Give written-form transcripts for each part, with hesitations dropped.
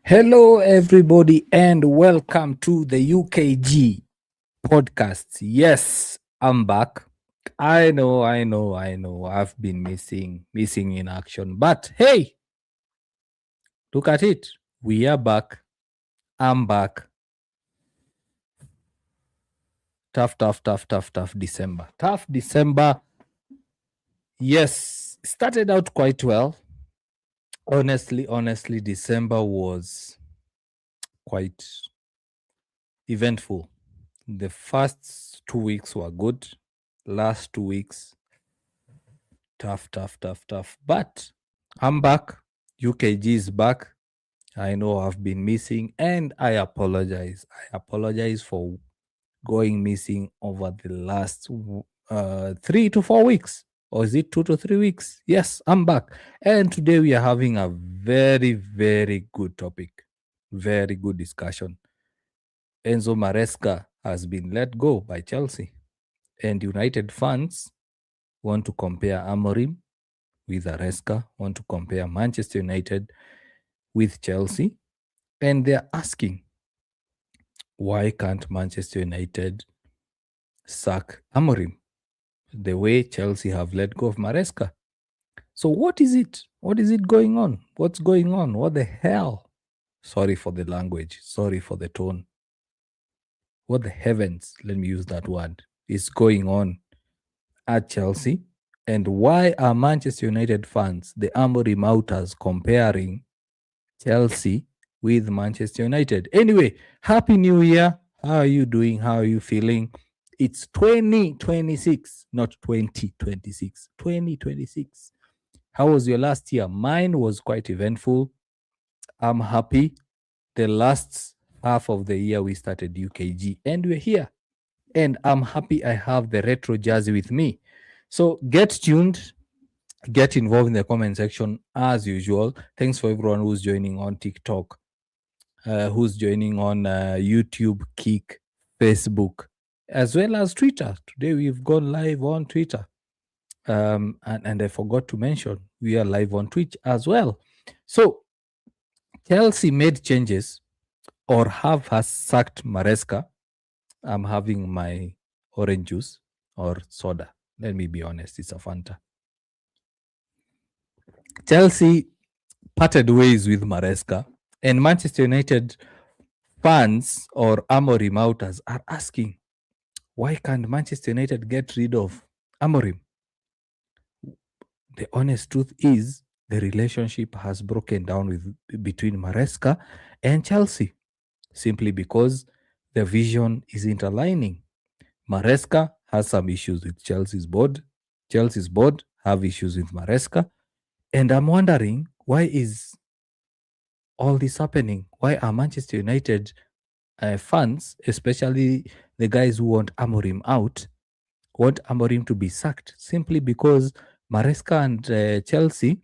Hello, everybody, and welcome to the UKG podcast. Yes, I'm back. I know. I've been missing in action. But hey, look at it. We are back. I'm back. Tough December. Tough December. Yes, started out quite well. Honestly, December was quite eventful. The first 2 weeks were good. Last 2 weeks, tough. But I'm back. UKG is back. I know I've been missing and I apologize. I apologize for going missing over the last 3 to 4 weeks. Or is it 2 to 3 weeks? Yes, I'm back. And today we are having a very good topic. Very good discussion. Enzo Maresca has been let go by Chelsea. And United fans want to compare Amorim with Maresca, want to compare Manchester United with Chelsea. And they're asking, why can't Manchester United sack Amorim the way Chelsea have let go of Maresca? So what is it? What is it going on? What's going on? What the hell? Sorry for the language. Sorry for the tone. What the heavens, let me use that word, is going on at Chelsea? And why are Manchester United fans, the Amorim outers, comparing Chelsea with Manchester United? Anyway, Happy New Year. How are you doing? How are you feeling? It's 2026, not 2026. 2026. How was your last year? Mine was quite eventful. I'm happy. The last half of the year we started UKG and we're here. And I'm happy I have the retro jersey with me. So get tuned, get involved in the comment section as usual. Thanks for everyone who's joining on TikTok, who's joining on YouTube, Kick, Facebook, as well as Twitter. Today we've gone live on Twitter. And I forgot to mention, we are live on Twitch as well. So Chelsea made changes or has sacked Maresca. I'm having my orange juice or soda. Let me be honest, it's a Fanta. Chelsea parted ways with Maresca, and Manchester United fans or Amorim outers are asking, why can't Manchester United get rid of Amorim? The honest truth is the relationship has broken down between Maresca and Chelsea simply because the vision isn't aligning. Maresca has some issues with Chelsea's board. Chelsea's board have issues with Maresca. And I'm wondering, why is all this happening? Why are Manchester United fans, especially the guys who want Amorim out, want Amorim to be sacked simply because Maresca and Chelsea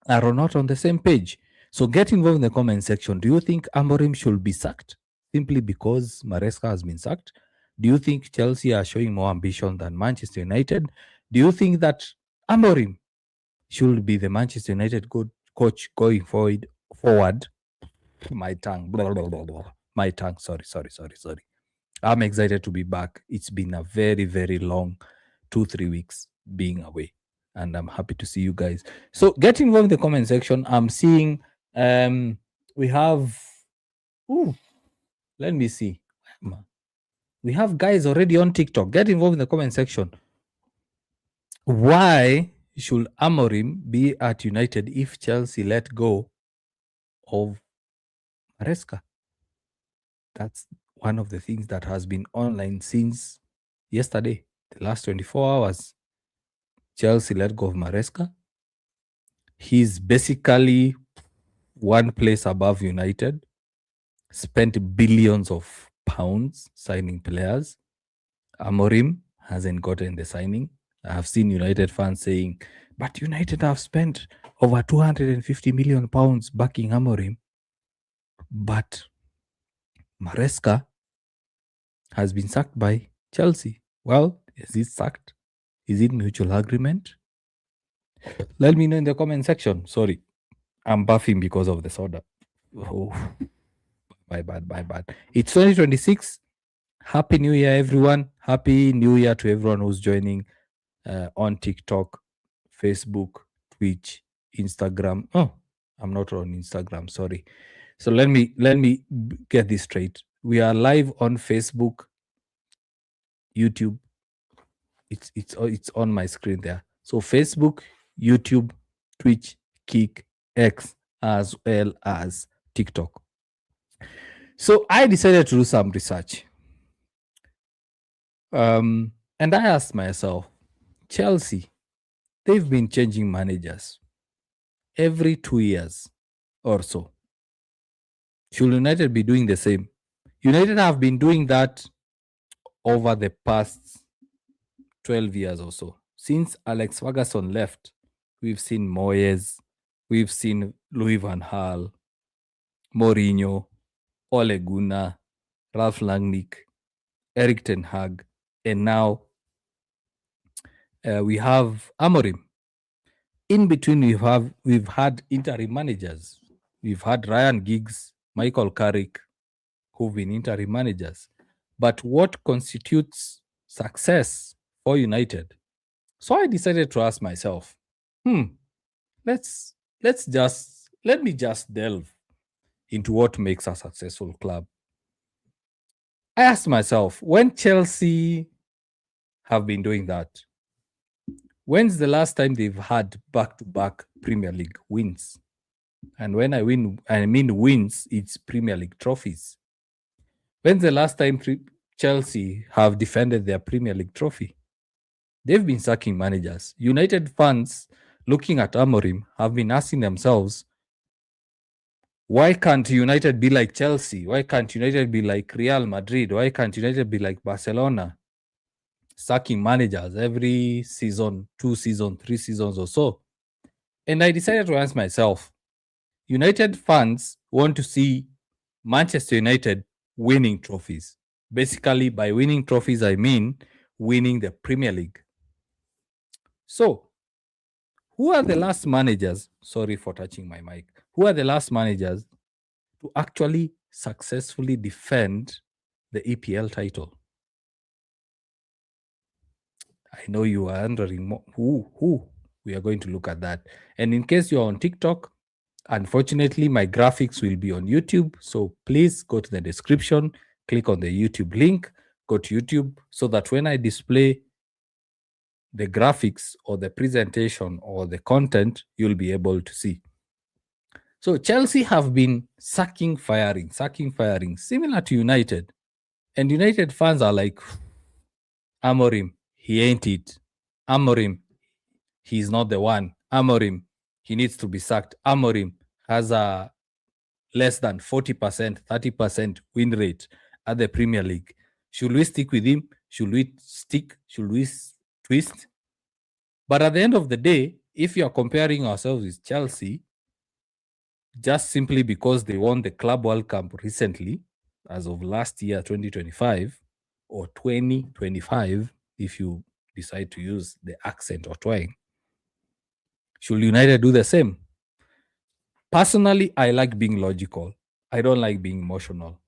are not on the same page? So get involved in the comment section. Do you think Amorim should be sacked simply because Maresca has been sacked? Do you think Chelsea are showing more ambition than Manchester United? Do you think that Amorim should be the Manchester United coach going forward? My tongue. My tongue. Sorry. I'm excited to be back. It's been a very long 2-3 weeks being away. And I'm happy to see you guys. So get involved in the comment section. I'm seeing we have let me see. We have guys already on TikTok. Get involved in the comment section. Why should Amorim be at United if Chelsea let go of Maresca? That's one of the things that has been online since yesterday, the last 24 hours. Chelsea let go of Maresca. He's basically one place above United, spent billions of pounds signing players. Amorim hasn't gotten the signing. I have seen United fans saying, but United have spent over 250 million pounds backing Amorim. But Maresca has been sacked by Chelsea. Well, is it sacked? Is it mutual agreement? Let me know in the comment section. Sorry, I'm buffing because of the soda. Oh, my bad, my bad. It's 2026. Happy New Year, everyone. Happy New Year to everyone who's joining on TikTok, Facebook, Twitch, Instagram. Oh, I'm not on Instagram. Sorry. So let me get this straight. We are live on Facebook, YouTube. It's on my screen there. So Facebook, YouTube, Twitch, Kick, X, as well as TikTok. So I decided to do some research. And I asked myself, Chelsea, they've been changing managers every 2 years or so. Should United be doing the same? United have been doing that over the past 12 years or so. Since Alex Ferguson left, we've seen Moyes, we've seen Louis van Gaal, Mourinho, Ole Gunnar, Ralph Rangnick, Eric Ten Hag, and now we have Amorim. In between, we've had interim managers. We've had Ryan Giggs, Michael Carrick, who've been interim managers. But what constitutes success for United? So I decided to ask myself, let me just delve into what makes a successful club. I asked myself, when Chelsea have been doing that, when's the last time they've had back-to-back Premier League wins? And when I mean wins, it's Premier League trophies. When's the last time Chelsea have defended their Premier League trophy? They've been sacking managers. United fans looking at Amorim have been asking themselves, why can't United be like Chelsea? Why can't United be like Real Madrid? Why can't United be like Barcelona? Sacking managers every season, 2 seasons, 3 seasons or so. And I decided to ask myself, United fans want to see Manchester United winning trophies. Basically, by winning trophies, I mean winning the Premier League. So, who are the last managers? Sorry for touching my mic. Who are the last managers to actually successfully defend the EPL title? I know you are wondering who. We are going to look at that. And in case you're on TikTok, unfortunately, my graphics will be on YouTube. So please go to the description, click on the YouTube link, go to YouTube so that when I display the graphics or the presentation or the content, you'll be able to see. So Chelsea have been sacking, firing, similar to United. And United fans are like, Amorim, he ain't it. Amorim, he's not the one. Amorim, he needs to be sacked. Amorim has a less than 40%, 30% win rate at the Premier League. Should we stick with him? Should we twist? But at the end of the day, if you are comparing ourselves with Chelsea, just simply because they won the Club World Cup recently, as of last year, 2025, or 2025, if you decide to use the accent or twang, should United do the same? Personally, I like being logical. I don't like being emotional.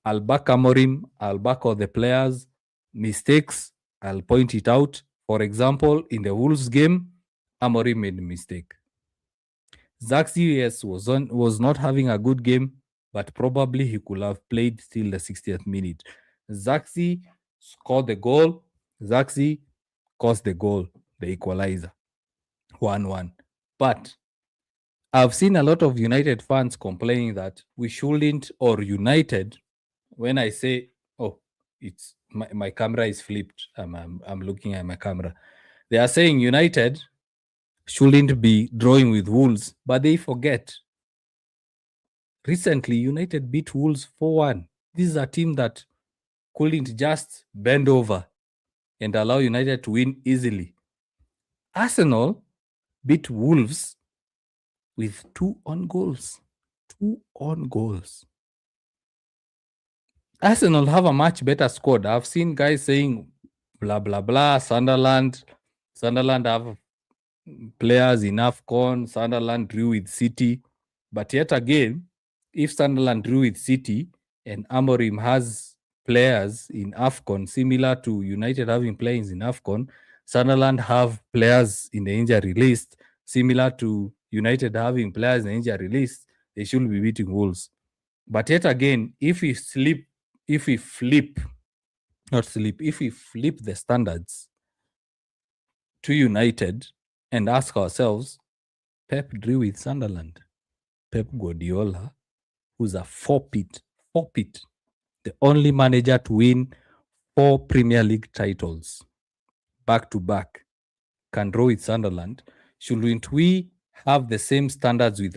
I'll back Amorim. I'll back all the players. Mistakes, I'll point it out. For example, in the Wolves game, Amorim made a mistake. Zaxi, yes, was not having a good game, but probably he could have played till the 60th minute. Zaxi scored the goal. Zaxi caused the goal, the equalizer, 1-1. But I've seen a lot of United fans complaining that we shouldn't, or United, when I say, oh, it's my camera is flipped. I'm looking at my camera. They are saying United shouldn't be drawing with Wolves, but they forget. Recently, United beat Wolves 4-1. This is a team that couldn't just bend over and allow United to win easily. Arsenal beat Wolves with 2 on goals. 2 on goals. Arsenal have a much better squad. I've seen guys saying blah, blah, blah. Sunderland have players in AFCON. Sunderland drew with City. But yet again, if Sunderland drew with City and Amorim has players in AFCON similar to United having players in AFCON, Sunderland have players in the injury list similar to United having players in the injury list, they should be beating Wolves. But yet again, if we flip the standards to United and ask ourselves, Pep drew with Sunderland. Pep Guardiola, who's a four-peat, the only manager to win 4 Premier League titles back to back, can draw with Sunderland. Shouldn't we have the same standards with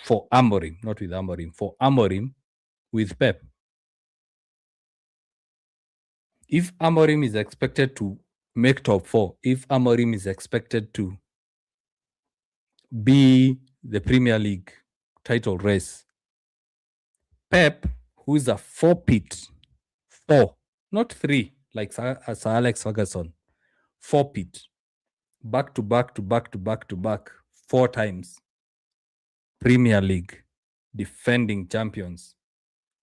for Amorim, not with Amorim, for Amorim with Pep? If Amorim is expected to make top 4, if Amorim is expected to be the Premier League title race, Pep, who is a four-peat, 4, not 3, like Sir Alex Ferguson, four-peat, back to back to back to back to back, 4 times Premier League defending champions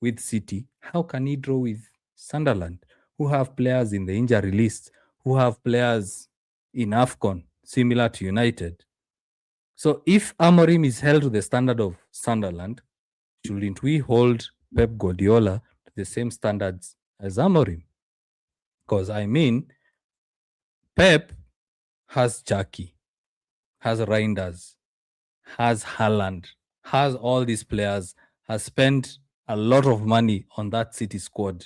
with City, how can he draw with Sunderland, who have players in the injury list, who have players in AFCON similar to United? So if Amorim is held to the standard of Sunderland, shouldn't we hold Pep Guardiola to the same standards as Amorim? Because I mean, Pep has Jackie, has Reinders, has Haaland, has all these players, has spent a lot of money on that City squad.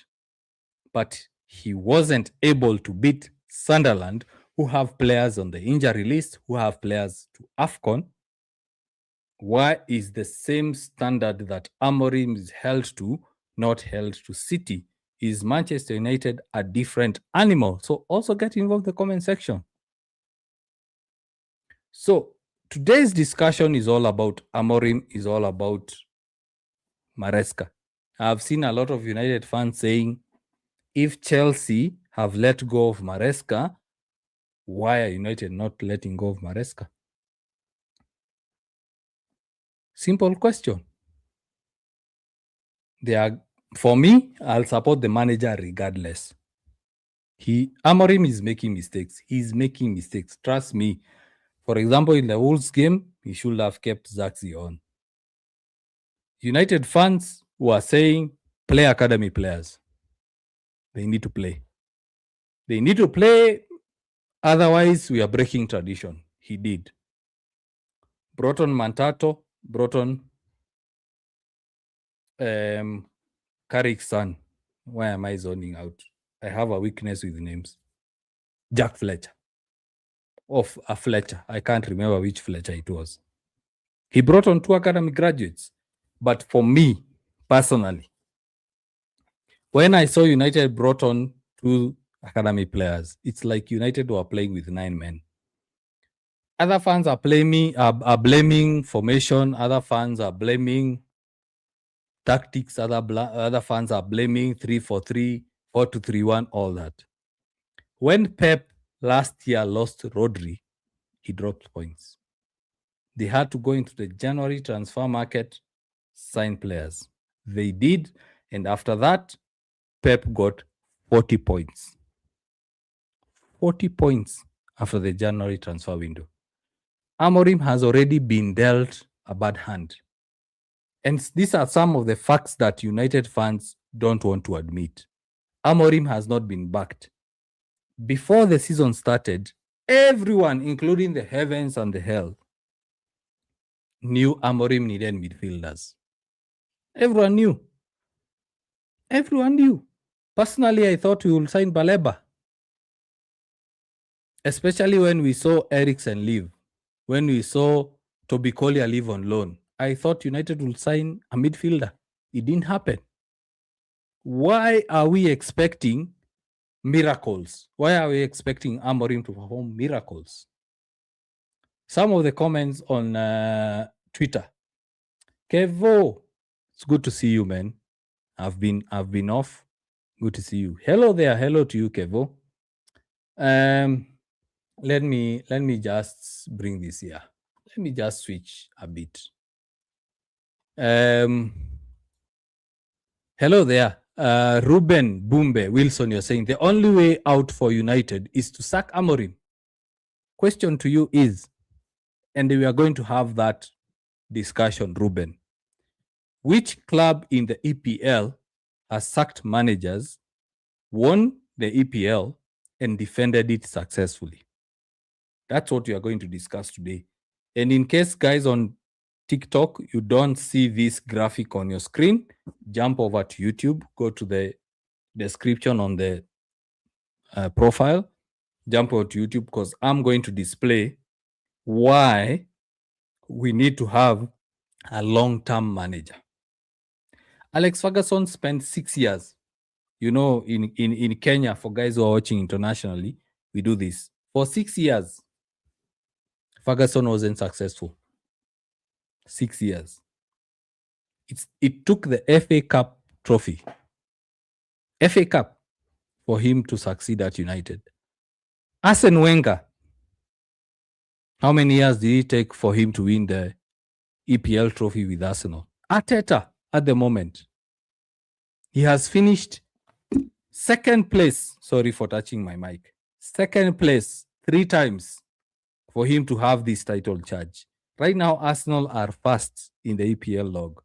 But he wasn't able to beat Sunderland, who have players on the injury list, who have players to AFCON. Why is the same standard that Amorim is held to not held to City? Is Manchester United a different animal? So also get involved in the comment section. So today's discussion is all about Amorim, is all about Maresca. I've seen a lot of United fans saying, if Chelsea have let go of Maresca, why are United not letting go of Maresca? Simple question. For me, I'll support the manager regardless. Amorim is making mistakes. He's making mistakes. Trust me. For example, in the Wolves game, he should have kept Zaxi on. United fans who are saying, play academy players. They need to play. They need to play. Otherwise, we are breaking tradition. He did. Brought on Mantato, brought on Carrick's son. Why am I zoning out? I have a weakness with names. Jack Fletcher. Of a Fletcher. I can't remember which Fletcher it was. He brought on 2 academy graduates. But for me, personally, when I saw United brought on 2 academy players, it's like United were playing with 9 men. Other fans are blaming formation. Other fans are blaming tactics. Other fans are blaming 3-4-3, 4-2-3-1, all that. When Pep last year lost Rodri, he dropped points. They had to go into the January transfer market, sign players. They did, and after that, Pep got 40 points. 40 points after the January transfer window. Amorim has already been dealt a bad hand. And these are some of the facts that United fans don't want to admit. Amorim has not been backed. Before the season started, everyone, including the heavens and the hell, knew Amorim needed midfielders. Everyone knew. Everyone knew. Personally, I thought we would sign Baleba. Especially when we saw Eriksen leave. When we saw Toby Collier leave on loan. I thought United would sign a midfielder. It didn't happen. Why are we expecting miracles? Why are we expecting Amorim to perform miracles? Some of the comments on Twitter. Kevo, it's good to see you, man. I've been off. Good to see you. Hello there. Hello to you, Kevo. Let me just bring this here. Let me just switch a bit. Hello there. Ruben Bumbe Wilson, you're saying the only way out for United is to sack Amorim. Question to you is, and we are going to have that discussion, Ruben. Which club in the EPL has sacked managers, won the EPL, and defended it successfully? That's what we are going to discuss today. And in case, guys, on TikTok, you don't see this graphic on your screen, jump over to YouTube, go to the description on the profile, jump over to YouTube, because I'm going to display why we need to have a long-term manager. Alex Ferguson spent 6 years. You know, in Kenya, for guys who are watching internationally, we do this. For 6 years, Ferguson wasn't successful. 6 years. It took the FA Cup trophy, FA Cup, for him to succeed at United. Arsene Wenger, how many years did it take for him to win the EPL trophy with Arsenal? Arteta, at the moment, he has finished second place. Sorry for touching my mic. Second place 3 times for him to have this title charge. Right now, Arsenal are first in the EPL log.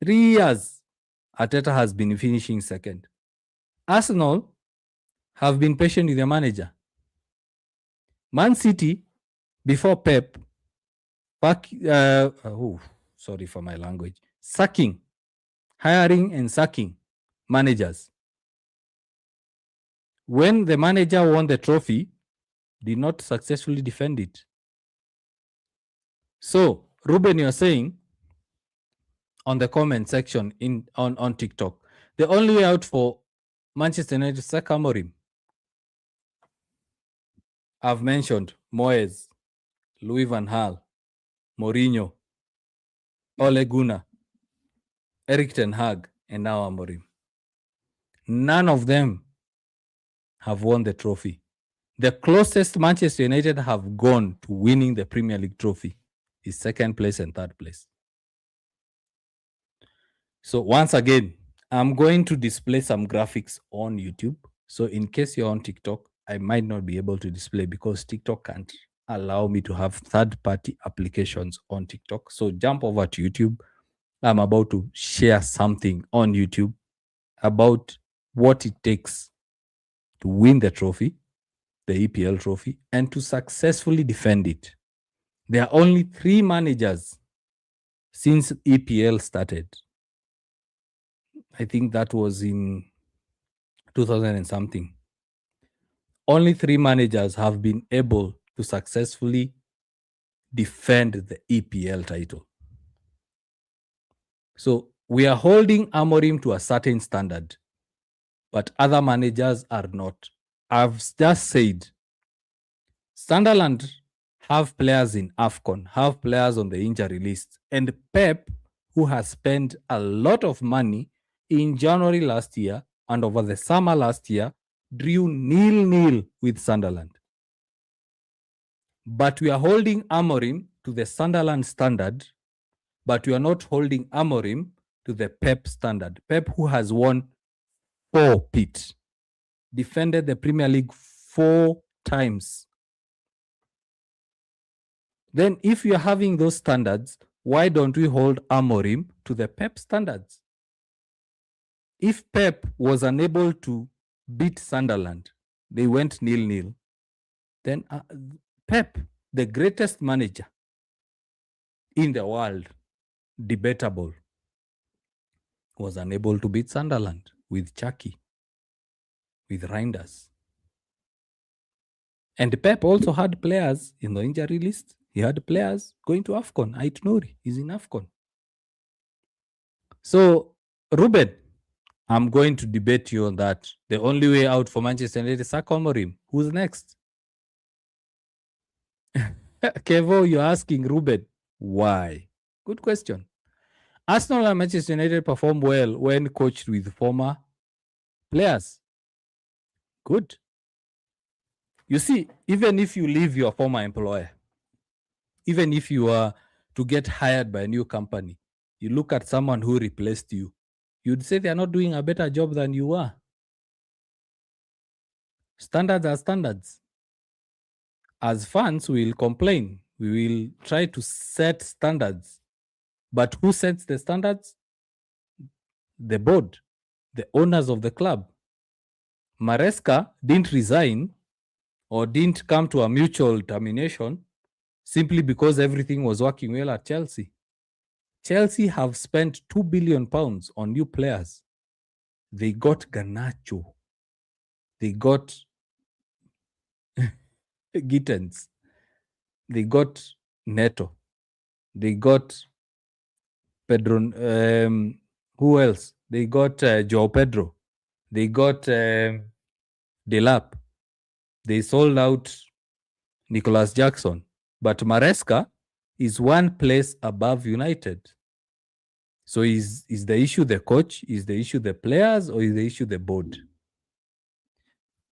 3 years, Arteta has been finishing second. Arsenal have been patient with their manager. Man City, before Pep, sorry for my language, hiring and sacking managers. When the manager won the trophy, did not successfully defend it. So, Ruben, you're saying on the comment section on TikTok, the only way out for Manchester United is sack Amorim. I've mentioned Moyes, Louis van Gaal, Mourinho, Ole Gunnar, Eric Ten Hag, and now Amorim. None of them have won the trophy. The closest Manchester United have gone to winning the Premier League trophy is second place and third place. So once again, I'm going to display some graphics on YouTube. So in case you're on TikTok, I might not be able to display because TikTok can't allow me to have third-party applications on TikTok. So jump over to YouTube. I'm about to share something on YouTube about what it takes to win the trophy, the EPL trophy, and to successfully defend it. There are only 3 managers since EPL started. I think that was in 2000 and something. Only 3 managers have been able to successfully defend the EPL title. So we are holding Amorim to a certain standard, but other managers are not. I've just said, Sunderland have players in AFCON, have players on the injury list, and Pep, who has spent a lot of money in January last year and over the summer last year, drew 0-0 with Sunderland. But we are holding Amorim to the Sunderland standard, but we are not holding Amorim to the Pep standard. Pep, who has won 4 pit, defended the Premier League 4 times. Then if you're having those standards, why don't we hold Amorim to the Pep standards? If Pep was unable to beat Sunderland, they went 0-0, then Pep, the greatest manager in the world, debatable, was unable to beat Sunderland with Chucky, with Reinders. And Pep also had players in the injury list. He had players going to AFCON. Ait Nouri is in AFCON. So, Ruben, I'm going to debate you on that. The only way out for Manchester United is sack Amorim. Who's next? Kevo, you're asking Ruben, why? Good question. Arsenal and Manchester United perform well when coached with former players. Good. You see, even if you leave your former employer, even if you are to get hired by a new company, you look at someone who replaced you, you'd say they're not doing a better job than you are. Standards are standards. As fans, we will complain. We will try to set standards. But who sets the standards? The board, the owners of the club. Maresca didn't resign or didn't come to a mutual termination simply because everything was working well at Chelsea. Chelsea have spent £2 billion on new players. They got Garnacho. They got Gittens. They got Neto. They got Pedro. Who else? They got Joao Pedro. They got Delap. They sold out Nicholas Jackson. But Maresca is one place above United. So is the issue the coach? Is the issue the players? Or is the issue the board?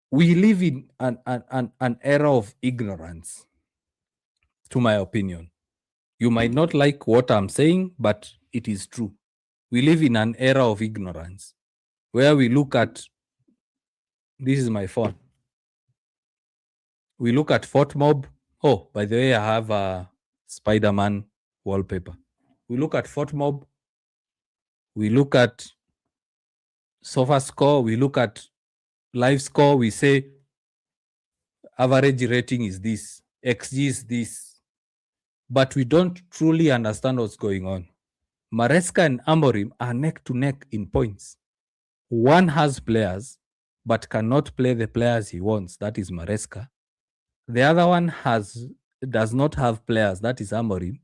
We live in an era of ignorance, to my opinion. You might not like what I'm saying, but it is true. We live in an era of ignorance where we look at, this is my phone. We look at Fort Mob. Oh, by the way, I have a Spider-Man wallpaper. We look at Fort Mob. We look at Sofa Score. We look at Live Score. We say average rating is this. XG is this. But we don't truly understand what's going on. Maresca and Amorim are neck to neck in points. One has players, but cannot play the players he wants. That is Maresca. The other one does not have players. That is Amorim.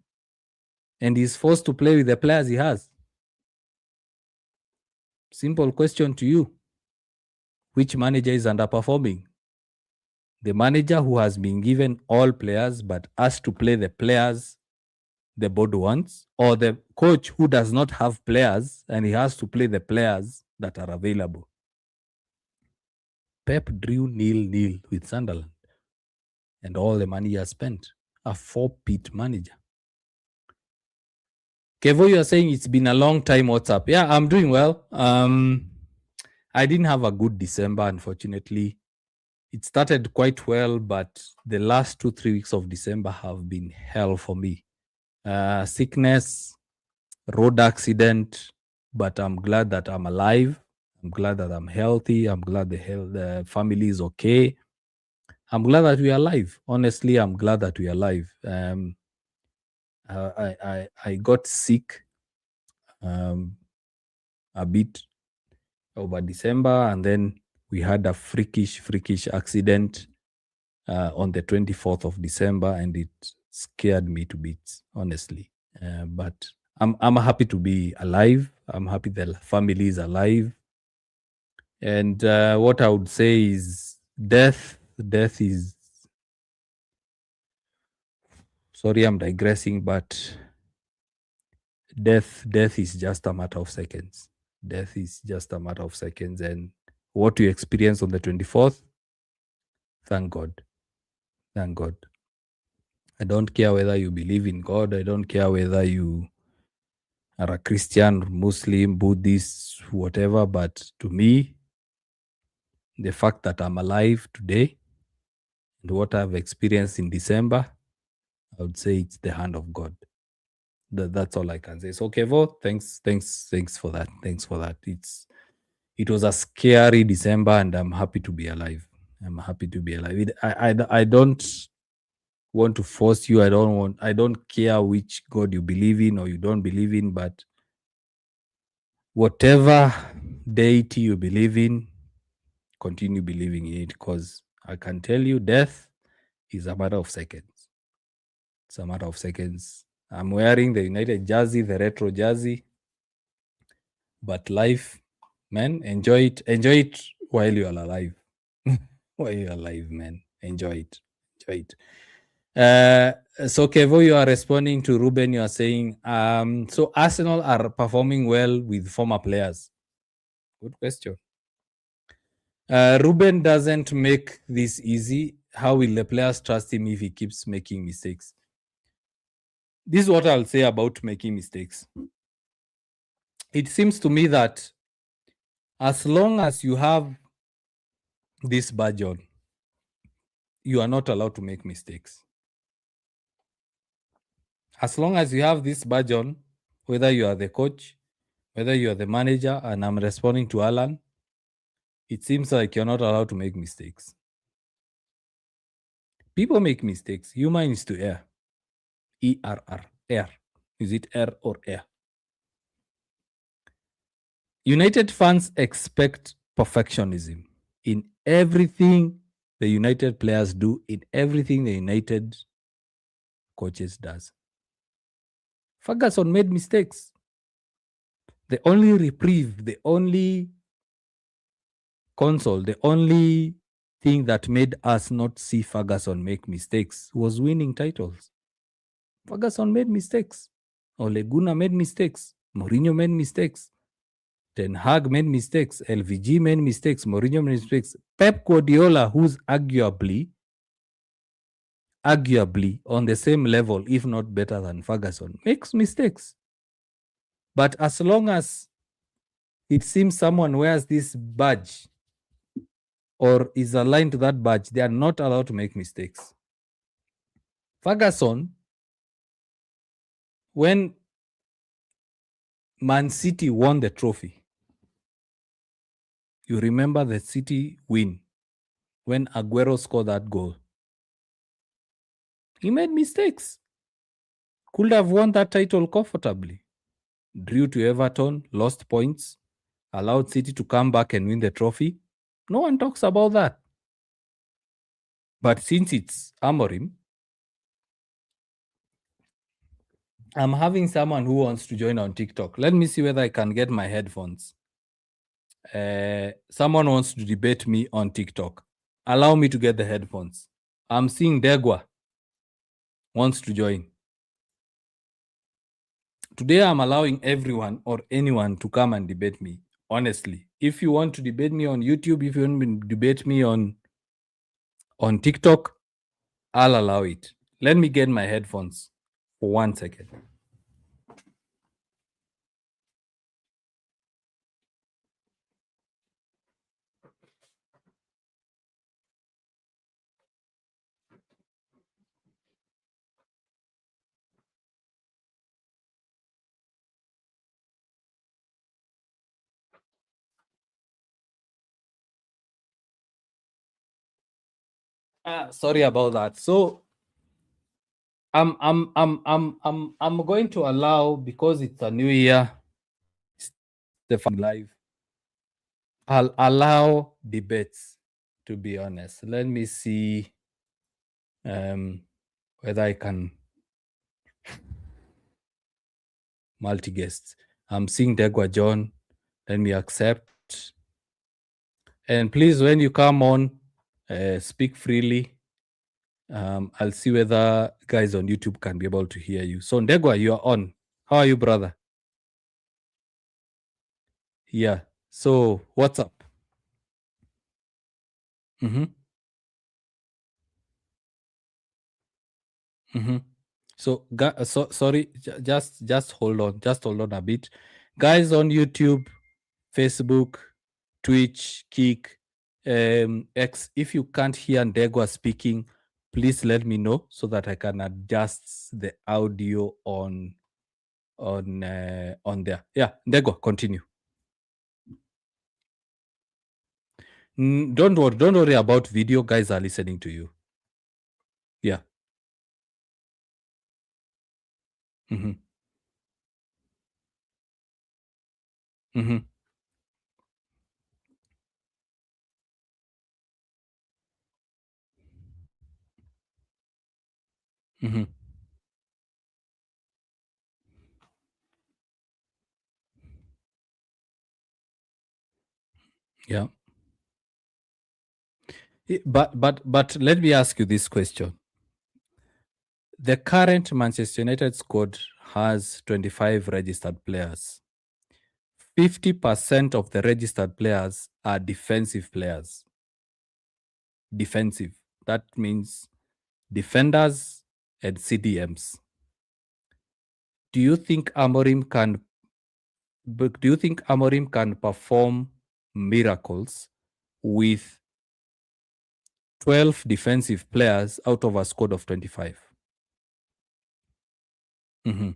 And he's forced to play with the players he has. Simple question to you. Which manager is underperforming? The manager who has been given all players but asked to play the players the board wants, or the coach who does not have players and he has to play the players that are available? Pep drew 0-0 with Sunderland and all the money he has spent. A 4-pit manager. Kevo, you are saying it's been a long time. What's up? Yeah, I'm doing well. I didn't have a good December, unfortunately. It started quite well, but the last 2-3 weeks of December have been hell for me. Sickness, road accident, but I'm glad that I'm alive. I'm glad that I'm healthy. I'm glad the family is okay. I'm glad that we are alive. Honestly, I'm glad that we are alive. I got sick a bit over December, and then we had a freakish accident on the 24th of December, and it scared me to bits, honestly. But I'm happy to be alive. I'm happy the family is alive. And what I would say is death is, sorry, I'm digressing, but death is just a matter of seconds. Death is just a matter of seconds. And what you experience on the 24th, thank God. Thank God. I don't care whether you believe in God. I don't care whether you are a Christian, Muslim, Buddhist, whatever. But to me, the fact that I'm alive today and what I've experienced in December, I would say it's the hand of God. That's all I can say. So, Kevo, thanks for that. Thanks for that. It was a scary December, and I'm happy to be alive. I'm happy to be alive. I don't want to force you. I don't care which God you believe in or you don't believe in, but whatever deity you believe in, continue believing in it, because I can tell you death is a matter of seconds. It's a matter of seconds. I'm wearing the United jersey, the retro jersey, but life, man, enjoy it while you are alive. While you're alive, man, enjoy it. So Kevo, you are responding to Ruben. You are saying, so Arsenal are performing well with former players. Good question. Ruben doesn't make this easy. How will the players trust him if he keeps making mistakes? This is what I'll say about making mistakes. it seems to me that as long as you have this badge on, you are not allowed to make mistakes. As long as you have this badge on, whether you are the coach, whether you are the manager, and I'm responding to Alan, it seems like you're not allowed to make mistakes. People make mistakes. Human is to err. ERR. Err. Is it err or err? United fans expect perfectionism in everything the United players do, in everything the United coaches does. Ferguson made mistakes. The only reprieve, the only console, the only thing that made us not see Ferguson make mistakes was winning titles. Ferguson made mistakes. Ole Gunnar made mistakes. Mourinho made mistakes. Ten Hag made mistakes. LVG made mistakes. Mourinho made mistakes. Pep Guardiola, who's arguably on the same level, if not better than Ferguson, makes mistakes. But as long as it seems someone wears this badge or is aligned to that badge, they are not allowed to make mistakes. Ferguson, when Man City won the trophy, you remember the City win when Aguero scored that goal. He made mistakes. Could have won that title comfortably. Drew to Everton, lost points, allowed City to come back and win the trophy. No one talks about that. But since it's Amorim, I'm having someone who wants to join on TikTok. Let me see whether I can get my headphones. Someone wants to debate me on TikTok. Allow me to get the headphones. I'm seeing Degwa wants to join. Today, I'm allowing everyone or anyone to come and debate me. Honestly, if you want to debate me on YouTube, if you want to debate me on TikTok, I'll allow it. Let me get my headphones for 1 second. Sorry about that. So I'm going to allow, because it's a new year, the live. I'll allow debates, to be honest. Let me see whether I can multi-guest. I'm seeing Degwa John. Let me accept. And please, when you come on, speak freely. I'll see whether guys on YouTube can be able to hear you. So Ndegwa, you are on. How are you, brother? Yeah. So what's up? Mm-hmm. Mm-hmm. So, sorry, just hold on. Just hold on a bit. Guys on YouTube, Facebook, Twitch, Kick, X, if you can't hear Ndegwa speaking, please let me know so that I can adjust the audio on there. Yeah, Ndegwa, continue. Don't worry about video. Guys are listening to you. Yeah. Mm-hmm. Mm-hmm. Mm-hmm. Yeah. But let me ask you this question. The current Manchester United squad has 25 registered players. 50% of the registered players are defensive players. Defensive. That means defenders and CDMs. Do you think Amorim can But do you think Amorim can perform miracles with 12 defensive players out of a squad of 25? Mm-hmm.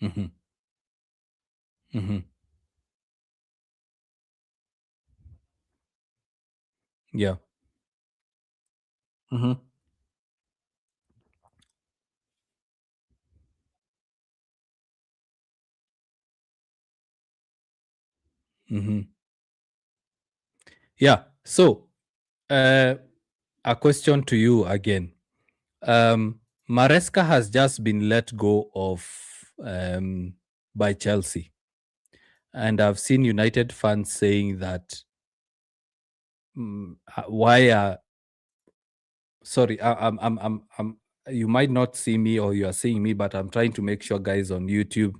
Mm-hmm. Mm-hmm. Yeah. Mm-hmm. Mm-hmm. Yeah. So, uh, a question to you again. Maresca has just been let go of by Chelsea, and I've seen United fans saying that why are sorry, you might not see me or you are seeing me, but I'm trying to make sure guys on YouTube.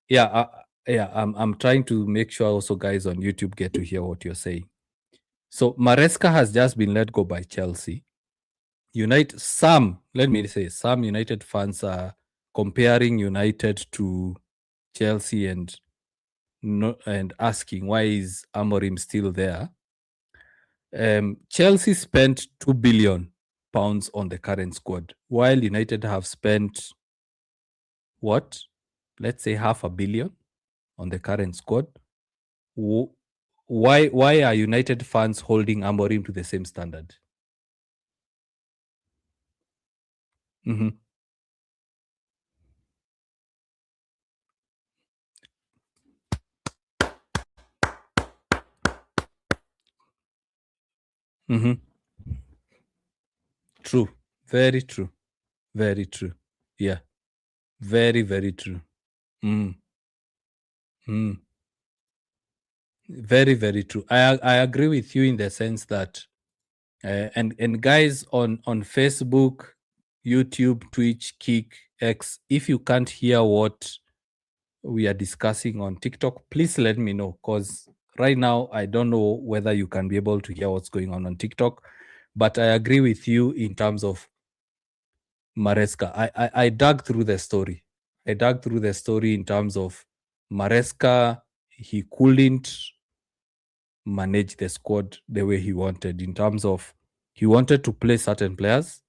Yeah, yeah, I'm trying to make sure also guys on YouTube get to hear what you're saying. So Maresca has just been let go by Chelsea. Let me say, some United fans are comparing United to Chelsea and no, and asking why is Amorim still there. Chelsea spent £2 billion on the current squad, while United have spent what? Let's say £500 million on the current squad. Wh- why are United fans holding Amorim to the same standard? Mm-hmm. Mm-hmm. True. Very true. Very true. Yeah. Very, very true. Mm. Mm. Very, very true. I agree with you in the sense that and guys on Facebook, YouTube, Twitch, Kick, X, if you can't hear what we are discussing on TikTok, please let me know, because right now I don't know whether you can be able to hear what's going on TikTok. But I agree with you in terms of Maresca. I dug through the story. I dug through the story in terms of Maresca. He couldn't manage the squad the way he wanted, in terms of he wanted to play certain players,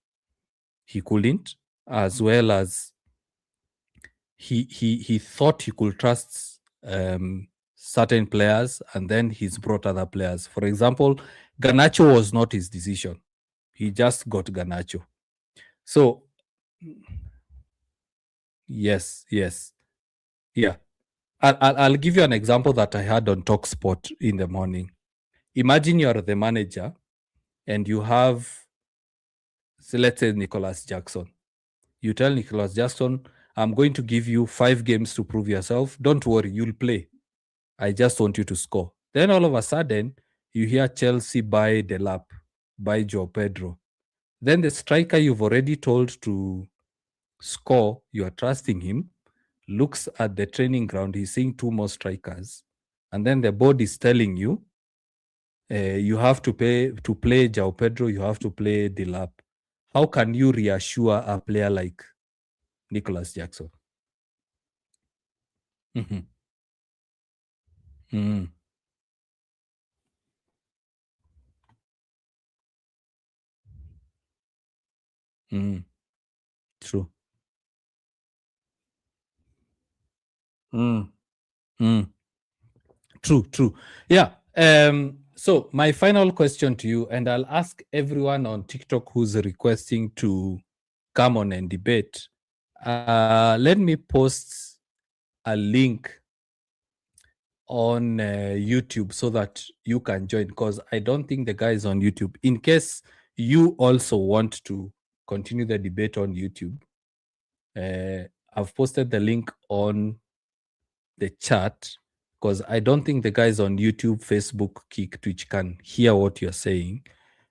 he couldn't, as well as he thought he could trust certain players, and then he's brought other players. For example, Garnacho was not his decision. He just got Garnacho. So yes, yes, yeah. I'll give you an example that I had on Talksport in the morning. Imagine you're the manager and you have, so let's say, Nicholas Jackson. You tell Nicholas Jackson, I'm going to give you 5 games to prove yourself. Don't worry, you'll play. I just want you to score. Then all of a sudden, you hear Chelsea buy Delap, buy Joe Pedro. Then the striker you've already told to score, you are trusting him, looks at the training ground, he's seeing 2 more strikers. And then the board is telling you, you have to pay to play Joao Pedro, you have to play Delap. How can you reassure a player like Nicholas Jackson? Mm-hmm. Mm-hmm. Mm-hmm. True. Mm. Mm. True, true. Yeah. So my final question to you, and I'll ask everyone on TikTok who's requesting to come on and debate. Let me post a link on YouTube so that you can join, because I don't think the guys on YouTube, in case you also want to continue the debate on YouTube, I've posted the link on the chat, because I don't think the guys on YouTube, Facebook, Kick, Twitch can hear what you're saying.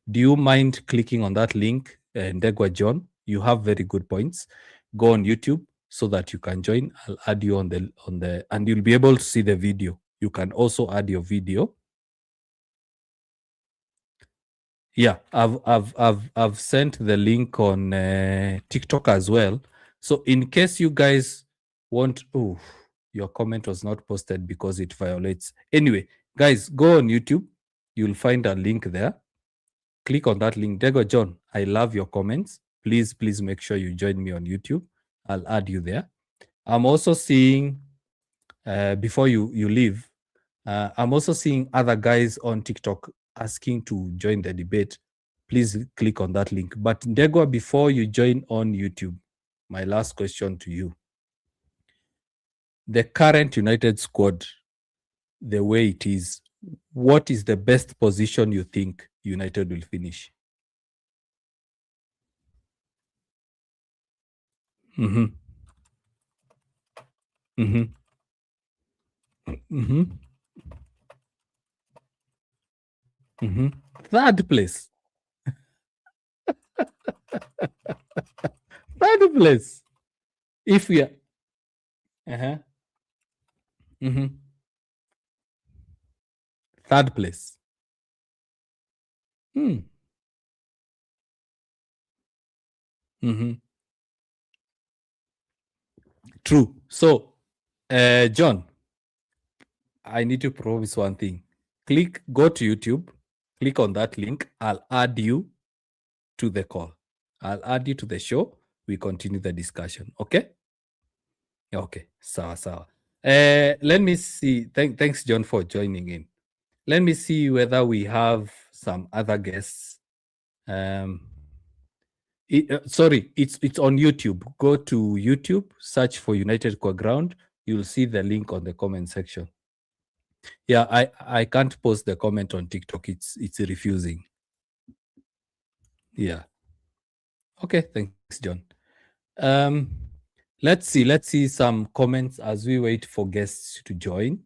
Do you mind clicking on that link, Ndegwa John? You have very good points. Go on YouTube so that you can join. I'll add you on the and you'll be able to see the video. You can also add your video. Yeah, I've sent the link on TikTok as well. So in case you guys want, oh, your comment was not posted because it violates. Anyway, guys, go on YouTube. You'll find a link there. Click on that link. Dego John, I love your comments. Please make sure you join me on YouTube. I'll add you there. I'm also seeing, before you leave, I'm also seeing other guys on TikTok asking to join the debate. Please click on that link. But Ndegwa, before you join on YouTube, my last question to you. The current United squad, the way it is, what is the best position you think United will finish? Mm-hmm. Mm-hmm. Mm-hmm. Mm-hmm. Third place. Third place. If we are. Uh-huh. Mm-hmm. Third place. Hmm. Mm-hmm. True. So, John, I need to promise one thing. Go to YouTube, click on that link. I'll add you to the call. I'll add you to the show. We continue the discussion. Okay? Okay. Sawa. Let me see. Thanks, John, for joining in. Let me see whether we have some other guests. Sorry, it's on YouTube. Go to YouTube, search for United Core Ground. You'll see the link on the comment section. Yeah, I can't post the comment on TikTok. It's refusing. Yeah. Okay, thanks, John. Let's see some comments as we wait for guests to join.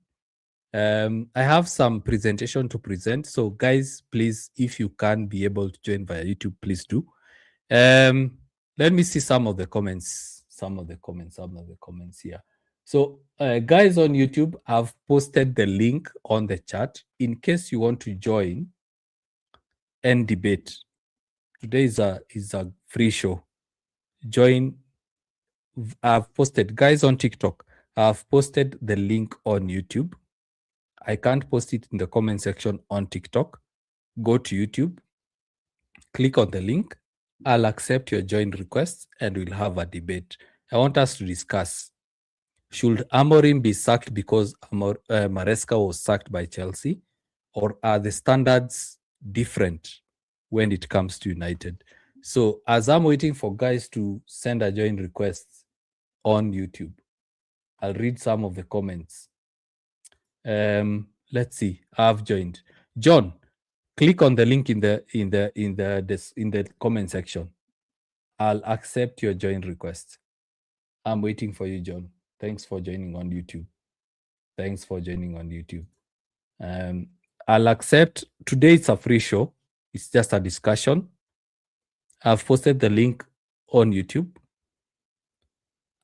I have some presentation to present. So guys, please, if you can be able to join via YouTube, please do. Let me see some of the comments here. So guys on YouTube, I've posted the link on the chat in case you want to join and debate. Today is a free show. Join. I've posted, guys on TikTok, I've posted the link on YouTube. I can't post it in the comment section on TikTok. Go to YouTube, click on the link. I'll accept your join request and we'll have a debate. I want us to discuss, should Amorim be sacked because Maresca was sacked by Chelsea, or are the standards different when it comes to United? So as I'm waiting for guys to send a join request on YouTube, I'll read some of the comments. Let's see. I've joined. John, click on the link in the comment section. I'll accept your join request. I'm waiting for you, John. Thanks for joining on YouTube. I'll accept. Today it's a free show. It's just a discussion. I've posted the link on YouTube.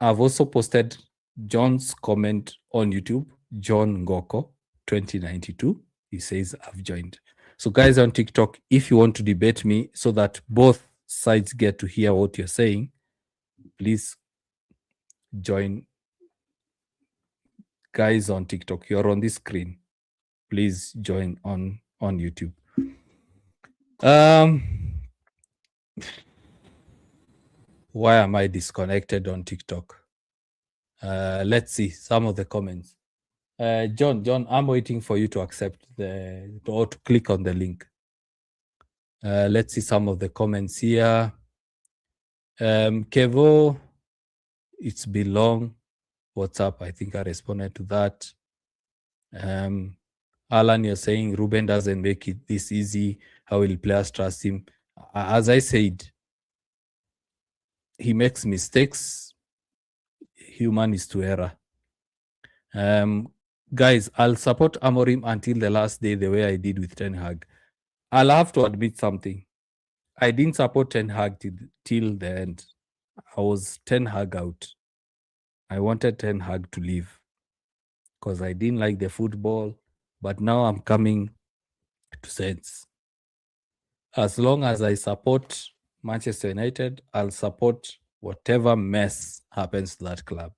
I've also posted John's comment on YouTube, John Ngoko 2092. He says, I've joined. So guys on TikTok, if you want to debate me so that both sides get to hear what you're saying, please join. Guys on TikTok, you're on this screen. Please join on YouTube. Why am I disconnected on TikTok? Let's see some of the comments. John, I'm waiting for you to accept or to click on the link. Let's see some of the comments here. Kevo, it's been long. What's up? I think I responded to that. Alan, you're saying Ruben doesn't make it this easy. How will players trust him? As I said, he makes mistakes. Human is to error. Guys, I'll support Amorim until the last day the way I did with Ten Hag. I'll have to admit something. I didn't support Ten Hag till the end. I was Ten Hag out. I wanted Ten Hag to leave because I didn't like the football. But now I'm coming to sense. As long as I support Manchester United, I'll support whatever mess happens to that club.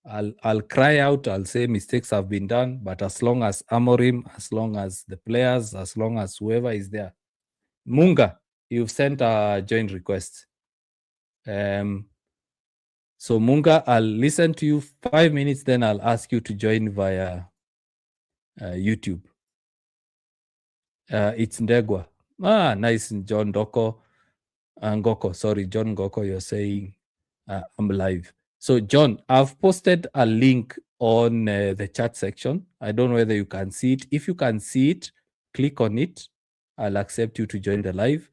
I'll cry out, I'll say mistakes have been done, but as long as Amorim, as long as the players, as long as whoever is there. Munga, you've sent a joint request. So Munga, I'll listen to you 5 minutes, then I'll ask you to join via YouTube. It's Ndegwa. Nice, John Doko. Ngoko, sorry, John Ngoko, you're saying I'm live. So, John, I've posted a link on the chat section. I don't know whether you can see it. If you can see it, click on it. I'll accept you to join the live.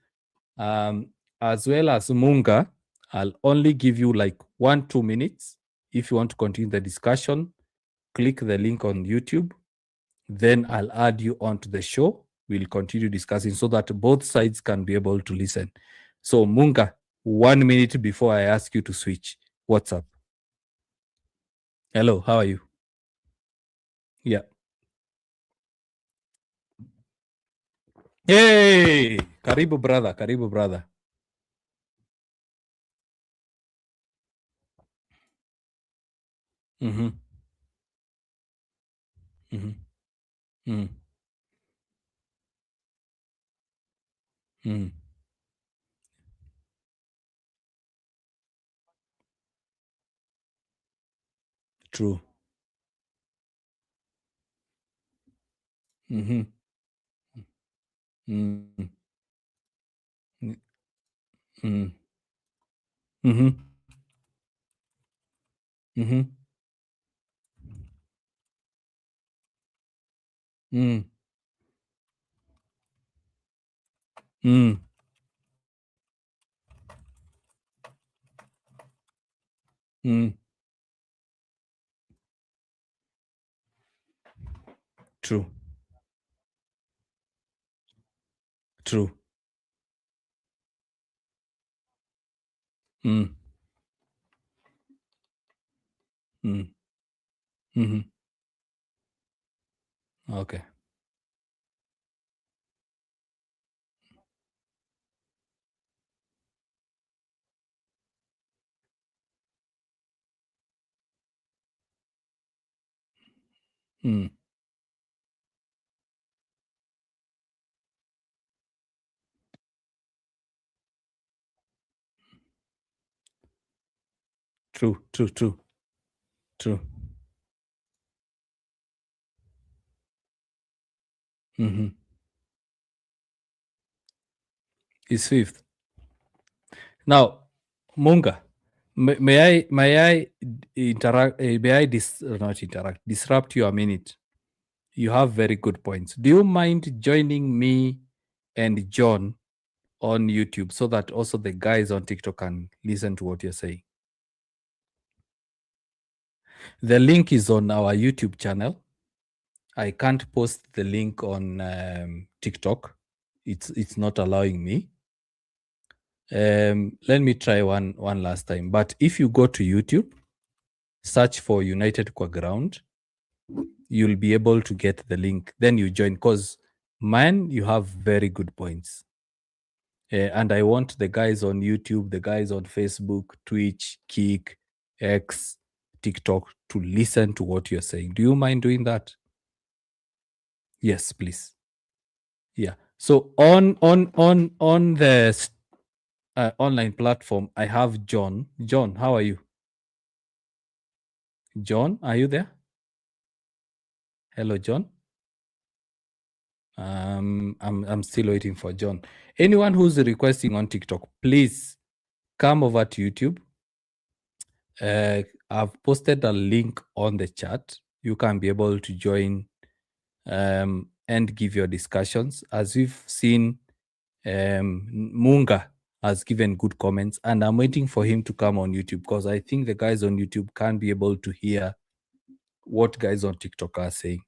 As well as Munga, I'll only give you like 1-2 minutes. If you want to continue the discussion, click the link on YouTube. Then I'll add you onto the show. We'll continue discussing so that both sides can be able to listen. So, Munga, 1 minute before I ask you to switch. What's up? Hello, how are you? Yeah. Hey, karibu brother, karibu brother. Mm-hmm. Mm-hmm. Mm-hmm. Mm-hmm. True. Mm-hmm. Mm-hmm. Mm-hmm. Mm-hmm. Mm-hmm. Mm-hmm. Mm-hmm. Mm-hmm. True. True. Mm-hmm. Mm-hmm. Mm-hmm. Okay. Mm. True. True. True. True. Mm-hmm. It's fifth. Now, Munga, may I interact? May I not interact? Disrupt you a minute. You have very good points. Do you mind joining me and John on YouTube so that also the guys on TikTok can listen to what you're saying? The link is on our YouTube channel. I can't post the link on TikTok. It's not allowing me. Let me try one last time. But if you go to YouTube, search for United Qua Ground, you'll be able to get the link. Then you join because, man, you have very good points. And I want the guys on YouTube, the guys on Facebook, Twitch, Kick, X, TikTok to listen to what you're saying. Do you mind doing that? Yes, please. Yeah. So on the online platform, I have John. John, how are you? John, are you there? Hello, John. I'm still waiting for John. Anyone who's requesting on TikTok, please come over to YouTube. I've posted a link on the chat. You can be able to join and give your discussions. As we've seen, Munga has given good comments, and I'm waiting for him to come on YouTube because I think the guys on YouTube can be able to hear what guys on TikTok are saying.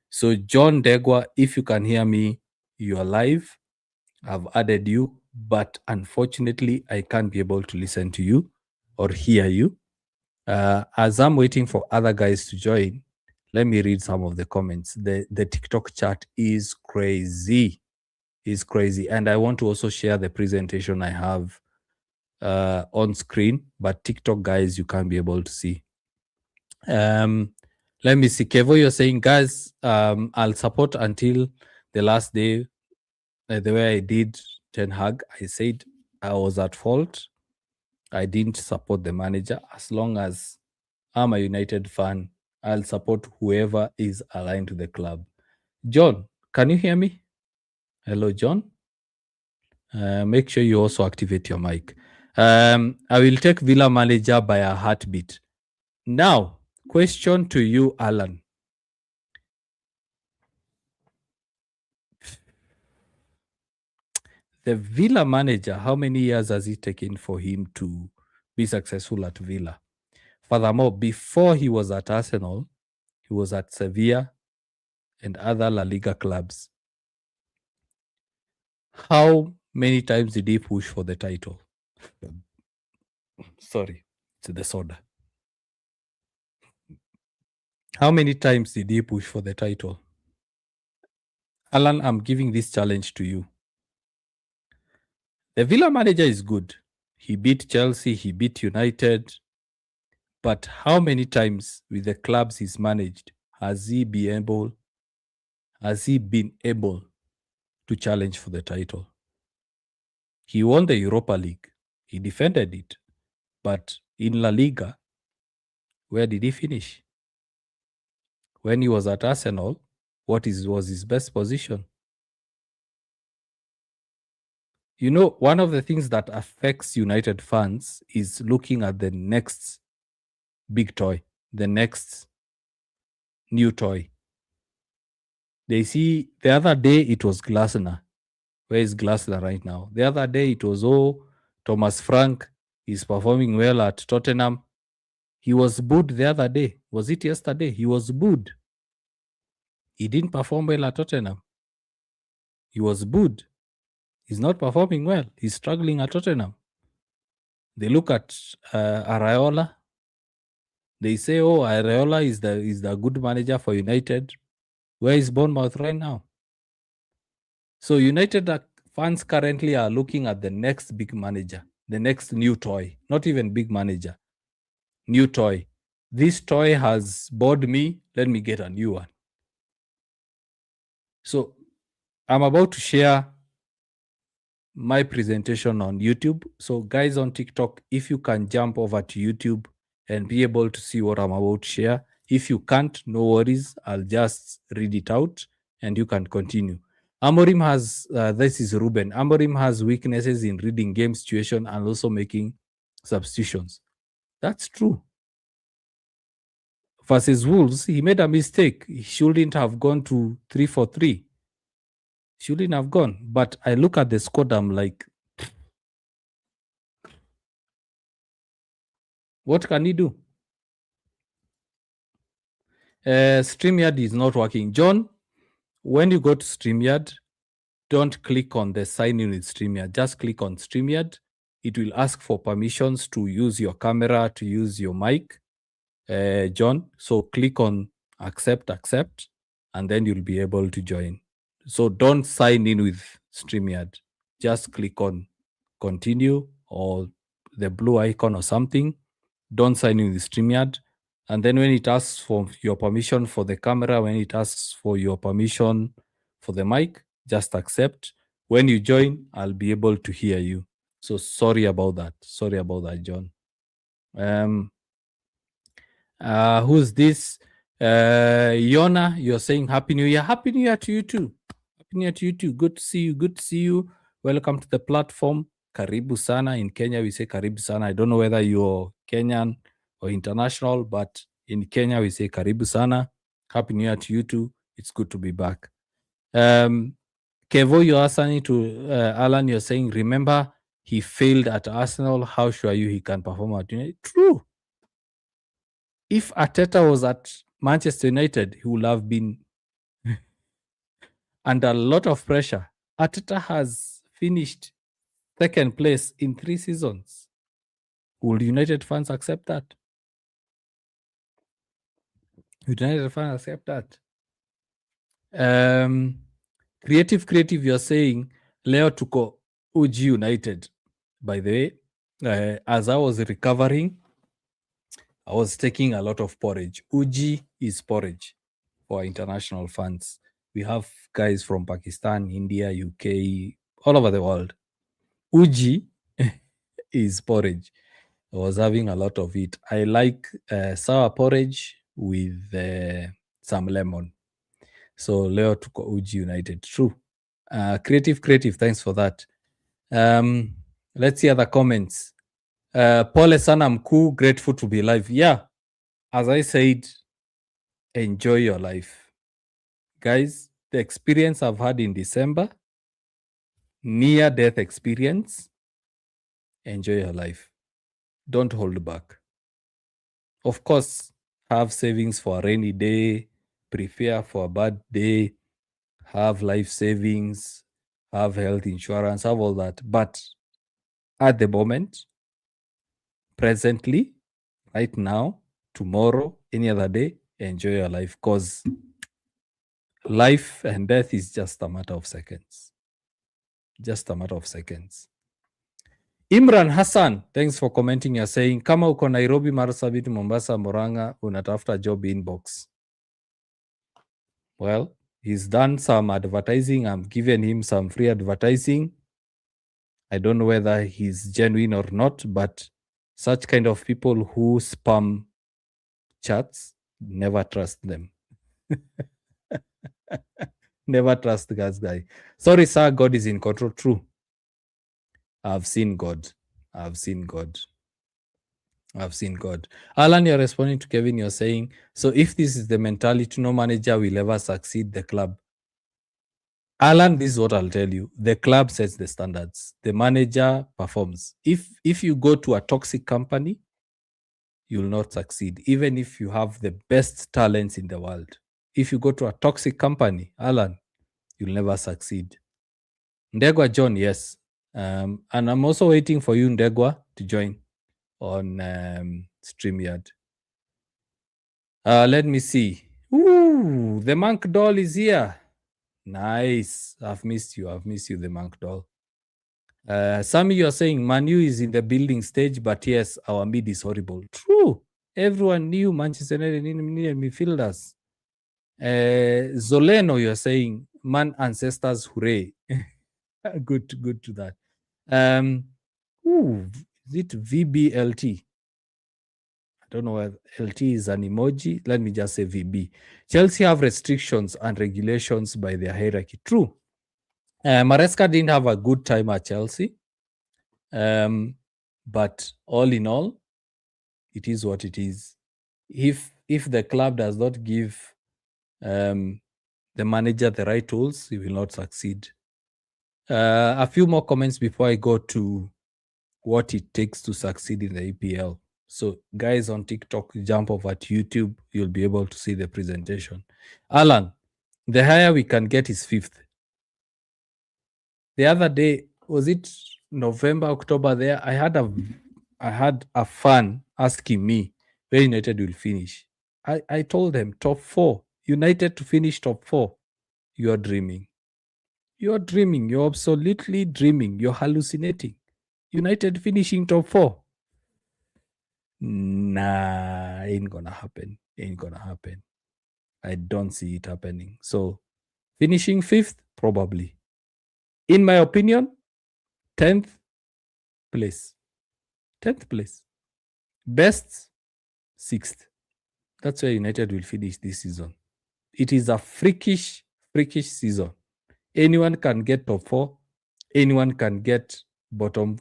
So, John Degwa, if you can hear me, you are live. I've added you, but unfortunately, I can't be able to listen to you or hear you. As I'm waiting for other guys to join, let me read some of the comments. The TikTok chat is crazy. Is crazy. And I want to also share the presentation I have on screen, but TikTok guys, you can't be able to see. Let me see. Kevo, you're saying, guys, I'll support until the last day. The way I did Ten Hag, I said I was at fault. I didn't support the manager. As long as I'm a United fan, I'll support whoever is aligned to the club. John, can you hear me? Hello, John. Make sure you also activate your mic. I will take Villa manager by a heartbeat. Now, question to you, Alan. The Villa manager, how many years has it taken for him to be successful at Villa? Furthermore, before he was at Arsenal, he was at Sevilla and other La Liga clubs. How many times did he push for the title? Sorry, it's the soda. How many times did he push for the title? Alan, I'm giving this challenge to you. The Villa manager is good. He beat Chelsea, he beat United. But how many times with the clubs he's managed has he been able to challenge for the title? He won the Europa League. He defended it. But in La Liga, where did he finish? When he was at Arsenal, was his best position? You know, one of the things that affects United fans is looking at the next big toy, the next new toy. They see the other day it was Glasner. Where is Glasner right now? The other day it was, Thomas Frank is performing well at Tottenham. He was booed the other day. Was it yesterday? He was booed. He didn't perform well at Tottenham. He was booed. He's not performing well. He's struggling at Tottenham. They look at Araola. They say, Araola is the good manager for United. Where is Bournemouth right now? So United fans currently are looking at the next big manager, the next new toy, not even big manager, new toy. This toy has bored me. Let me get a new one. So I'm about to share my presentation on YouTube. So guys on TikTok, if you can jump over to YouTube and be able to see what I'm about to share. If you can't, no worries. I'll just read it out and you can continue. Amorim has, this is Ruben. Amorim has weaknesses in reading game situation and also making substitutions. That's true. Versus Wolves, he made a mistake. He shouldn't have gone to 3-4-3. Shouldn't have gone. But I look at the squad, I'm like, what can he do? StreamYard is not working. John, when you go to StreamYard, don't click on the sign in with StreamYard. Just click on StreamYard. It will ask for permissions to use your camera, to use your mic, John. So click on accept, and then you'll be able to join. So don't sign in with StreamYard. Just click on continue or the blue icon or something. Don't sign in with StreamYard. And then when it asks for your permission for the camera, when it asks for your permission for the mic, just accept. When you join, I'll be able to hear you. So sorry about that. Sorry about that, John. Who's this? Yona, you're saying Happy New Year. Happy New Year to you too. Happy New Year to you too. Good to see you. Good to see you. Welcome to the platform. Karibu sana. In Kenya, we say Karibu sana. I don't know whether you're Kenyan or international, but in Kenya, we say Karibu sana. Happy New Year to you too. It's good to be back. Kevo, you're asking to Alan, you're saying, remember, he failed at Arsenal. How sure are you he can perform at United? True. If Arteta was at Manchester United, he would have been under a lot of pressure. Arteta has finished second place in 3 seasons. Will United fans accept that? Would United fans accept that? Creative, you're saying Leo tuko UG United. By the way, as I was recovering, I was taking a lot of porridge. Uji is porridge for international fans. We have guys from Pakistan, India, UK, all over the world. Uji is porridge. I was having a lot of it. I like sour porridge with some lemon. So leo tuko Uji United. True. Creative. Thanks for that. Let's see other comments. Pole sana mkuu, grateful to be alive. Yeah, as I said, enjoy your life. Guys, the experience I've had in December, near death experience, enjoy your life. Don't hold back. Of course, have savings for a rainy day, prepare for a bad day, have life savings, have health insurance, have all that. But at the moment, presently, right now, tomorrow, any other day, enjoy your life, because life and death is just a matter of seconds. Just a matter of seconds. Imran Hassan, thanks for commenting. You're saying, kama uko Nairobi, Marsabit, Mombasa, Murang'a, unatafuta job inbox. Well, he's done some advertising. I'm giving him some free advertising. I don't know whether he's genuine or not, but such kind of people who spam chats, never trust them. Never trust God's guy. Sorry, sir, God is in control. True. I've seen God. I've seen God. I've seen God. Alan, you're responding to Kevin. You're saying, so if this is the mentality, no manager will ever succeed the club. Alan, this is what I'll tell you. The club sets the standards. The manager performs. If you go to a toxic company, you'll not succeed, even if you have the best talents in the world. If you go to a toxic company, Alan, you'll never succeed. Ndegwa John, yes. And I'm also waiting for you, Ndegwa, to join on StreamYard. Let me see. Ooh, the monk doll is here. Nice. I've missed you, the monk doll. Sammy, you're saying Manu is in the building stage, but yes, our mid is horrible. True. Everyone knew Manchester United needed midfielders. Zoleno, you're saying man ancestors, hooray. Good to that. Is it VBLT? I don't know whether LT is an emoji. Let me just say VB. Chelsea have restrictions and regulations by their hierarchy. True. Maresca didn't have a good time at Chelsea. But all in all, it is what it is. If the club does not give the manager the right tools, he will not succeed. A few more comments before I go to what it takes to succeed in the EPL. So guys on TikTok, jump over to YouTube. You'll be able to see the presentation. Alan, the higher we can get is 5th. The other day, was it November, October there? I had a fan asking me where United will finish. I told them top 4. United to finish top 4. You're dreaming. You're dreaming. You're absolutely dreaming. You're hallucinating. United finishing top 4. Nah, ain't gonna happen. I don't see it happening. So finishing 5th, probably. In my opinion, 10th place. 10th place. Best, 6th. That's where United will finish this season. It is a freakish season. Anyone can get top 4. Anyone can get bottom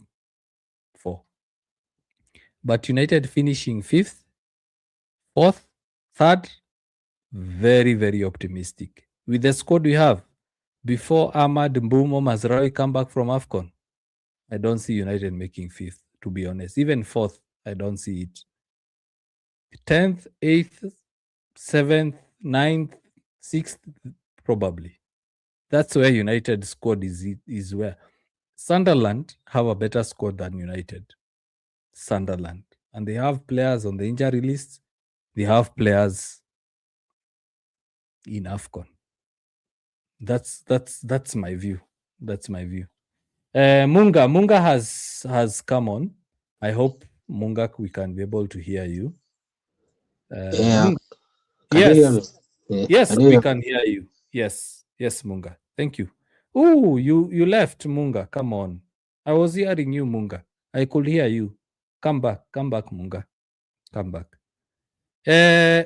4. But United finishing 5th, 4th, 3rd, very, very optimistic. With the squad we have, before Ahmad Mbumo Mazraoui come back from AFCON, I don't see United making 5th, to be honest. Even 4th, I don't see it. 10th, 8th, 7th, 9th, 6th, probably. That's where United squad is where. Sunderland have a better squad than United. Sunderland. And they have players on the injury list. They have players in AFCON. That's my view. Munga has come on. I hope, Munga, we can be able to hear you. Yeah, can you hear me? Yes, Yeah, yes, can you we hear me? can hear you. Yes, yes, Munga. Thank you. Oh, you left, Munga. Come on. I was hearing you, Munga. I could hear you. Come back, Munga. Come back.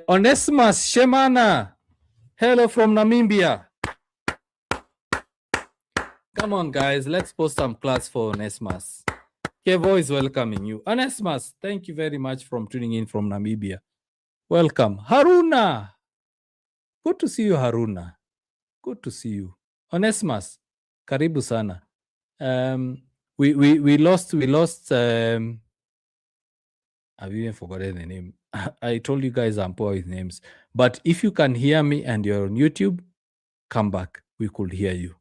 Onesimus Shemana. Hello from Namibia. Come on, guys. Let's post some class for Onesimus. Kevo is welcoming you. Onesimus, thank you very much for tuning in from Namibia. Welcome. Haruna. Good to see you, Haruna. Good to see you. Onesimus, karibu sana. We lost I've even forgotten the name. I told you guys I'm poor with names. But if you can hear me and you're on YouTube, come back. We could hear you.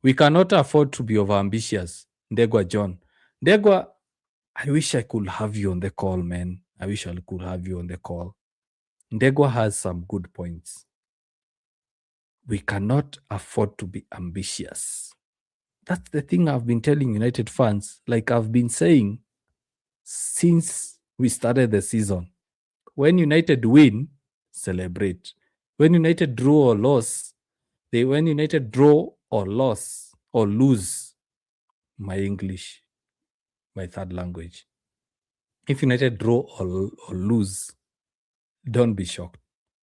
We cannot afford to be overambitious. Ndegwa John. Ndegwa, I wish I could have you on the call, man. I wish I could have you on the call. Ndegwa has some good points. We cannot afford to be ambitious. That's the thing I've been telling United fans. Like I've been saying since we started the season. When United win, celebrate. When United draw or lose, when United draw or lose, my English, my third language. If United draw or lose, don't be shocked.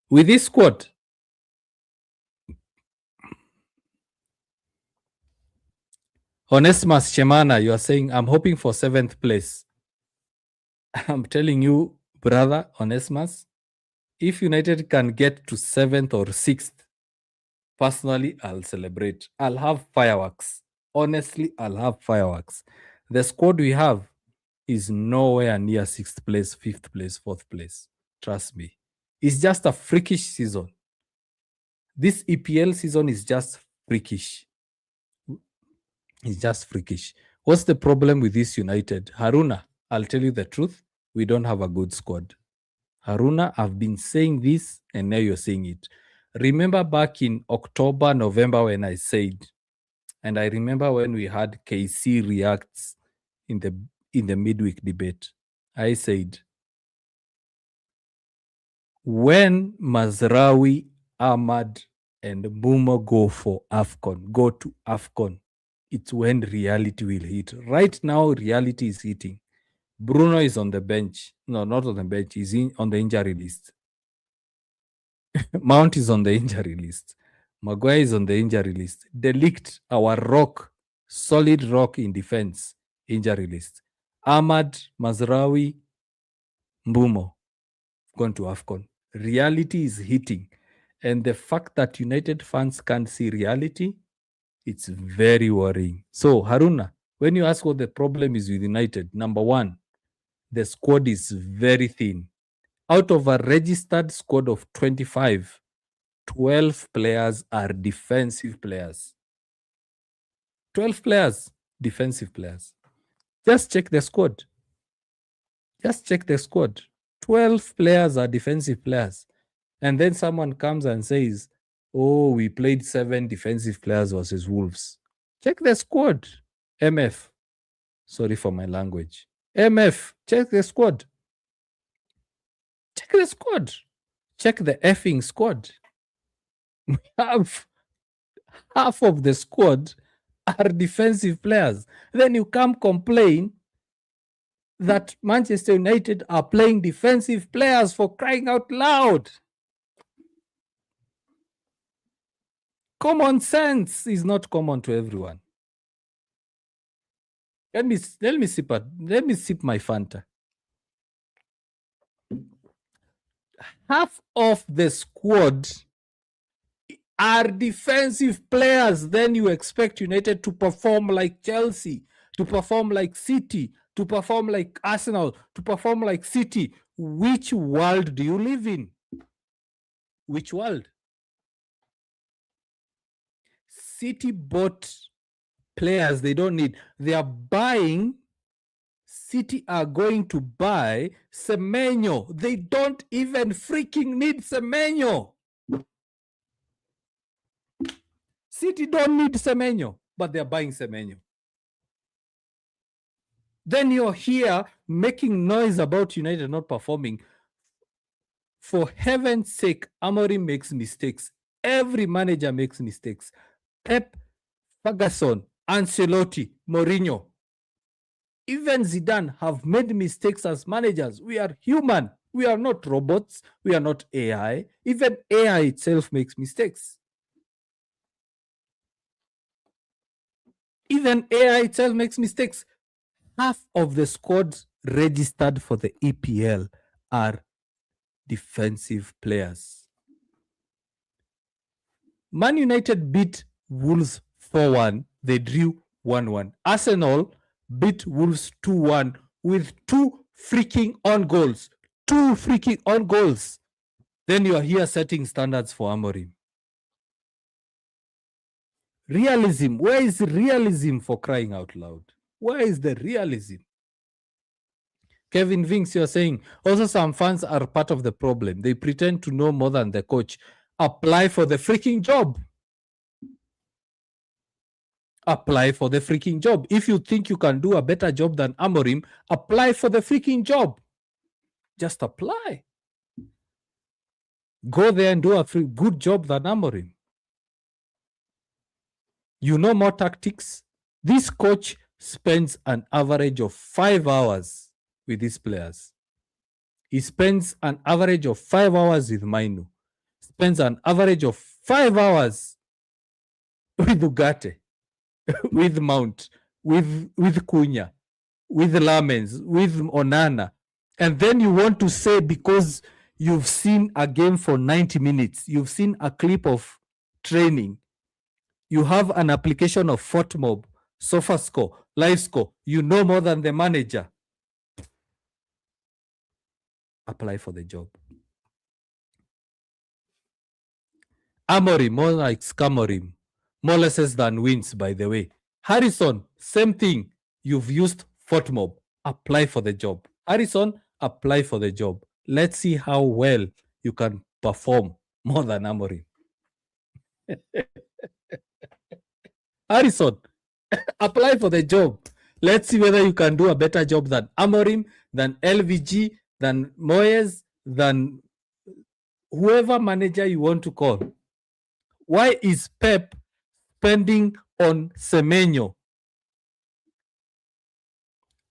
With this squad, Onesimus Shemana, you are saying, I'm hoping for 7th place. I'm telling you, brother Onesimus, if United can get to 7th or 6th, personally, I'll celebrate. I'll have fireworks. Honestly, I'll have fireworks. The squad we have is nowhere near 6th place, 5th place, 4th place. Trust me. It's just a freakish season. This EPL season is just freakish. It's just freakish. What's the problem with this United? Haruna, I'll tell you the truth. We don't have a good squad. Haruna, I've been saying this and now you're saying it. Remember back in October, November when I said, and I remember when we had KC reacts in the midweek debate, I said, when Mazraoui, Ahmad, and Bumo go to AFCON, it's when reality will hit. Right now, reality is hitting. Bruno is on the bench. No, not on the bench. He's on the injury list. Mount is on the injury list. Maguire is on the injury list. Delict, our rock, solid rock in defense, injury list. Ahmad, Mazraoui, Mbumo, gone to AFCON. Reality is hitting. And the fact that United fans can't see reality, it's very worrying. So, Haruna, when you ask what the problem is with United, number one, the squad is very thin. Out of a registered squad of 25, 12 players are defensive players. 12 players, defensive players. Just check the squad. Just check the squad. 12 players are defensive players. And then someone comes and says, oh, we played 7 defensive players versus Wolves. Check the squad. MF. Sorry for my language. MF, check the squad. Check the squad. Check the effing squad. We have half of the squad are defensive players. Then you come complain that Manchester United are playing defensive players, for crying out loud. Common sense is not common to everyone. Let me sip my Fanta. Half of the squad are defensive players. Then you expect United to perform like Chelsea, to perform like City, to perform like Arsenal, to perform like City. Which world do you live in? Which world? City bought players they don't need. They are buying. City are going to buy Semenyo. They don't even freaking need Semenyo. City don't need Semenyo, but they're buying Semenyo. Then you're here making noise about United not performing. For heaven's sake, Amorim makes mistakes. Every manager makes mistakes. Pep, Ferguson, Ancelotti, Mourinho, even Zidane have made mistakes as managers. We are human. We are not robots. We are not AI. Even AI itself makes mistakes. Even AI itself makes mistakes. Half of the squads registered for the EPL are defensive players. Man United beat Wolves 4-1. They drew 1-1. Arsenal beat Wolves 2-1 with 2 freaking on goals. 2 freaking on goals. Then you are here setting standards for Amorim. Realism. Where is realism, for crying out loud? Where is the realism? Kevin Vinks, you're saying, also some fans are part of the problem. They pretend to know more than the coach. Apply for the freaking job. Apply for the freaking job. If you think you can do a better job than Amorim, apply for the freaking job. Just apply. Go there and do a good job than Amorim. You know more tactics. This coach spends an average of 5 hours with these players. He spends an average of 5 hours with Mainu. Spends an average of 5 hours with Ugarte, with Mount, with Cunha, with Lamens, with Onana. And then you want to say, because you've seen a game for 90 minutes, you've seen a clip of training, you have an application of FOTMOB, SofaScore, LiveScore, you know more than the manager. Apply for the job. Amorim, more like Scamorim. More losses than wins, by the way. Harrison, same thing. You've used FOTMOB. Apply for the job. Harrison, apply for the job. Let's see how well you can perform more than Amorim. Harrison, apply for the job. Let's see whether you can do a better job than Amorim, than LVG, than Moyes, than whoever manager you want to call. Why is Pep spending on Semenyo?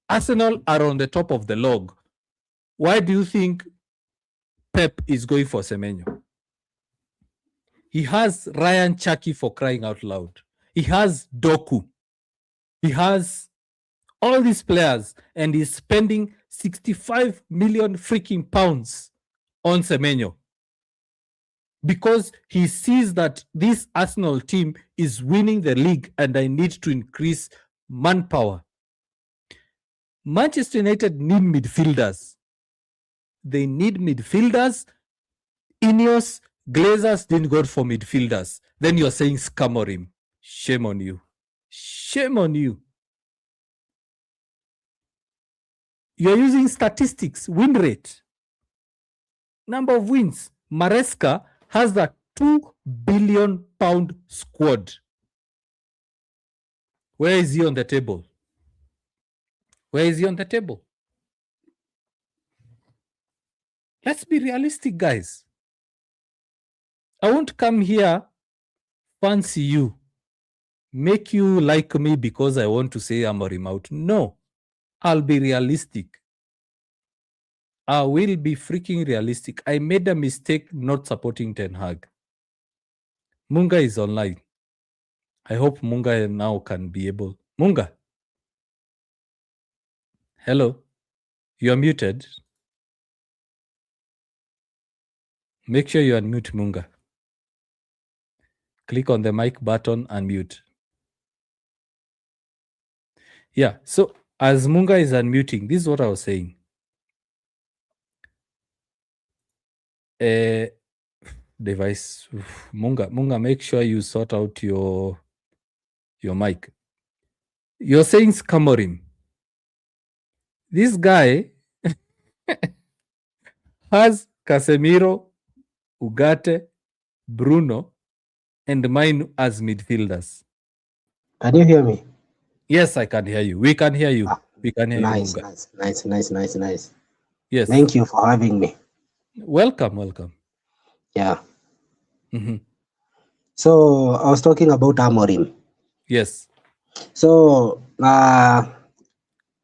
Arsenal are on the top of the log. Why do you think Pep is going for Semenyo? He has Ryan Chucky, for crying out loud. He has Doku. He has all these players, and he's spending 65 million freaking pounds on Semenyo because he sees that this Arsenal team is winning the league and I need to increase manpower. Manchester United need midfielders. They need midfielders. Ineos, Glazers didn't go for midfielders. Then you're saying Scamorim. Shame on you. Shame on you. You're using statistics, win rate, number of wins. Maresca has a £2 billion squad. Where is he on the table? Where is he on the table? Let's be realistic, guys. I won't come here, fancy you, make you like me because I want to say Amorim out. No, I'll be realistic. I will be freaking realistic. I made a mistake not supporting Ten Hag. Munga is online. I hope Munga now can be able. Munga. Hello. You are muted. Make sure you unmute Munga. Click on the mic button and mute. Yeah, so as Munga is unmuting, this is what I was saying. Device. Munga, make sure you sort out your mic. You're saying Scamorim. This guy has Casemiro, Ugarte, Bruno, and mine as midfielders. Can you hear me? Yes, I can hear you. We can hear you. We can hear nice, you, Munga. Nice. Yes. Thank you for having me. Welcome, welcome. Yeah. Hmm. So I was talking about Amorim. Yes. So I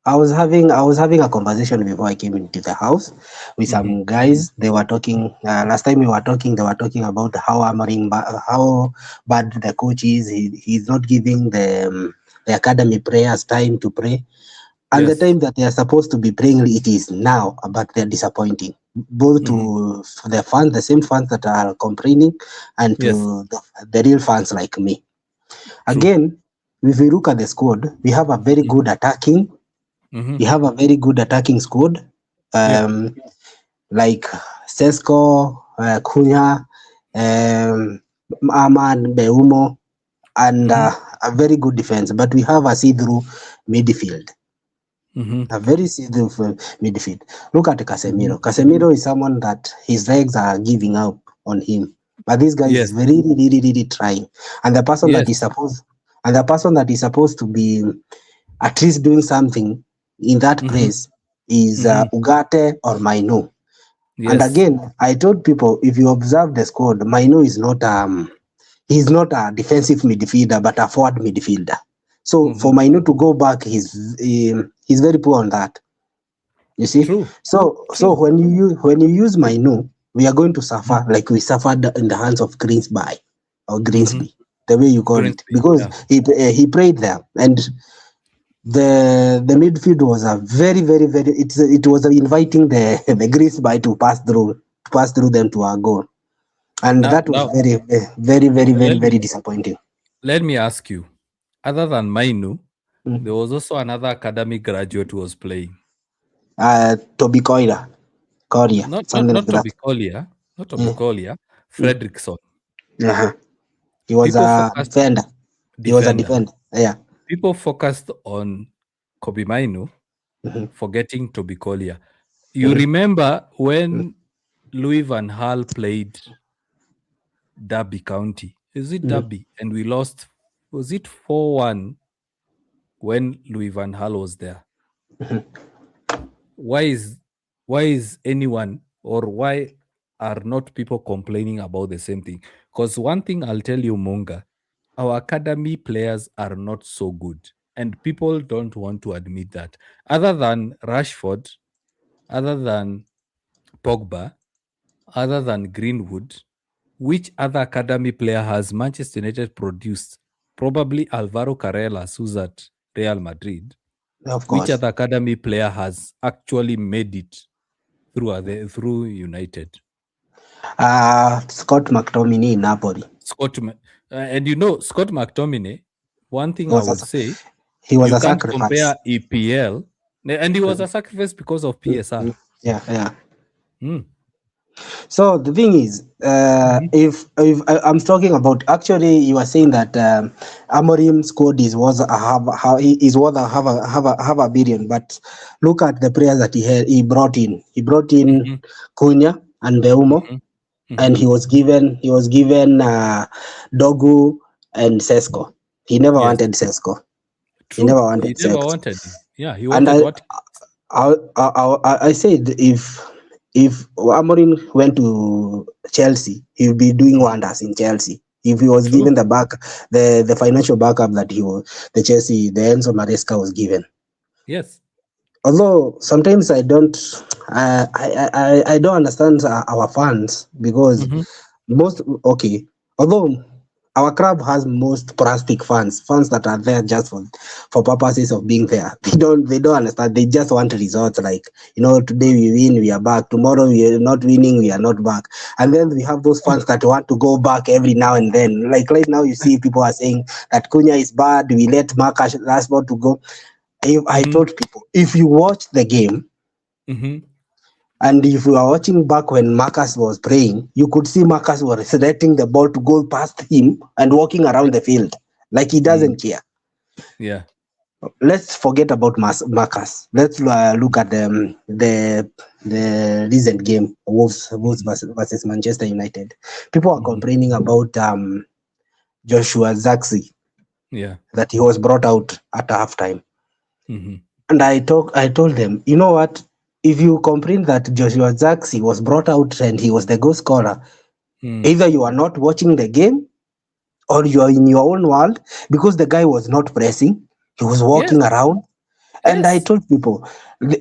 was having a conversation before I came into the house with Hmm. some guys. They were talking last time we were talking. They were talking about how how bad the coach is. He's not giving the academy players time to pray. And the Yes. time that they are supposed to be playing, it is now, but they're disappointing both Hmm. to the fans, the same fans that are complaining, and Yes. to the real fans like me. True. Again, if we look at the squad, we have a very good attacking. Hmm. We have a very good attacking squad, Yeah. um, like Sesko, Cunha, Ahmad, Beumo, and Hmm. a very good defense. But we have a see-through midfield. Hmm. A very seasoned midfield. Look at Hmm. Casemiro. Casemiro is someone that his legs are giving up on him. But this guy is Yes. very, really, really trying. And the person that is Yes. supposed and the person that is supposed to be at least doing something in that Hmm. place is Hmm. Ugarte or Mainu. And Yes. again, I told people if you observe the squad, Mainu is not he's not a defensive midfielder but a forward midfielder. So for Hmm. Mainu to go back, he's very poor on that. You see, True. so True. when you use Mainu, we are going to Mhm. suffer like we suffered in the hands of Greensby or Hmm. Greensby, the way you call it, Grimsby. because Yeah. he played there, and the midfield was a very it was inviting the Greensby to pass through them to our goal, and Now, that was now, very disappointing. let me ask you. Other than Mainu, Mm. there was also another academy graduate who was playing. Toby Korea, Not something like that. Toby Collier, not Toby Mm, Collier, mm, Fredrickson. uh-huh. He was People a focused defender. He was a defender. defender. Yeah. People focused on Kobe Mainu, Mhm, forgetting Toby Collier. You mhm, remember mhm, when Louis Van Gaal played Derby County? Is it mhm, Derby? And we lost, was it 4-1 when Louis Van Gaal was there? mhm. Why is why is anyone, or why are not people complaining about the same thing? Because one thing I'll tell you, Munga, our academy players are not so good, and people don't want to admit that. Other than Rashford, other than Pogba, other than Greenwood, which other academy player has Manchester United produced? Probably Alvaro Carreras, who's at Real Madrid. Of Which course. other academy player has actually made it through United? Scott McTominay in Napoli. And Scott McTominay. One He thing I was would a say, he was you a can't sacrifice. compare EPL, and he was Mhm, a sacrifice because of mhm, PSR. mhm. Yeah, yeah. Mm. So the thing is, Mhm. if I'm talking about, actually, you are saying that Amorim squad is worth a have a billion, but look at the players that he brought in. He brought in Mhm. Cunha and Beumo, Mhm. and Mhm. he was given Dogu and Sesko. He never Yes, wanted Sesko. He true. never wanted He never Sesko. wanted him. Yeah, he And wanted what? I said if Amorim went to Chelsea, he would be doing Mhm. wonders in Chelsea. If he was True. given the financial backup that the Enzo Maresca was given. Yes. Although sometimes I don't understand our fans because Mhm. most okay. Although our club has most plastic fans that are there just for purposes of being there. They don't understand. They just want results. Like, today we win, we are back. Tomorrow we are not winning, we are not back. And then we have those fans that want to go back every now and then. Like right now, you see people are saying that Cunha is bad. We let Marcus Rashford to go. I Mhm. told people, if you watch the game, Mhm. and if you are watching back when Marcus was playing, you could see Marcus was letting the ball to go past him and walking Yeah. around the field like he Mm. doesn't care. Yeah. Let's forget about Marcus. Let's look at the recent game, Wolves Mhm. versus Manchester United. People are Mhm. complaining about Joshua Zaxi, Yeah. that he was brought out at halftime. Mhm. And I told them, you know what? if you comprehend that Joshua Zaxi was brought out and he was the goal scorer, Mm. either you are not watching the game or you are in your own world, because the guy was not pressing, he was walking Yes, around. And I yes. told people,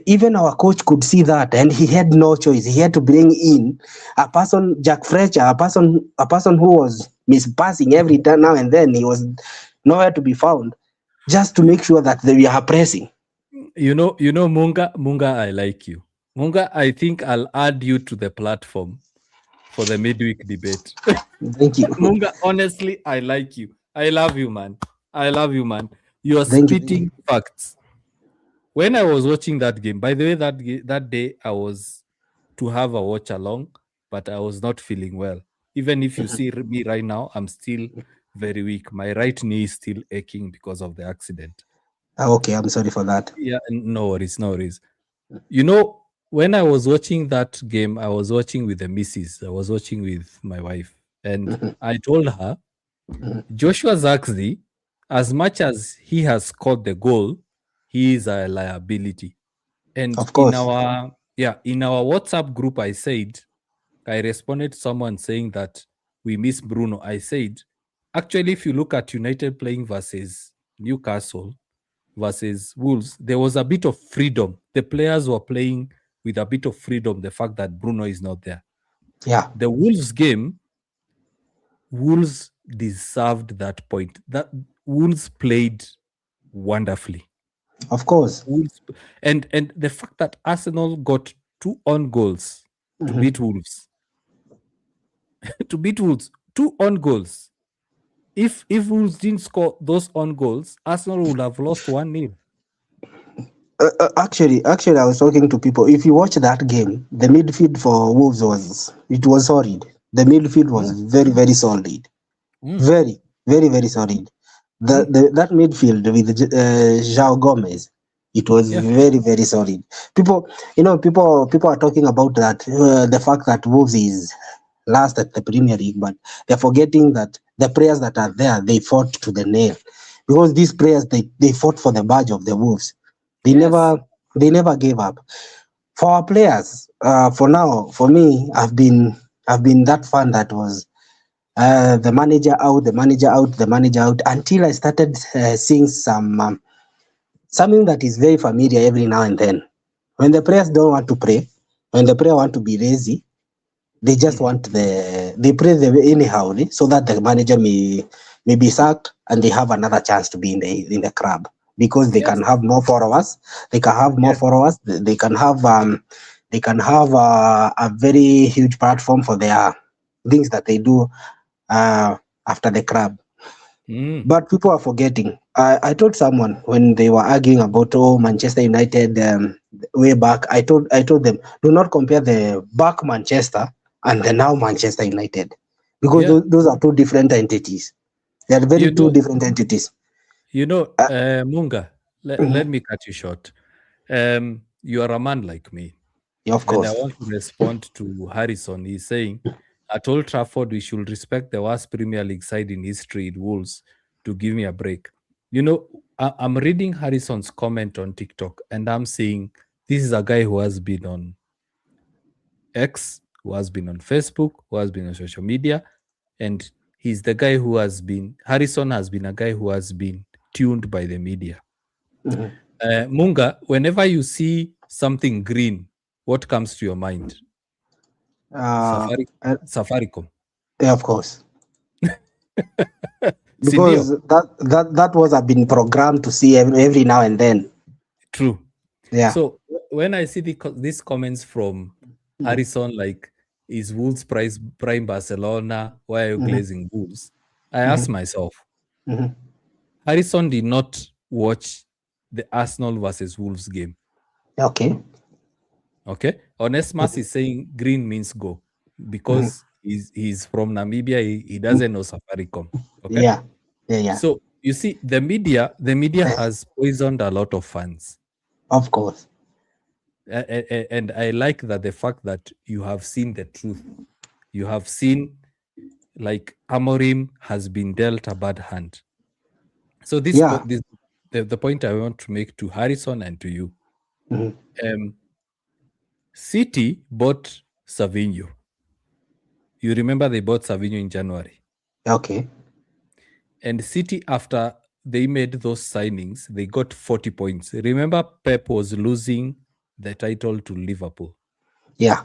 even our coach could see that, and he had no choice. He had to bring in a person, Jack Fletcher, a person who was mispassing every time now and then. He was nowhere to be found, just to make sure that we are pressing. Munga, I like you. Munga, I think I'll add you to the platform for the midweek debate. Thank you, Munga, honestly, I like you. I love you, man. I love you, man. You're thank you. spitting facts. When I was watching that game, by the way, that day I was to have a watch along, but I was not feeling well. Even if you see me right now, I'm still very weak. My right knee is still aching because of the accident. Okay, I'm sorry for that. Yeah, no worries, no worries. You know, when I was watching that game, I was watching with the missus. I was watching with my wife, and Mhm, I told her, mhm. Joshua Zaxi, as much as he has scored the goal, he is a liability. And Of course, in our WhatsApp group, I responded to someone saying that we miss Bruno. I said, actually, if you look at United playing versus Newcastle versus Wolves, there was a bit of freedom. The players were playing with a bit of freedom, the fact that Bruno is not there. yeah, The Wolves game, Wolves deserved that point. That Wolves played wonderfully. of course. Wolves, and the fact that Arsenal got two on goals to Mhm. beat Wolves, to beat Wolves, two on goals. If Wolves didn't score those on goals, Arsenal would have lost 1-0. Actually, I was talking to people. If you watch that game, the midfield for Wolves was solid. The midfield was Mm, very, very solid. mm, Very, very, very solid. mm. That midfield with João Gomez, it was Yeah. very, very solid. People, people are talking about that, the fact that Wolves is last at the Premier League, but they're forgetting that the players that are there, they fought to the nail, because these players, they fought for the badge of the Wolves. They Yes. never they never gave up. For our players, for now, for me, I've been that fan that was the manager out, the manager out, the manager out, until I started seeing something that is very familiar every now and then. When the players don't want to pray, when the player want to be lazy, they just Mhm. want they pray anyhow, so that the manager may be sacked and they have another chance to be in the club, because they Yes. can have more followers. They can have more Yes. followers. They can have a very huge platform for their things that they do uh, after the club. Mm. But people are forgetting. I told someone when they were arguing about Manchester United way back. I told them, do not compare the back Manchester and the now Manchester United, because Yeah. those are two different entities. They are very You two know, different entities. Munga, let Mhm. me cut you short. You are a man like me. Yeah, of And I course. want to respond to Harrison. He's saying, at Old Trafford, we should respect the worst Premier League side in history, it Wolves, to give me a break. I'm reading Harrison's comment on TikTok, and I'm seeing this is a guy who has been on X, who has been on Facebook, who has been on social media, and he's the guy Harrison has been a guy who has been tuned by the media. Mhm. Munga, whenever you see something green, what comes to your mind? Uh, Safari, uh, Safaricom. yeah, of course. Because Sindio? that was have been programmed to see every now and then. True. Yeah. So when I see these comments from Mhm. Harrison, like, is Wolves prime Barcelona? Why are you Mhm. glazing Wolves? I ask Mhm. myself, Mhm. Harrison did not watch the Arsenal versus Wolves game. Okay. Okay. Onesmus Mhm. is saying green means go Mhm. because he's from Namibia. He Mm. doesn't know Safaricom. Okay. Yeah. Yeah. Yeah. So you see, the media has poisoned a lot of fans. Of course. And I like that the fact that you have seen the truth. You have seen, like, Amorim has been dealt a bad hand. So Yeah. the point I want to make to Harrison and to you. Mhm. Um, City bought Savinho. You remember they bought Savinho in January. Okay. And City, after they made those signings, they got 40 points. Remember, Pep was losing the title to Liverpool. Yeah.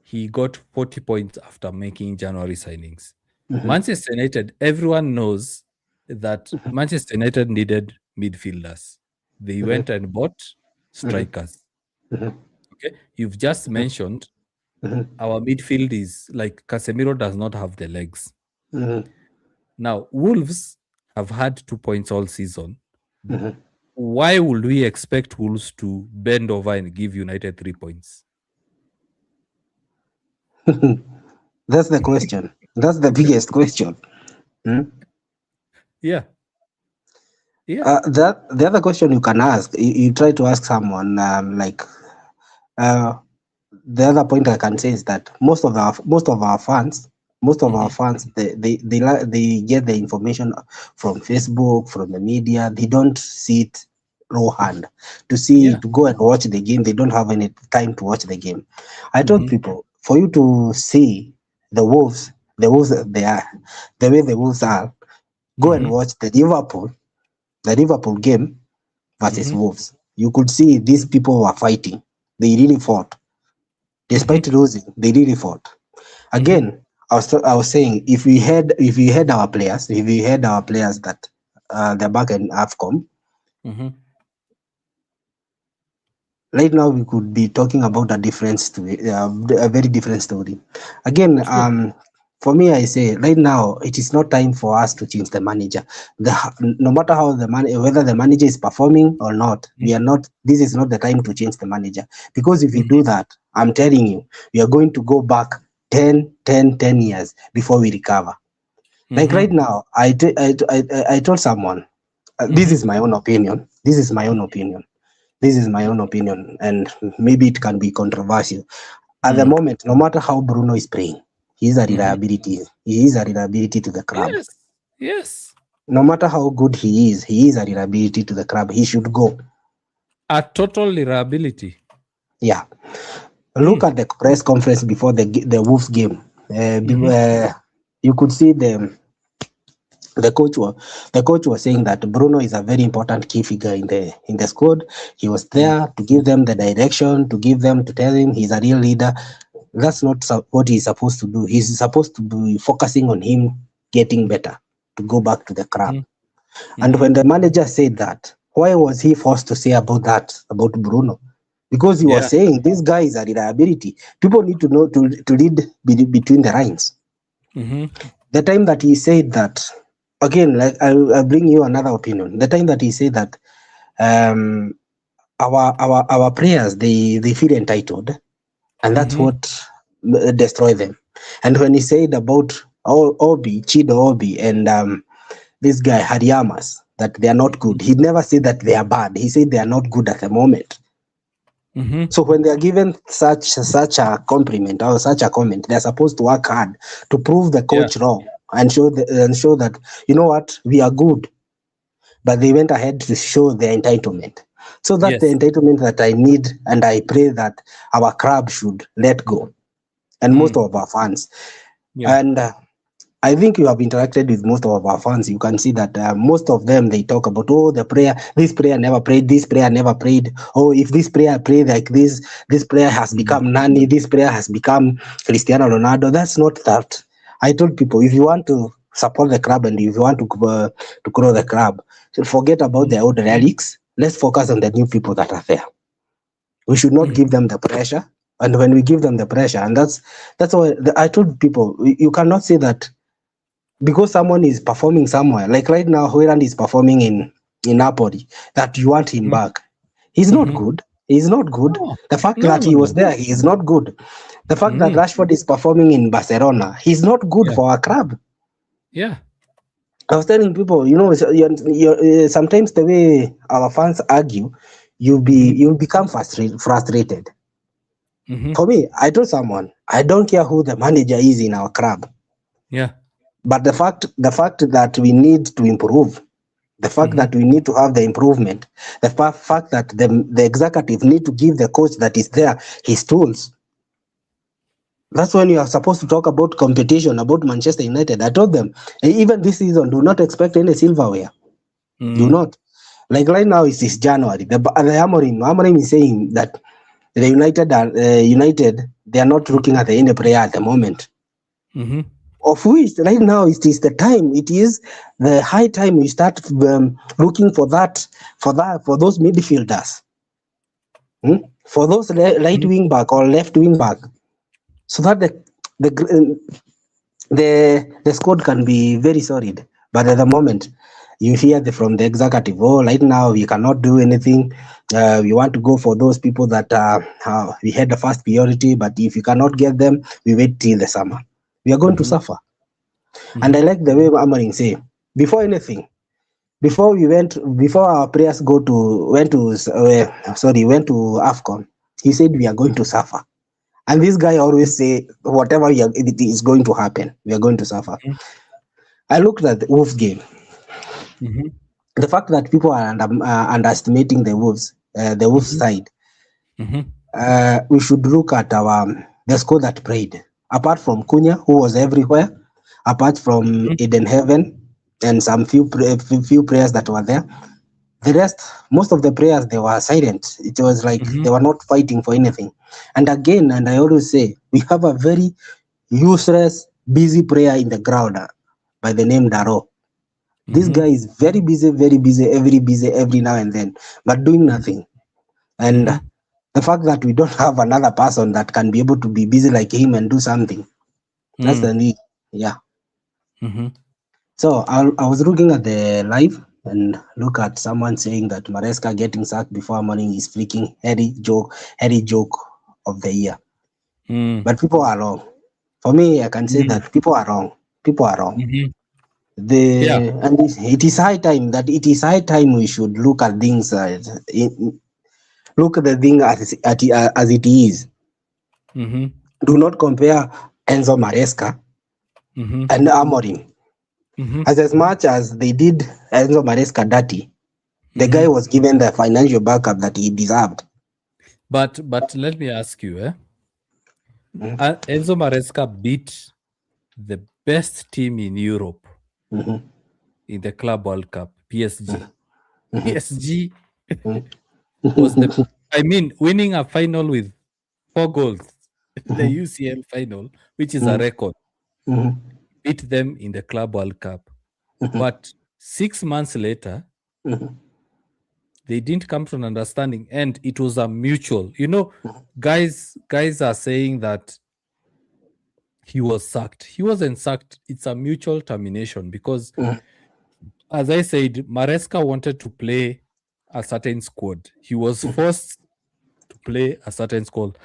He got 40 points after making January signings. Mhm. Manchester United, everyone knows that Manchester United needed midfielders. They Mhm. went and bought Mhm. strikers. Mhm. Okay. You've just mentioned Mhm. our midfield is like Casemiro does not have the legs. Mhm. Now, Wolves have had 2 points all season. Mhm. Why would we expect Wolves to bend over and give United 3 points? That's the question. That's the biggest question. Hmm? Yeah. Yeah. That the other question you can ask, you try to ask someone uh, the other point I can say is that most of our Mhm. fans, they get the information from Facebook, from the media. They don't see it raw hand Yeah. to go and watch the game. They don't have any time to watch the game. I told Mhm. people, for you to see the wolves they are, the way the wolves are, go and Mhm. watch the Liverpool game versus Mhm. Wolves. You could see these people were fighting. They really fought. Mhm. Despite losing, they really fought. Mhm. Again, I was saying, if we had our players that they're back in AFCON, Mhm. right now we could be talking about a different story, a very different story. Again, True. for me, I say right now it is not time for us to change the manager. No matter how whether the manager is performing or not, Mhm. we are not. This is not the time to change the manager, because if you Mhm. do that, I'm telling you, we are going to go back 10 years before we recover. Like Mhm. right now, I told someone, this Mhm. is my own opinion. This is my own opinion. This is my own opinion, and maybe it can be controversial. At the Mm. moment, no matter how Bruno is playing, he is a Mhm. reliability. He is a reliability to the club. Yes. Yes. No matter how good he is a reliability to the club. He should go. A total reliability. Yeah. Look Mm. at the press conference before the Wolves game. Mhm. You could see the coach was saying that Bruno is a very important key figure in the squad. He was Mm. there to give them the direction, to tell him he's a real leader. That's not what he's supposed to do. He's supposed to be focusing on him getting better, to go back to the club. Mhm. And Mhm. when the manager said that, why was he forced to say about Bruno? Because he was Yeah. saying this guy is a reliability. People need to know to read between the lines. Mhm. The time that he said that, again, like I'll bring you another opinion. The time that he said that um, our players, they feel entitled, and that's Mhm. what destroy them. And when he said about Chido Obi, and this guy Hariamas, that they are not Mhm. good, he never said that they are bad. He said they are not good at the moment. Mhm. So when they are given such a compliment or such a comment, they are supposed to work hard to prove the Yeah. coach wrong, and show that, you know what, we are good. But they went ahead to show their entitlement. So that's the Yes. entitlement that I need, and I pray that our club should let go, and most Mm. of our fans. Yeah. And I think you have interacted with most of our fans. You can see that most of them, they talk about, oh, this player never played, this player never played. Oh, if this player played like this player has Mm. become Nani, this player has become Cristiano Ronaldo. That's not that. I told people, if you want to support the club and if you want to grow the club, so forget about Mhm. the old relics. Let's focus on the new people that are there. We should not Mhm. give them the pressure. And when we give them the pressure, and that's why I told people, you cannot say that because someone is performing somewhere, like right now, Hoyland is performing in Napoli, that you want him Mhm. back. He's not Mhm. good. He's not good. No. The fact No, that no, he no. was there, he is not good. The fact that Mm. Rashford is performing in Barcelona, he's not good Yeah. for our club. Yeah. I was telling people, sometimes the way our fans argue, Mhm. you'll become frustrated. Mhm. For me, I told someone, I don't care who the manager is in our club, Yeah. but the fact that we need to improve. The fact Mhm. that we need to have the improvement, the fact that the executive need to give the coach that is there his tools. That's when you are supposed to talk about competition, about Manchester United. I told them, even this season, do not expect any silverware. Do Mhm. not. Like right now, it is January. The Amorim is saying that the United, they are not looking at any player at the moment. Mhm. Of which right now it is the time. It is the high time we start looking for for those midfielders, for those right Mhm. wing back or left wing back, so that the the squad can be very solid. But at the moment, you hear from the executive, oh, right now we cannot do anything. We want to go for those people that we had the first priority, but if you cannot get them, we wait till the summer. We are going to Mhm. suffer. And I Mhm. like the way Amaring say, before anything, before our players went to AFCON, he said we are going to suffer. And this guy always say, whatever it is going to happen, we are going to suffer. Mhm. I looked at the Wolves game. Mhm. The fact that people are underestimating the Wolves Mhm. side, Mhm. we should look at the squad that played. Apart from Cunha, who was everywhere, apart from Mhm. Eden Heaven and some few players that were there, the rest, most of the players, they were silent. It was like Mhm. they were not fighting for anything. And again, and I always say, we have a very useless, busy player in the ground by the name Daro. This guy Mhm. is very busy every now and then, but doing nothing. And Mhm. the fact that we don't have another person that can be able to be busy like him and do something, that's the Mhm. need. Yeah. Mhm. So I was looking at the live and look at someone saying that Maresca getting sacked before morning is freaking heady joke of the year. Mhm. But people are wrong. For me, I can say Mhm. that people are wrong. People are wrong. Mhm. Yeah. It is high time we should look at things. Look at the thing as it is. Mhm. Do not compare Enzo Maresca Mhm. and Amorim. Mhm. As much as they did Enzo Maresca dirty, the guy Mhm. was given the financial backup that he deserved. But let me ask you, Mhm, Enzo Maresca beat the best team in Europe mhm, in the Club World Cup, PSG. mhm, PSG mhm, was I mean, winning a final with 4 goals, the mhm, UCL final, which is a mhm, record, mhm, beat them in the Club World Cup. mhm, But 6 months later, mhm, they didn't come to an understanding, and it was a mutual. Guys are saying that he was sacked. He wasn't sacked. It's a mutual termination because, mhm, as I said, Maresca wanted to play a certain squad. He was forced to play a certain squad.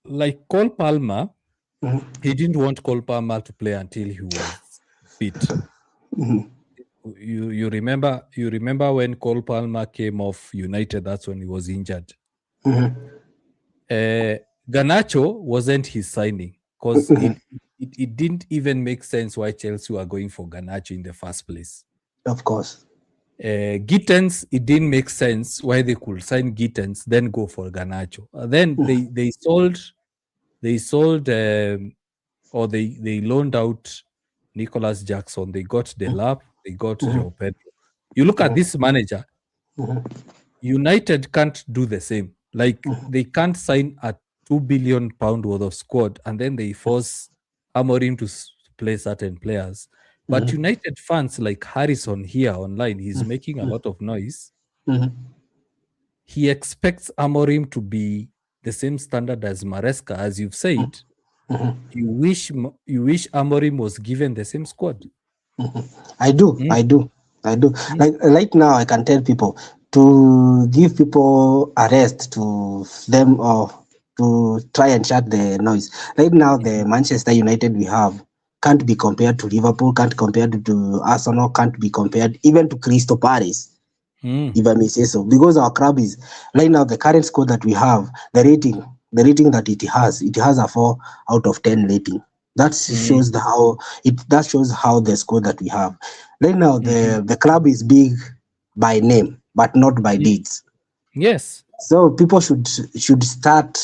Like Cole Palmer, mhm, he didn't want Cole Palmer to play until he was fit. mhm, You remember when Cole Palmer came off United? That's when he was injured. mhm. Garnacho wasn't his signing because it didn't even make sense why Chelsea were going for Garnacho in the first place. Of course. Gittens, it didn't make sense why they could sign Gittens, then go for Garnacho. Then Mhm, they sold or they loaned out Nicholas Jackson. They got Delap, they got mhm, Joe Pedro. You look at mhm, this manager, mhm, United can't do the same. Like mhm, they can't sign a £2 billion worth of squad and then they force Amorim to play certain players. But mhm, United fans like Harrison here online, he's making a lot of noise. mhm, He expects Amorim to be the same standard as Maresca, as you've said. mhm. You wish Amorim was given the same squad. I do, Mm, I do, I do. mm, Like right now, I can tell people to give people a rest to them or to try and shut the noise. Right now, the Manchester United we have can't be compared to Liverpool, can't compare to Arsenal, can't be compared even to Crystal Palace, mm, if I may say so, because our club is right now the current score that we have, the rating that it has a 4 out of 10 rating. That mm, shows how the score that we have right now. mhm, The club is big. by name, but not by Ye- deeds. Yes. So people should start,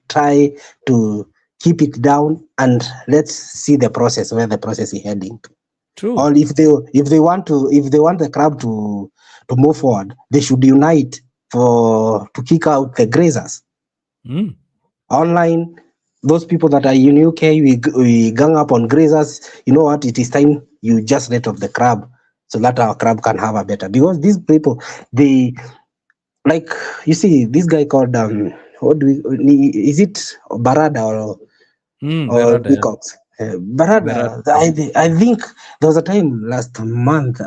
try to keep it down, and let's see the process, where the process is heading to. True. Or if they want the club to move forward, they should unite for to kick out the grazers. Mm. Online, those people that are in UK, we gang up on grazers. You know what? It is time you just let off the club, so that our club can have a better. Because these people, they like, you see this guy called what do we is it Barada or Berada. Yeah. Peacocks? Berada. Barada, I think there was a time last month,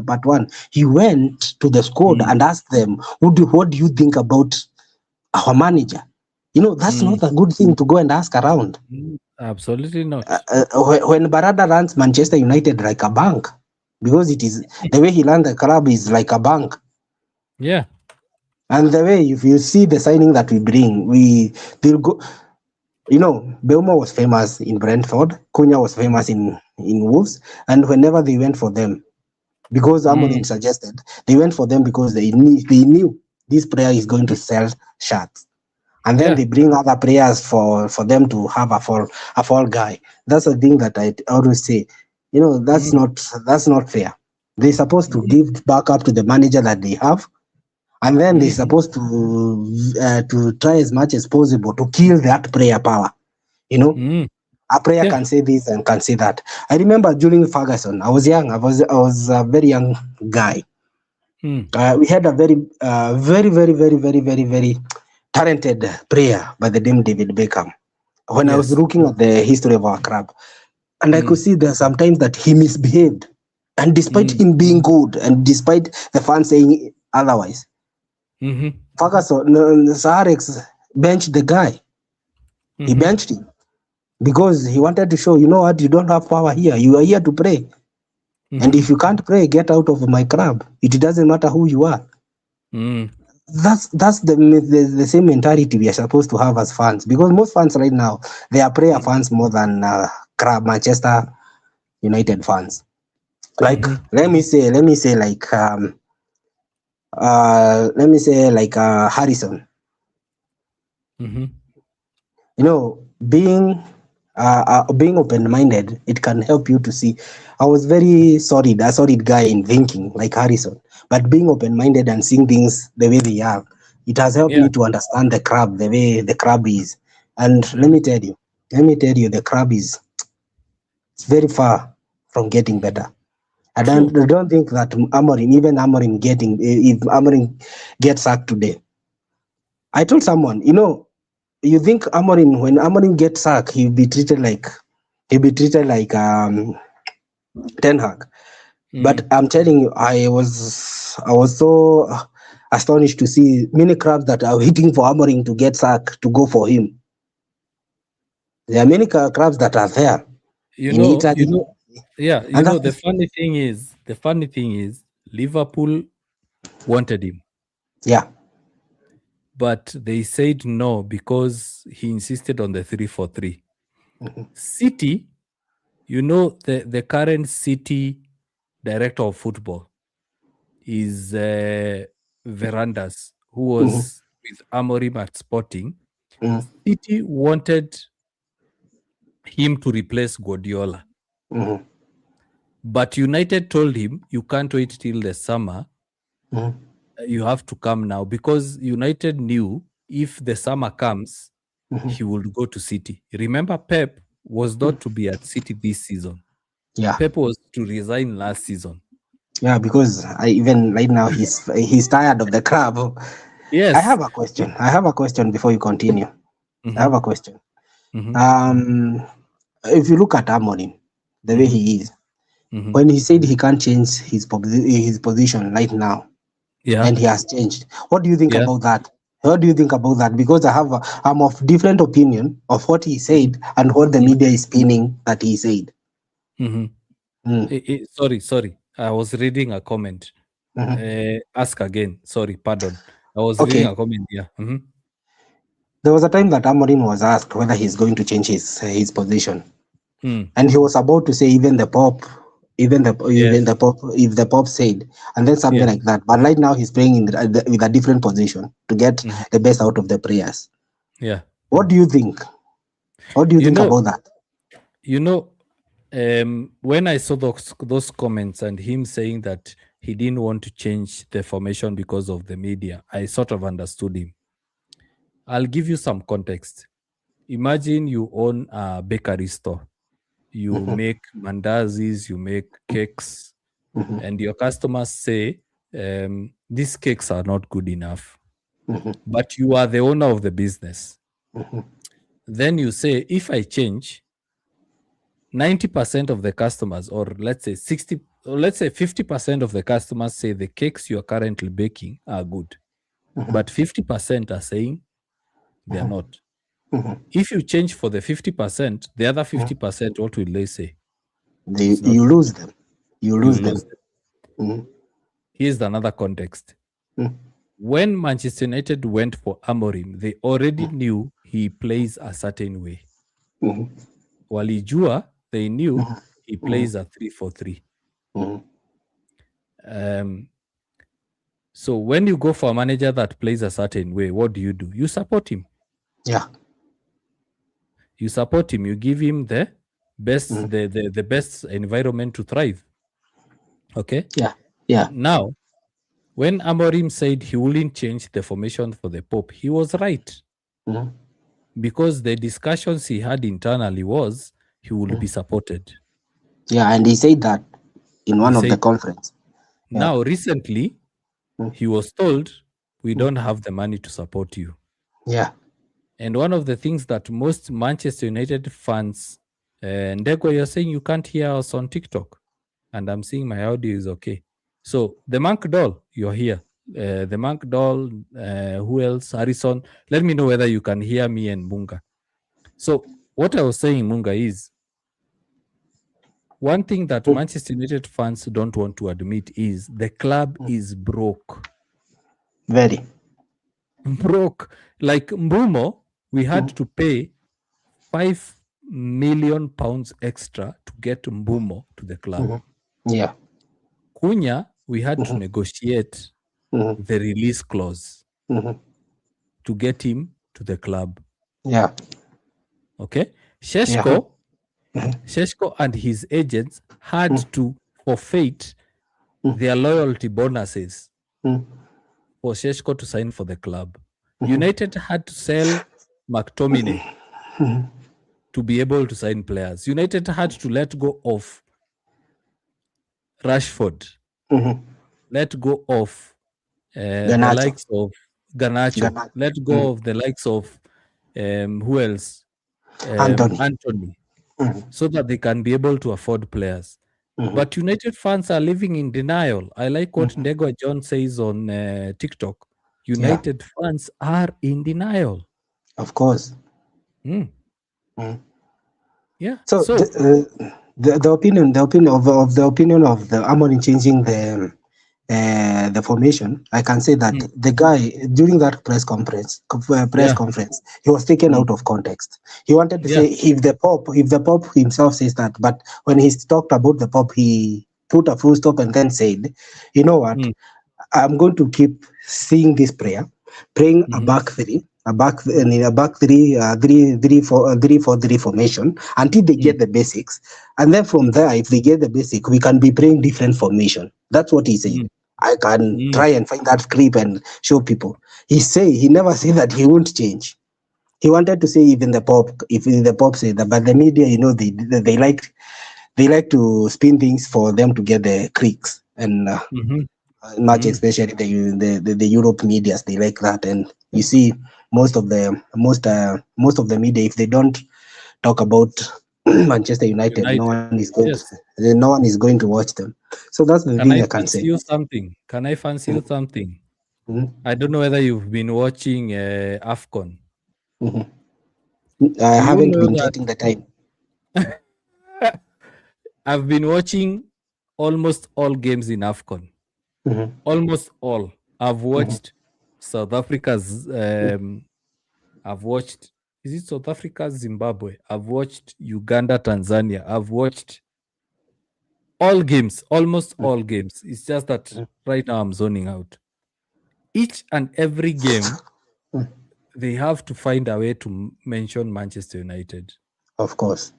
part one, he went to the squad Mm. and asked them, what do you think about our manager? That's Mm. not a good thing to go and ask around. Absolutely not. When Barada runs Manchester United like a bank, because it is the way he runs the club is like a bank. Yeah. And the way, if you see the signing that we bring, they'll go. Belmo was famous in Brentford, Cunha was famous in Wolves, and whenever they went for them, because Mm. Amorim suggested, they went for them because they knew this player is going to sell shirts. And then Yeah. they bring other players for them to have a fall guy. That's the thing that I always say. That's Mm. not fair. They're supposed to give back up to the manager that they have, and then they're Mm. supposed to try as much as possible to kill that player power. You know, Mm. a player Yeah. can say this and can say that. I remember during Ferguson, I was young. I was a very young guy. Mm. We had a very, very, very, very, very, very talented player by the name David Beckham. When I was Yes. looking at the history of our club, and I could Mm. see there sometimes that he misbehaved, and despite Mm. him being good, and despite the fans saying otherwise, Mm-hmm. Ferguson, Sir Alex benched the guy. He Mm-hmm. benched him because he wanted to show, you know what, you don't have power here. You are here to pray. And Mm-hmm. if you can't pray, get out of my club. It doesn't matter who you are. Mm. That's the same mentality we are supposed to have as fans. Because most fans right now, they are prayer fans more than Manchester United fans. Like, Mm-hmm. let me say like Harrison. Mm-hmm. Being open-minded, it can help you to see. I was very solid guy in thinking like Harrison, but being open-minded and seeing things the way they are, it has helped Yeah. me to understand the crab the way the crab is. And let Mm-hmm. me tell you, the crab is it's very far from getting better. True. I don't think that Amorim getting if Amorim gets sacked today. I told someone, you think Amorim, when Amorim gets sacked, he'll be treated like Ten Hag. But Mm. I'm telling you, I was so astonished to see many clubs that are waiting for Amorim to get sacked to go for him. There are many clubs that are there You in know, Italy, yeah, and that the funny thing is, Liverpool wanted him, yeah. but they said no because he insisted on the 3-4-3. Mhm, City, the current City director of football is Verandas, who mhm, was with Amorim at Sporting. mhm, City wanted him to replace Guardiola, mhm, but United told him, you can't wait till the summer. mhm, You have to come now, because United knew if the summer comes, mhm, he would go to City. Remember, Pep was mhm. not to be at City this season. Yeah, Pep was to resign last season. yeah. Because even right now he's tired of the club. I Yes. have a question. I have a question before you continue. I Mm-hmm. have a question. Mm-hmm. Um, if you look at Amorim, the way Mm-hmm. he is, Mm-hmm. when he said he can't change his position right now, Yeah. and he has changed, what do you think Yeah. about that? What do you think about that? Because I'm of different opinion of what he Mm-hmm. said and what the media is spinning that he said. Mm-hmm. Mm, Sorry. I was reading a comment. mhm. Ask again. Sorry, pardon. I was reading Okay, a comment. Yeah. Mm-hmm. there was a time that Amorim was asked whether he's going to change his position, Mm. and he was about to say even the Pope. Yes. if the Pope said, and then something Yeah. like that. But right now he's playing with a different position to get Mhm. the best out of the players. Yeah. What do you think? What do you You think know, about that? you know, when I saw those comments and him saying that he didn't want to change the formation because of the media, I sort of understood him. I'll give you some context. Imagine you own a bakery store. You Mhm, make mandazis, you make cakes, mhm, and your customers say, these cakes are not good enough. mhm, But you are the owner of the business. mhm, Then you say, if I change, 90% of the customers, or let's say 60, or let's say 50% of the customers say the cakes you are currently baking are good. mhm, But 50% are saying they are mhm, not. mhm, If you change for the 50%, the other mhm. 50%, what will they say? It's not You good. lose them. You You lose lose them. them. Mhm, Here's another context. mhm, When Manchester United went for Amorim, they already knew he plays a certain way. mhm, Walijua, they knew mhm, he mhm, plays a 3-4-3. mhm. Um, so when you go for a manager that plays a certain way, what do? You support him. Yeah. You support him. You give him the best, Mhm, the best environment to thrive. Okay. yeah. Yeah. Now, when Amorim said he wouldn't change the formation for the Pope, he was right, Mhm, because the discussions he had internally was he will mhm. be supported. Yeah, and he said that in He one of the said, conference. Yeah. now recently Mhm, he was told, we mhm. don't have the money to support you. Yeah. And one of the things that most Manchester United fans, Ndego, you're saying you can't hear us on TikTok, and I'm seeing my audio is okay. So the Monk Doll, you're here. The Monk Doll, who else? Harrison. Let me know whether you can hear me and Munga. So what I was saying, Munga, is one thing that Mhm. Manchester United fans don't want to admit is the club is broke. Very. Broke. Like Mbumo, we had Mhm, to pay £5 million extra to get Mbumo to the club. mhm. Yeah. Cunha, we had to Mhm, negotiate mhm, the release clause mhm. to get him to the club. Yeah. Okay. Yeah. Sheshko, Mhm, Sheshko and his agents had mhm, to forfeit their loyalty bonuses mhm, for Sheshko to sign for the club. mhm, United had to sell McTominay mhm, to be able to sign players. United had to let go of Rashford, mhm. let go of the Garnacho. likes of Ganacho, Garnacho. let Mhm. go of the likes of who else? Anthony. Anthony, Mhm, so that they can be able to afford players. mhm, But United fans are living in denial. I like what mhm. Ndegwa John says on TikTok. Yeah. United fans are in denial. Of course. Mm, Mhm. yeah. So So, the opinion of the Amorim changing the formation, I can say that mm, the guy during that press yeah, conference, he was taken mm, out of context. He wanted to yeah, say if the Pope himself says that, but when he talked about the Pope, he put a full stop and then said, "You know what? mm, I'm going to keep seeing this prayer, praying a mhm, back three, in a back three, 3-4-3 formation until they mm, get the basics, and then from there, if they get the basic, we can be praying different formation." That's what he said. mm, I can mm, try and find that clip and show people. He never said that he won't change. He wanted to say even the Pope, if the Pope said that, but the media, they like to spin things for them to get the clicks and mhm, much mhm. especially the Europe medias they like that, and you see most of the media, if they don't talk about Manchester United, United. Yes. no one is going to watch them. So that's the Can thing I I can fancy say. you something? Can I fancy you something? Mhm, I don't know whether you've been watching AFCON. mhm. I Do you haven't know been that getting the time. I've been watching almost all games in AFCON? Mhm, Almost all. I've mhm, watched South Africa's, I've watched, is it South Africa, Zimbabwe? I've watched Uganda, Tanzania. I've watched All games, almost all games. It's just that right now I'm zoning out. Each and every game, they have to find a way to mention Manchester United. Of course.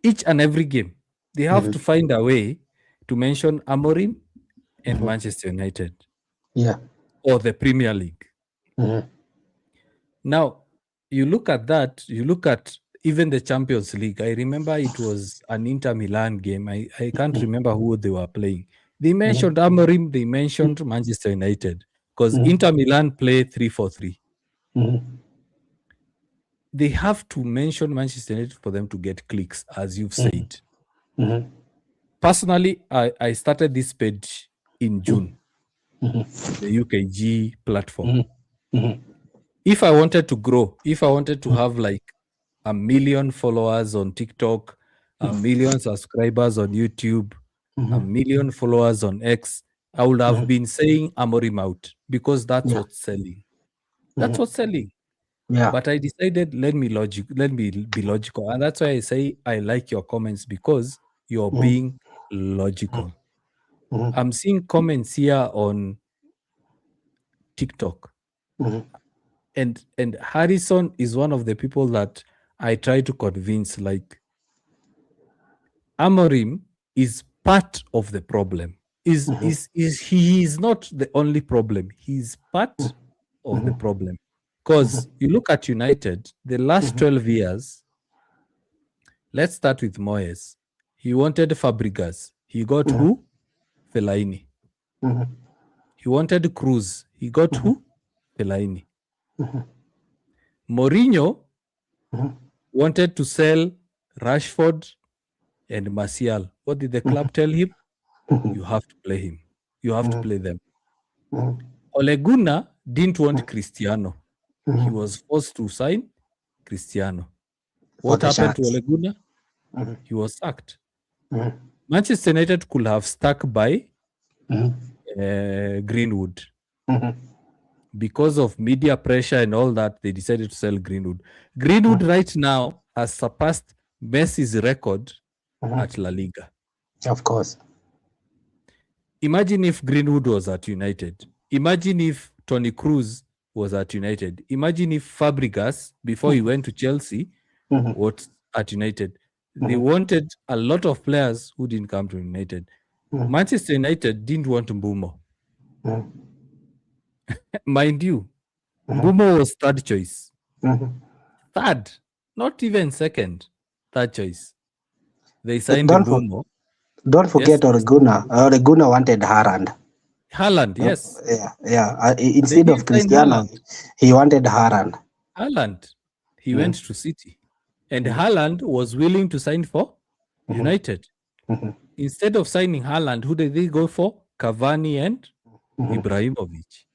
Each and every game, they have to find a way to mention Amorim and Manchester United Yeah. or the Premier League. Mhm. Now, you look at that, you look at even the Champions League. I remember it was an Inter Milan game. I can't remember who they were playing. They mentioned Amorim, they mentioned Manchester United because Inter Milan play 3-4-3. Mhm. They have to mention Manchester United for them to get clicks, as you've said. Mhm. Personally, I started this page in June, the UKG platform. Mhm. If I wanted to grow, if I wanted to have like 1 million followers on TikTok, 1 million subscribers on YouTube, 1 million followers on X, I would have been saying Amorim out because that's Yeah. what's selling. That's what's selling. Yeah. But I decided let me be logical. And that's why I say I like your comments because you're being logical. I'm seeing comments here on TikTok. And Harrison is one of the people that I try to convince like Amorim is part of the problem. Is he is not the only problem. He's part of the problem. Because you look at United, the last 12 years, let's start with Moyes. He wanted Fabregas. He got who? Fellaini. He wanted Cruz. He got who? Fellaini. Mourinho wanted to sell Rashford and Martial. What did the club tell him? You have to play him. You have to play them. Ole Gunnar didn't want Cristiano. He was forced to sign Cristiano. For What the happened to Sharks. Ole Gunnar? He was sacked. Manchester United could have stuck by Greenwood. Because of media pressure and all that, they decided to sell Greenwood. Greenwood right now has surpassed Messi's record at La Liga. Of course. Imagine if Greenwood was at United. Imagine if Tony Cruz was at United. Imagine if Fabregas, before he went to Chelsea, was at United. They wanted a lot of players who didn't come to United. Manchester United didn't want Mbumo. Mind you, Mbumo was third choice. Third, not even second. Third choice. They signed Don't Mbumo. don't Yes, forget Oreguna. Oreguna wanted Haaland. Haaland, yes. Yeah. They Instead of didn't sign Cristiano, Haaland. he wanted Haaland. Haaland. He went to City. And Haaland was willing to sign for United. Instead of signing Haaland, who did they go for? Cavani and Ibrahimovic.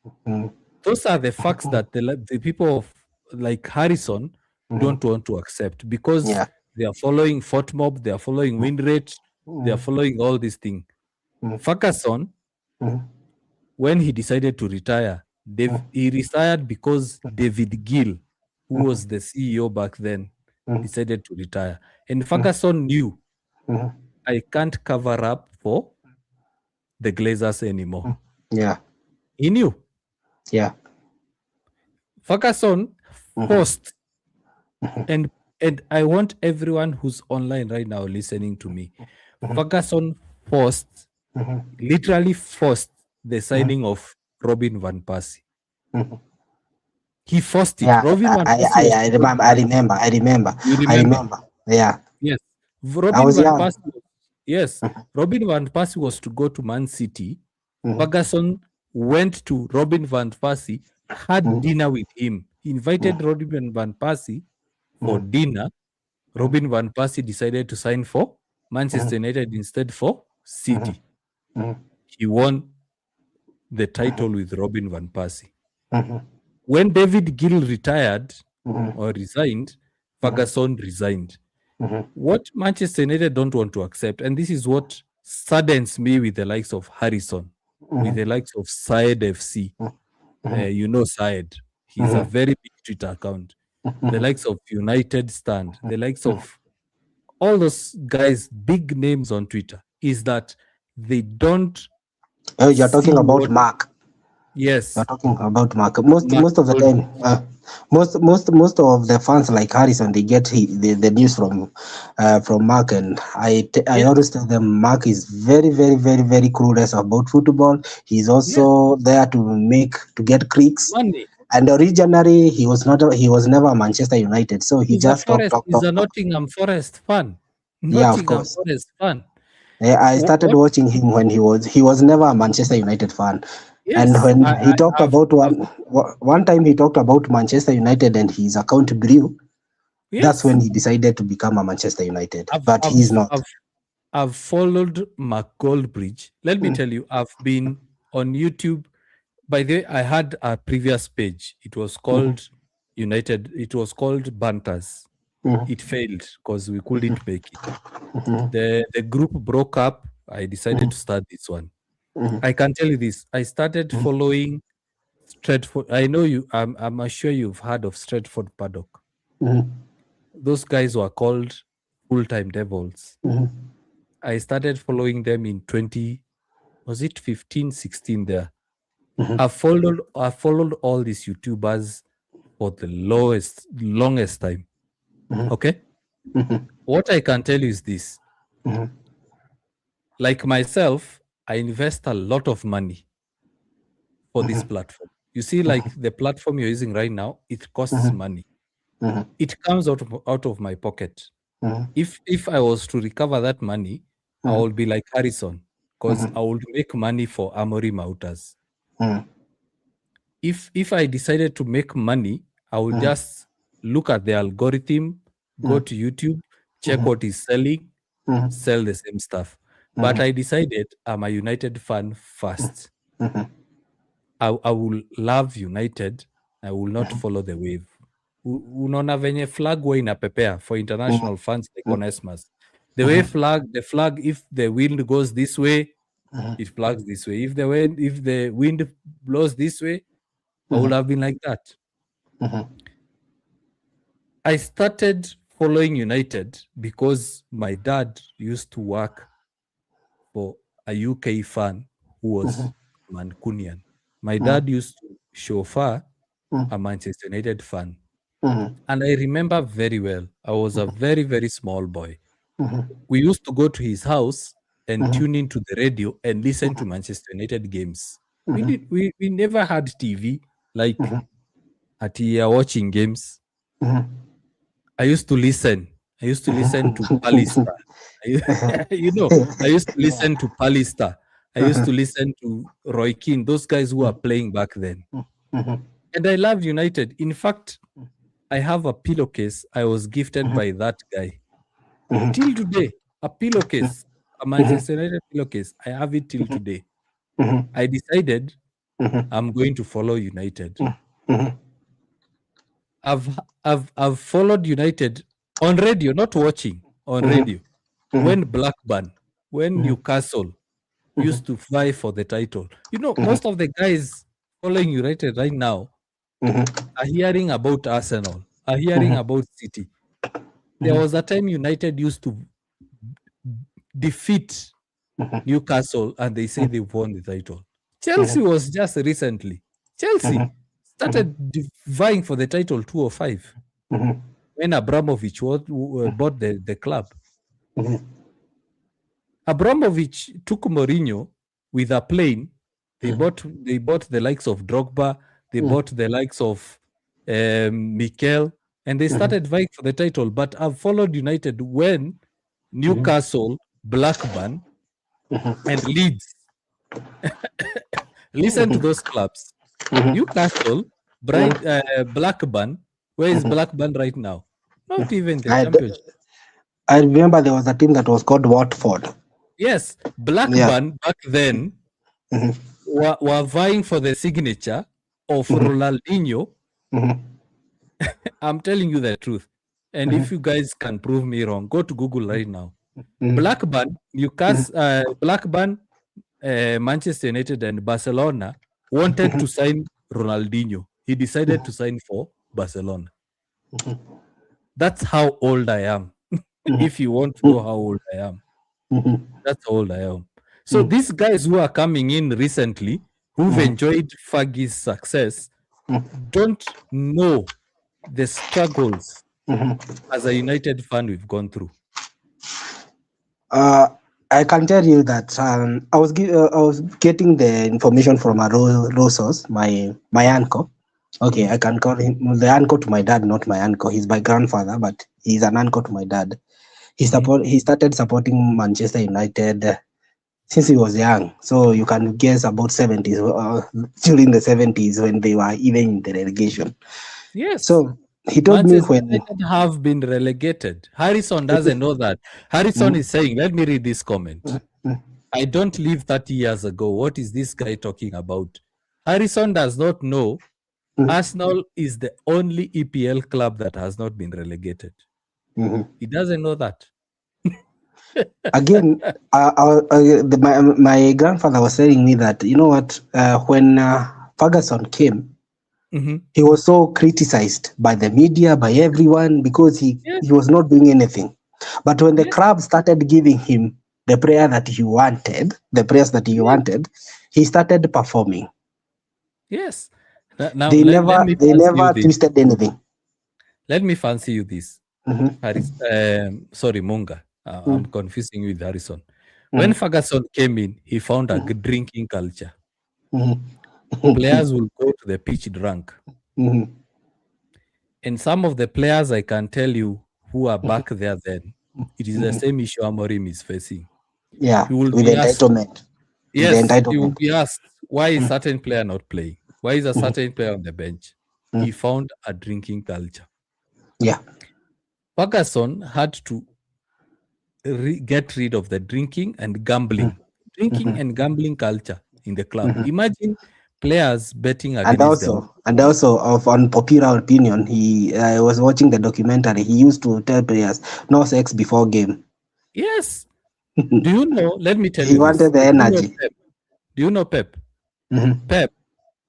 Those are the facts that the people of like Harrison don't want to accept because Yeah. they are following FOTMOB, they are following win rate, they are following all these things. Ferguson, when he decided to retire, he retired because David Gill, who was the CEO back then, decided to retire. And Ferguson knew I can't cover up for the Glazers anymore. Yeah. He knew. Yeah. Ferguson forced, and I want everyone who's online right now listening to me. Ferguson forced, literally forced the signing of Robin van Persie. He forced it. Yeah. Robin van Persie was I to go to remember. I Man remember. I remember. You I remember? remember. Yeah. Yes. I Robin was van young. Persie. Yes. Robin van Persie was to go to Man City. Ferguson went to Robin van Persie, had dinner with him. He invited Robin van Persie for dinner. Robin van Persie decided to sign for Manchester United instead for City. He won the title with Robin van Persie. When David Gill retired or resigned, Ferguson resigned. What Manchester United don't want to accept, and this is what saddens me with the likes of Harrison, with the likes of Syed FC. You know Syed. He's a very big Twitter account. The likes of United Stand, the likes of all those guys, big names on Twitter. is that they don't Oh, you're talking see about what. Mark. You're Yes, talking about Mark. Most Mark most of the Goldbridge. time, most of the fans like Harrison, they get the news from Mark, and I Yes, always tell them Mark is very very very very clueless about football. He's yes, also there to get clicks. money. And originally, he was never Manchester United, so he just He's a talk. Nottingham Forest fan. Yeah, of Nottingham course. Forest fan. I started What? watching him when he was never a Manchester United fan, and Yes, when he talked about I've one time he talked about Manchester United and his account grew, that's yes, when he decided to become a Manchester United. I've But I've he's not. I've I've followed Mark Goldbridge. Let me Mm, tell you, I've been on YouTube. By the way, I had a previous page. It was mhm, called United. It was called Banters. mhm, It failed because we mhm, couldn't make it. mhm, The group broke up. I decided mhm, to start this one. mhm, I can tell you this. I started mhm, following Stretford. I know you. I'm sure you've heard of Stretford Paddock. mhm, Those guys were called full-time devils. mhm, I started following them in 20, was it 15, 16 there. mhm, I followed all these YouTubers for the longest time. mhm, Okay? mhm, What I can tell you is this. mhm, Like myself, I invest a lot of money for this mhm, platform. You see, like the platform you're using right now, it costs mhm, money. mhm, It comes out of my pocket. mhm, If I was to recover that money, I mhm, will be like Harrison, because I would make money for Amorim outers. mhm, If I decided to make money, I would mhm, just look at the algorithm, go mhm, to YouTube, check mhm, what is selling, mhm, sell the same stuff. But mhm, I decided I'm a United fan first. mhm, I will love United. I will not follow the wave. Unaona venye flag huwa inapepea for international fans like Onesmus. The flag, if the wind goes this way, it flags this way. If the wind blows this way, I would have been like that. mhm, I started following United because my dad used to work for a UK fan who was Mancunian. My mhm, dad used to chauffeur mhm, a Manchester United fan. mhm, And I remember very well, I was a very, very small boy. mhm, We used to go to his house and mhm, tune into the radio and listen to Manchester United games. We mhm, did we never had TV like mhm, at here watching games. mhm. I used to listen. I used to listen to Pallister. I, I used to listen to Pallister. I used to listen to Roy Keane, those guys who are playing back then. And I loved United. In fact, I have a pillowcase I was gifted by that guy. Till today, a pillowcase, a Manchester United pillowcase. I have it till today. I decided I'm going to follow United. I've followed United on radio, not watching, on radio. When Blackburn, when Newcastle used to vie for the title. Most of the guys following United right now are hearing about Arsenal, are hearing about City. There was a time United used to defeat Newcastle and they say they won the title. Chelsea was just recently. Chelsea started vying for the title 205 when Abramovich bought the club. Abramovich took Mourinho with a plane. They bought the likes of Drogba, they bought the likes of Mikel, and they started vying for the title. But I've followed United when Newcastle, Blackburn, and Leeds. Listen to those clubs. Newcastle, Blackburn. Where is Blackburn right now? Not even the I, d- championship. I remember there was a team that was called Watford. Yes, Yeah. Blackburn back then were vying for the signature of Ronaldinho. I'm telling you the truth. And if you guys can prove me wrong, go to Google right now. Blackburn, Newcastle, Blackburn, Manchester United, and Barcelona wanted to sign Ronaldinho. He decided to sign for Barcelona. That's how old I am. If you want to know how old I am. Mhm. That's how old I am. So Mm. these guys who are coming in recently, who've Mhm. enjoyed Fergie's success, don't know the struggles Mhm. as a United fan we've gone through. Uh, I can tell you that I was getting the information from a raw source, my uncle. Okay, Mhm, I can call him the uncle to my dad, not my uncle. He's my grandfather, but he's an uncle to my dad. mhm. He started supporting Manchester United since he was young. So you can guess about 70s, during the 70s when they were even in the relegation. Yes. So he told me Manchester when. United have been relegated. Harrison doesn't know that. Harrison Mm, is saying, let me read this comment. mm, I don't live 30 years ago. What is this guy talking about? Harrison does not know mm, Arsenal is the only EPL club that has not been relegated. mhm. He doesn't know that. Again, my grandfather was telling me that, you know what, when Ferguson came, Mhm. he was so criticized by the media, by everyone, because Yes, he was not doing anything. But when the yes, club started giving him the prayers that he yes, wanted, he started performing. yes. Now let me They fancy you never this. twisted anything. Let me fancy you this. Mhm, Sorry, Munga. I'm mm, confusing you with Harrison. When mm, Ferguson came in, he found a mm, drinking culture. mm, Players will go to the pitch drunk. mm, And some of the players I can tell you who are mm, back there then, it is the mm. same issue Amorim is facing. Yeah, He will with be asked, entitlement. With the yes, he will entitlement. be asked, why is Mm, certain player not playing? Why is a mm, certain player on the bench? He mm. found a drinking culture. Yeah. Ferguson had to get rid of the drinking and Mm, drinking mhm, and gambling culture in the club. mhm. Imagine players betting And against their own. also, of unpopular opinion, he I was watching the documentary. He used to tell players no sex before game. Yes. Do you know? Let me tell He you this. wanted the Do you know energy. Pep? Do you know Pep? Mhm, Pep.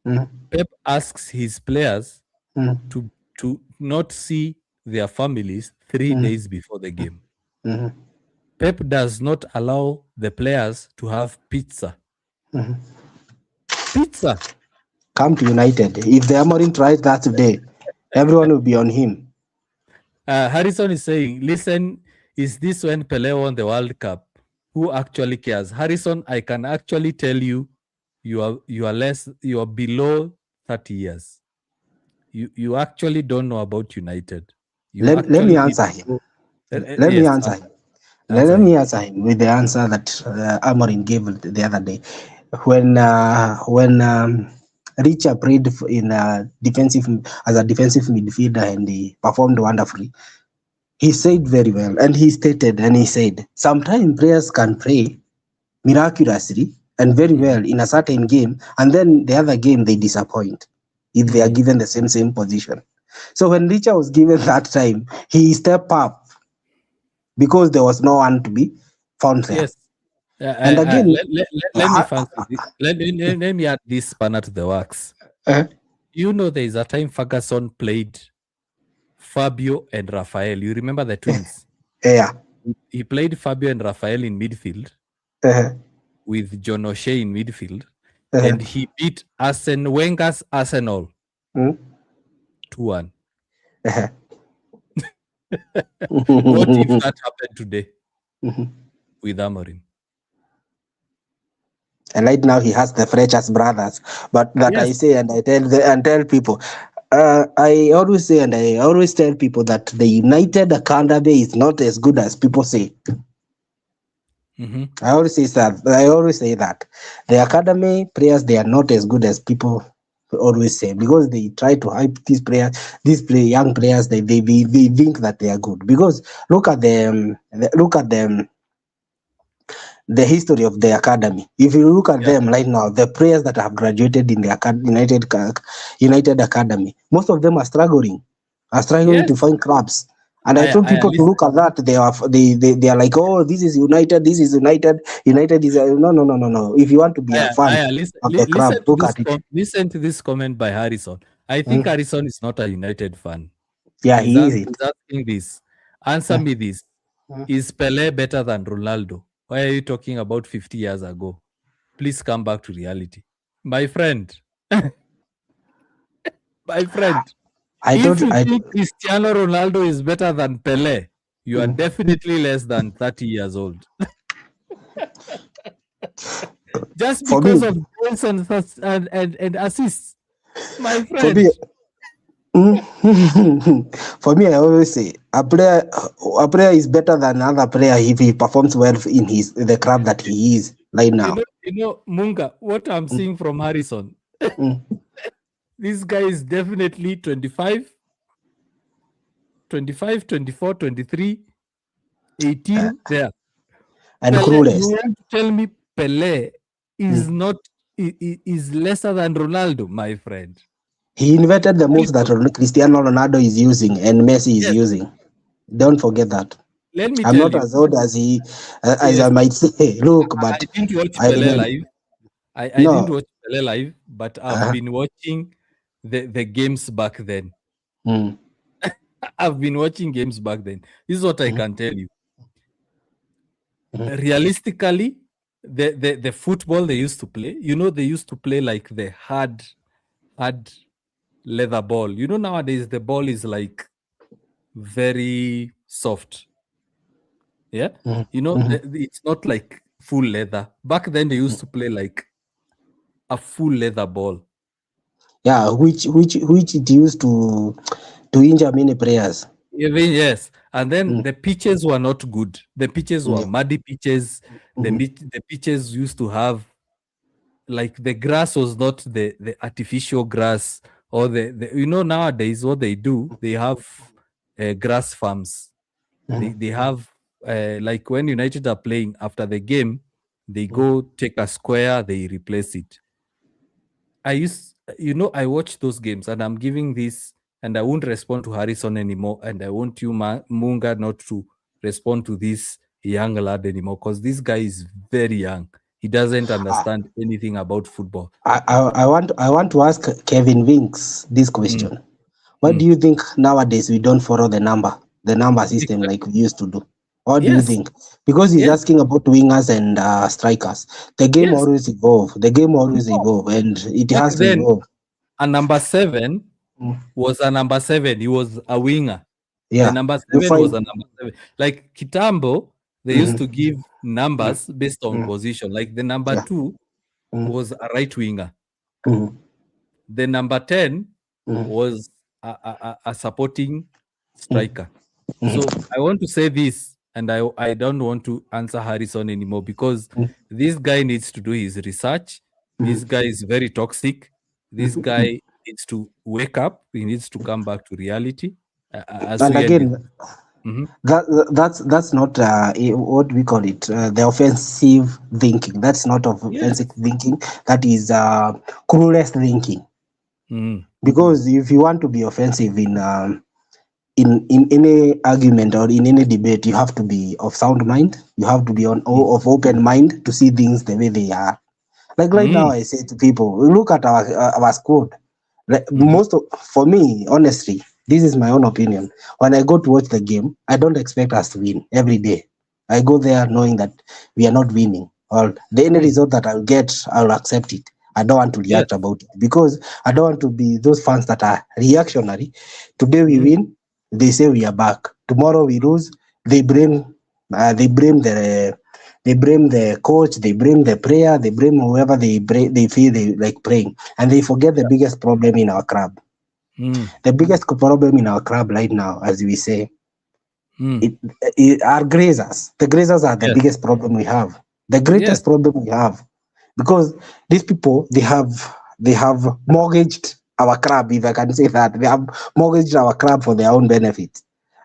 mhm, Pep asks his players mhm, to not see their families three mhm, days before the game. mhm, Pep does not allow the players to have pizza. mhm. Pizza. Come to United. If the Amorim tries that today, everyone will be on him. Harrison is saying, listen, is this when Pele won the World Cup? Who actually cares? Harrison, I can actually tell you, you are below 30 years. You actually don't know about United. You Let me actually need answer to him. go. Let me Yes, answer him. answer Let me him. answer him with the answer that Amorim gave the other day. When Richa played in defensive as a defensive midfielder and he performed wonderfully, he said very well, and he said sometimes players can play miraculously and very Mhm. well in a certain game, and then the other game they disappoint if they are Mhm. given the same position. So when Richa was given that time, he stepped up because there was no one to be found there. Yes. And again, Let me uh, fancy this. Let me add this spanner to the works. uh, You know, there is a time Ferguson played Fabio and Rafael. You remember the twins? yeah, He played Fabio and Rafael in midfield uh, with John O'Shea in midfield, uh, and he beat Arsene Wenger's Arsenal mm, 2-1. uh, What if that happened today with Amorim? and right now he has the Frechas brothers. But that I Yes. say and and tell people, I always say and I always tell people that the United Academy is not as good as people say. Hmm. I always say that the academy players they are not as good as people always say because they try to hype young players. They think that they are good because look at them the history of the academy. If you look at Yeah. them right now, the players that have graduated in the United Academy, most of them are struggling to Yes. find clubs. And I told I people to listen. look at that. They are like, oh, this is United. This is United. United is no. If you want to be a fan of the Listen club, to look this. at it. Listen to this comment by Harrison. I think Mm. Harrison is not a United fan. Yeah, he is it. He's asking this. Answer Mm. me this. Mm. Is Pele better than Ronaldo? Why are you talking about 50 years ago? Please come back to reality. My friend, my friend, I if don't. you I think Cristiano Ronaldo is better than Pele, you are mm. definitely less than 30 years old. Just For me, because of goals and assists, my for me, friend. for me, I always say a player is better than another player if he performs well in the club that he is right now. Munga, what I'm Mm, seeing from Harrison, mm. this guy is definitely 25, 25, 24, 23, Uh, 18. There. and Pele, you clueless. want to tell me Pele is Mm. not is lesser than Ronaldo, my friend? He invented the moves that Harrison, Cristiano Ronaldo is using and Messi is yes. using. Don't forget that. Let me I'm tell not you. as old as I Yes, might say. Look, I but didn't watch I Pele remember. live. I didn't No. watch Pele live, but I've Uh-huh. been watching the games back then. Mm, I've been watching games back then. This is what I mm, can tell you. mm, Realistically, the football they used to play, they used to play like the hard leather ball. Nowadays the ball is like very soft. Yeah. mm, mm. It's not like full leather. Back then they used to play like a full leather ball. Yeah, which it used to injure many players. Even yes, and then Mm, the pitches were not good. The pitches were mm, muddy pitches. The mhm, the pitches used to have like the grass was not the artificial grass or nowadays what they do, they have grass farms. mhm, They have like when United are playing after the game, they go take a square, they replace it. I watch those games and I'm giving this, and I won't respond to Harrison anymore. And I want you, Munga, not to respond to this young lad anymore because this guy is very young. He doesn't mm. understand anything about football. I want to ask Kevin Winks this Mm, question. Why mm. do you think nowadays we don't follow the number system Exactly. like we used to do? What do you Yes, think? Because he's yes, asking about wingers and strikers. The game yes. always evolve. The game always No, evolve, and it back has to then, evolve. a number seven Mm. was a number seven. He was a winger. The Yeah, number you seven was find. a number seven. Like Kitambo, they used to Mhm, give mm, numbers based on mm, position. Like the number yeah. two Mm, was a right winger. mm, The number 10 mm, was a supporting mm, striker. So mm, I want to say this, and I don't want to answer Harrison anymore because mm, this guy needs to do his research. This mm, guy is very toxic. This mm, mm. guy needs to wake up. He needs to come back to reality. As And we end this. again, Mhm. that's not what we call it, the offensive thinking. That's not Yes. offensive thinking. That is clueless thinking. Mhm. Because if you want to be offensive in any argument or in any debate, you have to be of sound mind. You have to be of open mind to see things the way they are. Like right now, Mhm. I say to people, look at our squad. Like Mhm. for me, honestly, this is my own opinion. When I go to watch the game, I don't expect us to win every day. I go there knowing that we are not winning, or the any Mhm. result that I'll get, I'll accept it. I don't want to Yes. react about it because I don't want to be those fans that are reactionary. Today we Mhm. win, they say we are back. Tomorrow we lose, they blame, the coach, they blame the player, they blame whoever they feel they like praying, and they forget the biggest problem in our club. Mhm. The biggest problem in our club right now, as we say, Mhm. it are grazers. The grazers are the Yes. biggest problem we have. The Yes. greatest problem we have, because these people they have mortgaged our club, if I can say that. They have mortgaged our club for their own benefit.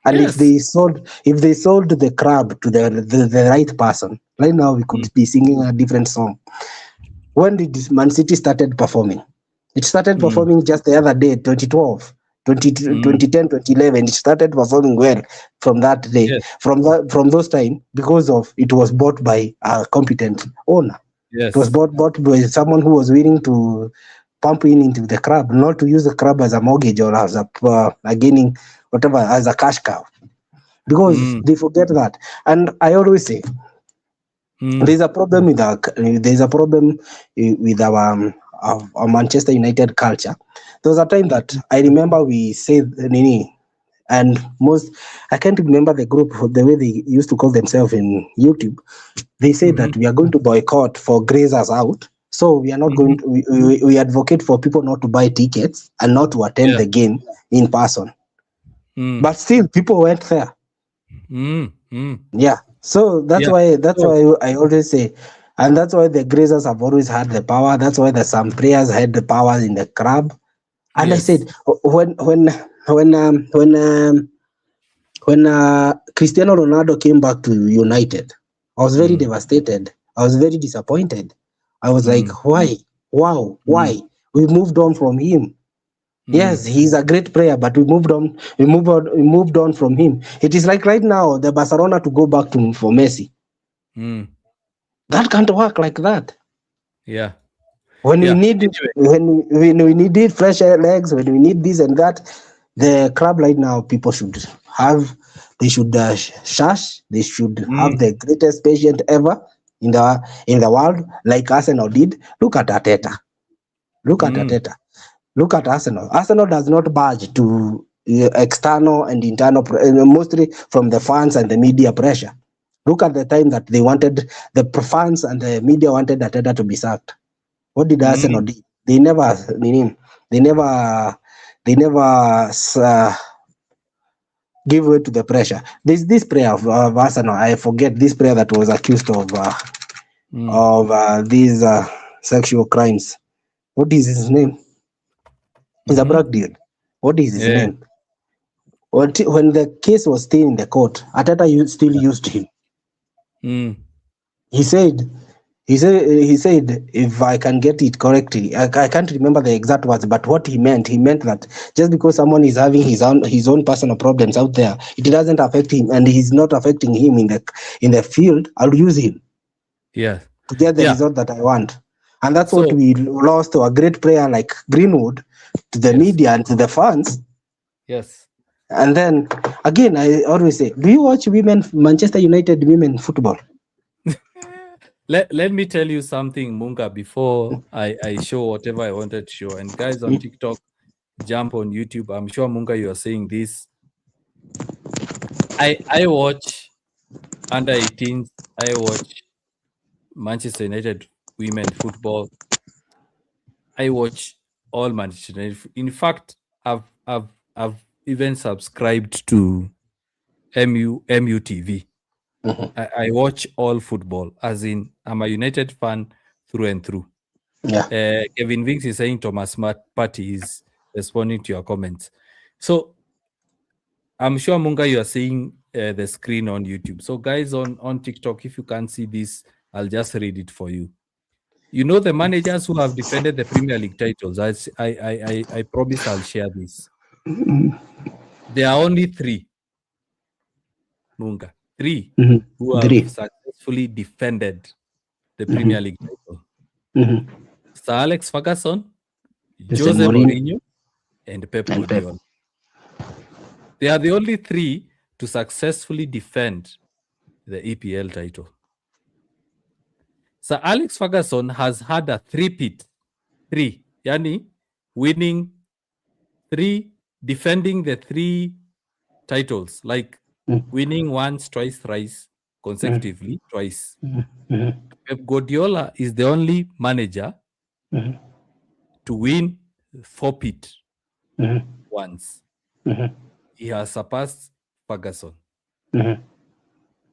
And if Yes. they sold the club to the right person, right now we Mhm. could be singing a different song. When did Man City started performing? It started Mhm. performing just the other day, 2012, Mhm. 2010, 2011. It started performing well from that day, Yes. from those time, because of it was bought by a competent owner. It was Yes. bought by someone who was willing to pump in into the club, not to use the club as a mortgage or as a gaining, whatever, as a cash cow. Because Mhm. they forget that. And I always say, There's a problem with our Manchester United culture. There was a time that I remember we said Nini, and most I can't remember the group the way they used to call themselves in YouTube. They said that we are going to boycott for grazers out. So we are not going to, we advocate for people not to buy tickets and not to attend Yeah. the game in person. But still people went there. Yeah. So Yeah. that's So, why I always say, and that's why the grazers have always had the power. That's why the some players had the power in the club. And I yes. said when um, when um, when Cristiano Ronaldo came back to United, I was very devastated. I was very disappointed. I was like, why? Wow, why? We moved on from him. Yes, he's a great player, but we moved on. We moved on from him. It is like right now, the Barcelona to go back to for Messi. That can't work like that. Yeah. When we Yeah. need Anyway. when we need fresh legs, when we need this and that, the club right now, people should have they should shush. They should have the greatest patient ever in the world, like Arsenal did. Look at Arteta. Look at Arteta. Look at Arsenal. Arsenal does not budge to external and internal, mostly from the fans and the media pressure. Look at the time that they wanted the fans and the media wanted Arteta to be sacked. What did Arsenal do? They never, they never, they never give way to the pressure. There's this player of Arsenal. I forget this player that was accused of these sexual crimes. What is his name? He's a black dude. What is his Yeah. name? When the case was still in the court, Ateta still used him. He said, he said, if I can get it correctly, I can't remember the exact words, but what he meant that just because someone is having his own personal problems out there, it doesn't affect him, and he's not affecting him in the field. I'll use him Yeah. to get the Yeah. result that I want, and that's what So, we lost to a great player like Greenwood, to the yes. media and to the fans. Yes. And then again, I always say, do you watch Manchester United women football? Let me tell you something, Munga, before I show whatever I wanted to show. And guys on TikTok, jump on YouTube. I'm sure, Munga, you are saying this. I watch under 18s. I watch Manchester United women football. I watch all Manchester United. In fact, I've even subscribed to MUTV. I watch all football, as in I'm a United fan through and through. Yeah. Kevin Vinks is saying Thomas Party is responding to your comments. So I'm sure, Munga, you are seeing the screen on YouTube. So guys on TikTok, if you can't see this, I'll just read it for you. You know the managers who have defended the Premier League titles. I promise I'll share this. There are only three, Munga, three who have Three. successfully defended the Premier League title. Sir Alex Ferguson, Mr. Jose Mourinho Mourinho, and Pep and Pep. Guardiola. They are the only three to successfully defend the EPL title. Sir Alex Ferguson has had a three-peat, yani winning three, defending the three titles, like winning once, twice, thrice, consecutively, twice. Pep Guardiola is the only manager to win four-peat once. He has surpassed Ferguson.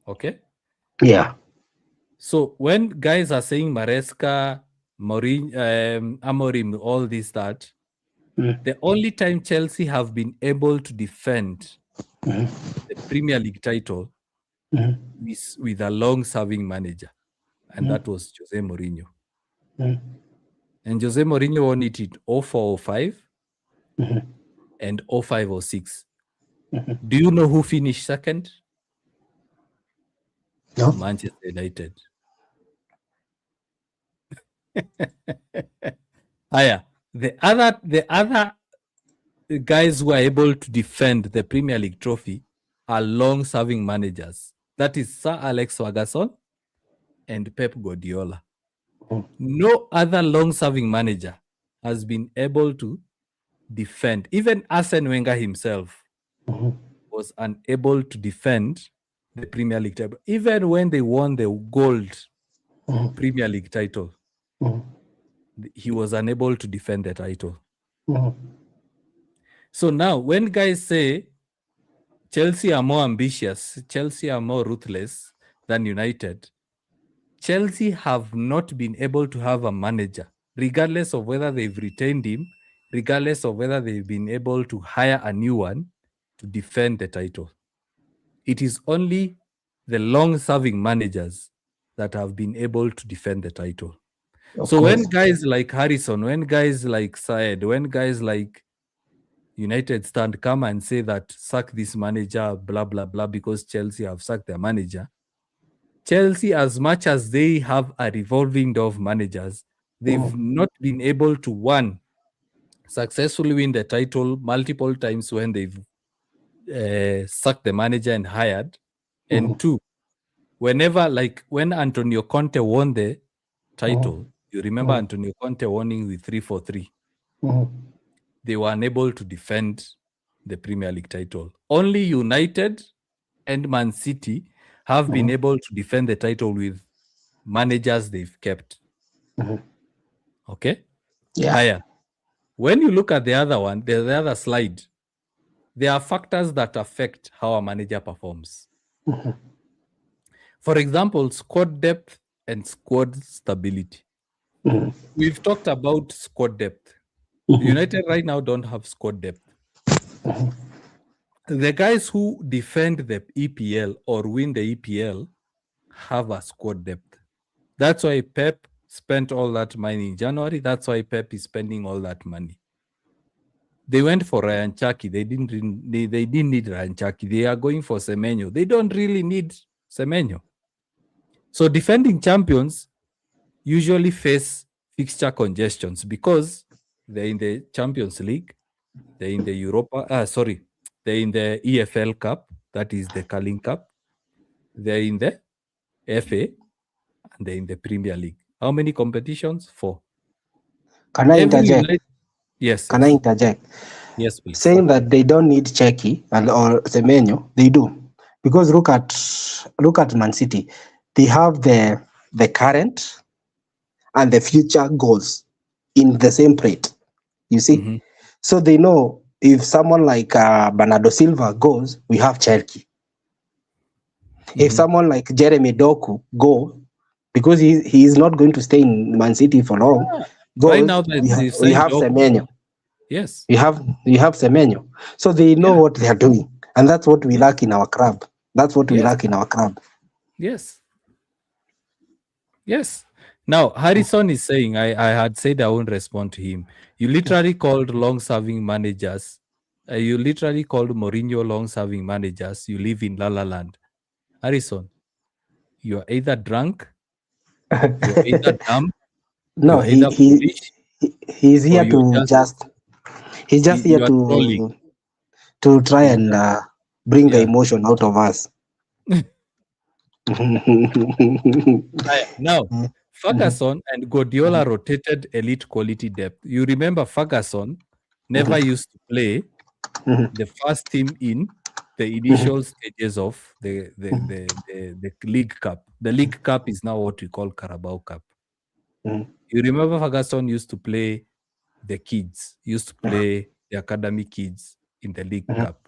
Okay? Yeah. So when guys are saying Maresca, Amorim, all this, that, the only time Chelsea have been able to defend the Premier League title is with a long-serving manager, and that was Jose Mourinho. And Jose Mourinho won it in 04-05 and 05-06. Do you know who finished second? No. Manchester United. The other guys who are able to defend the Premier League trophy are long-serving managers. That is Sir Alex Ferguson, and Pep Guardiola. Mhm. No other long-serving manager has been able to defend. Even Arsene Wenger himself Mhm. was unable to defend the Premier League title. Even when they won the gold Mhm. Premier League title, Mhm. he was unable to defend the title. Mhm. So now, when guys say Chelsea are more ambitious, Chelsea are more ruthless than United, Chelsea have not been able to have a manager, regardless of whether they've retained him, regardless of whether they've been able to hire a new one to defend the title. It is only the long-serving managers that have been able to defend the title. Of So when course. guys like Harrison, when guys like Saed, when guys like United stand come and say that sack this manager, blah blah blah, because Chelsea have sacked their manager. Chelsea, as much as they have a revolving door of managers, they've Mhm. not been able to one successfully win the title multiple times when they've sacked the manager and hired, and Mhm. two, whenever like when Antonio Conte won the Mhm. title, you remember Mhm. Antonio Conte winning with 3-4-3. Mhm. They were unable to defend the Premier League title. Only United and Man City have been Mhm. able to defend the title with managers they've kept. Mhm. Okay? Yeah. Higher. When you look at the other one, the other slide, there are factors that affect how a manager performs. Mhm. For example, squad depth and squad stability. Mhm. We've talked about squad depth. Mhm. United right now don't have squad depth. The guys who defend the EPL or win the EPL have a squad depth. That's why Pep spent all that money in January. That's why Pep is spending all that money. They went for Ryan Chaki. They didn't need Ryan Chaki. They are going for Semenyo. They don't really need Semenyo. So defending champions usually face fixture congestions because they're in the Champions League, they're in the they're in the EFL Cup, that is the Carling Cup, they're in the FA, and they're in the Premier League. How many competitions? 4. Can I Every interject? United, yes, Can I yes, interject? yes, please. Saying that they don't need Cheki and or Semenyo, they do, because look at Man City. They have the current and the future goals in the same plate. You see, Mhm, so they know if someone like Bernardo Silva goes, we have Cherky. If mhm. someone like Jeremy Doku go, because he is not going to stay in Man City for long, Yeah. Right goes, now, we they've we signed have Doku. Semenyo. Yes. We have Semenyo. So they know Yeah. what they are doing. And that's what we Yes. lack in our club. That's what we Yes. lack in our club. Yes. Yes. Now, Harrison is saying, I had said I won't respond to him. You literally called long serving managers. You literally called Mourinho long serving managers. You live in La La Land. Harrison, you're either drunk, you're either dumb, No, you're he either he foolish, he's or here to just he's just here you are trolling. to try He's and just, bring the yeah. emotion out of us. Now, Ferguson and Guardiola rotated elite quality depth. You remember Ferguson never used to play the first team in the initial stages of the League Cup. The League Cup is now what we call Carabao Cup. You remember Ferguson used to play the kids, used to play the academy kids in the League Cup.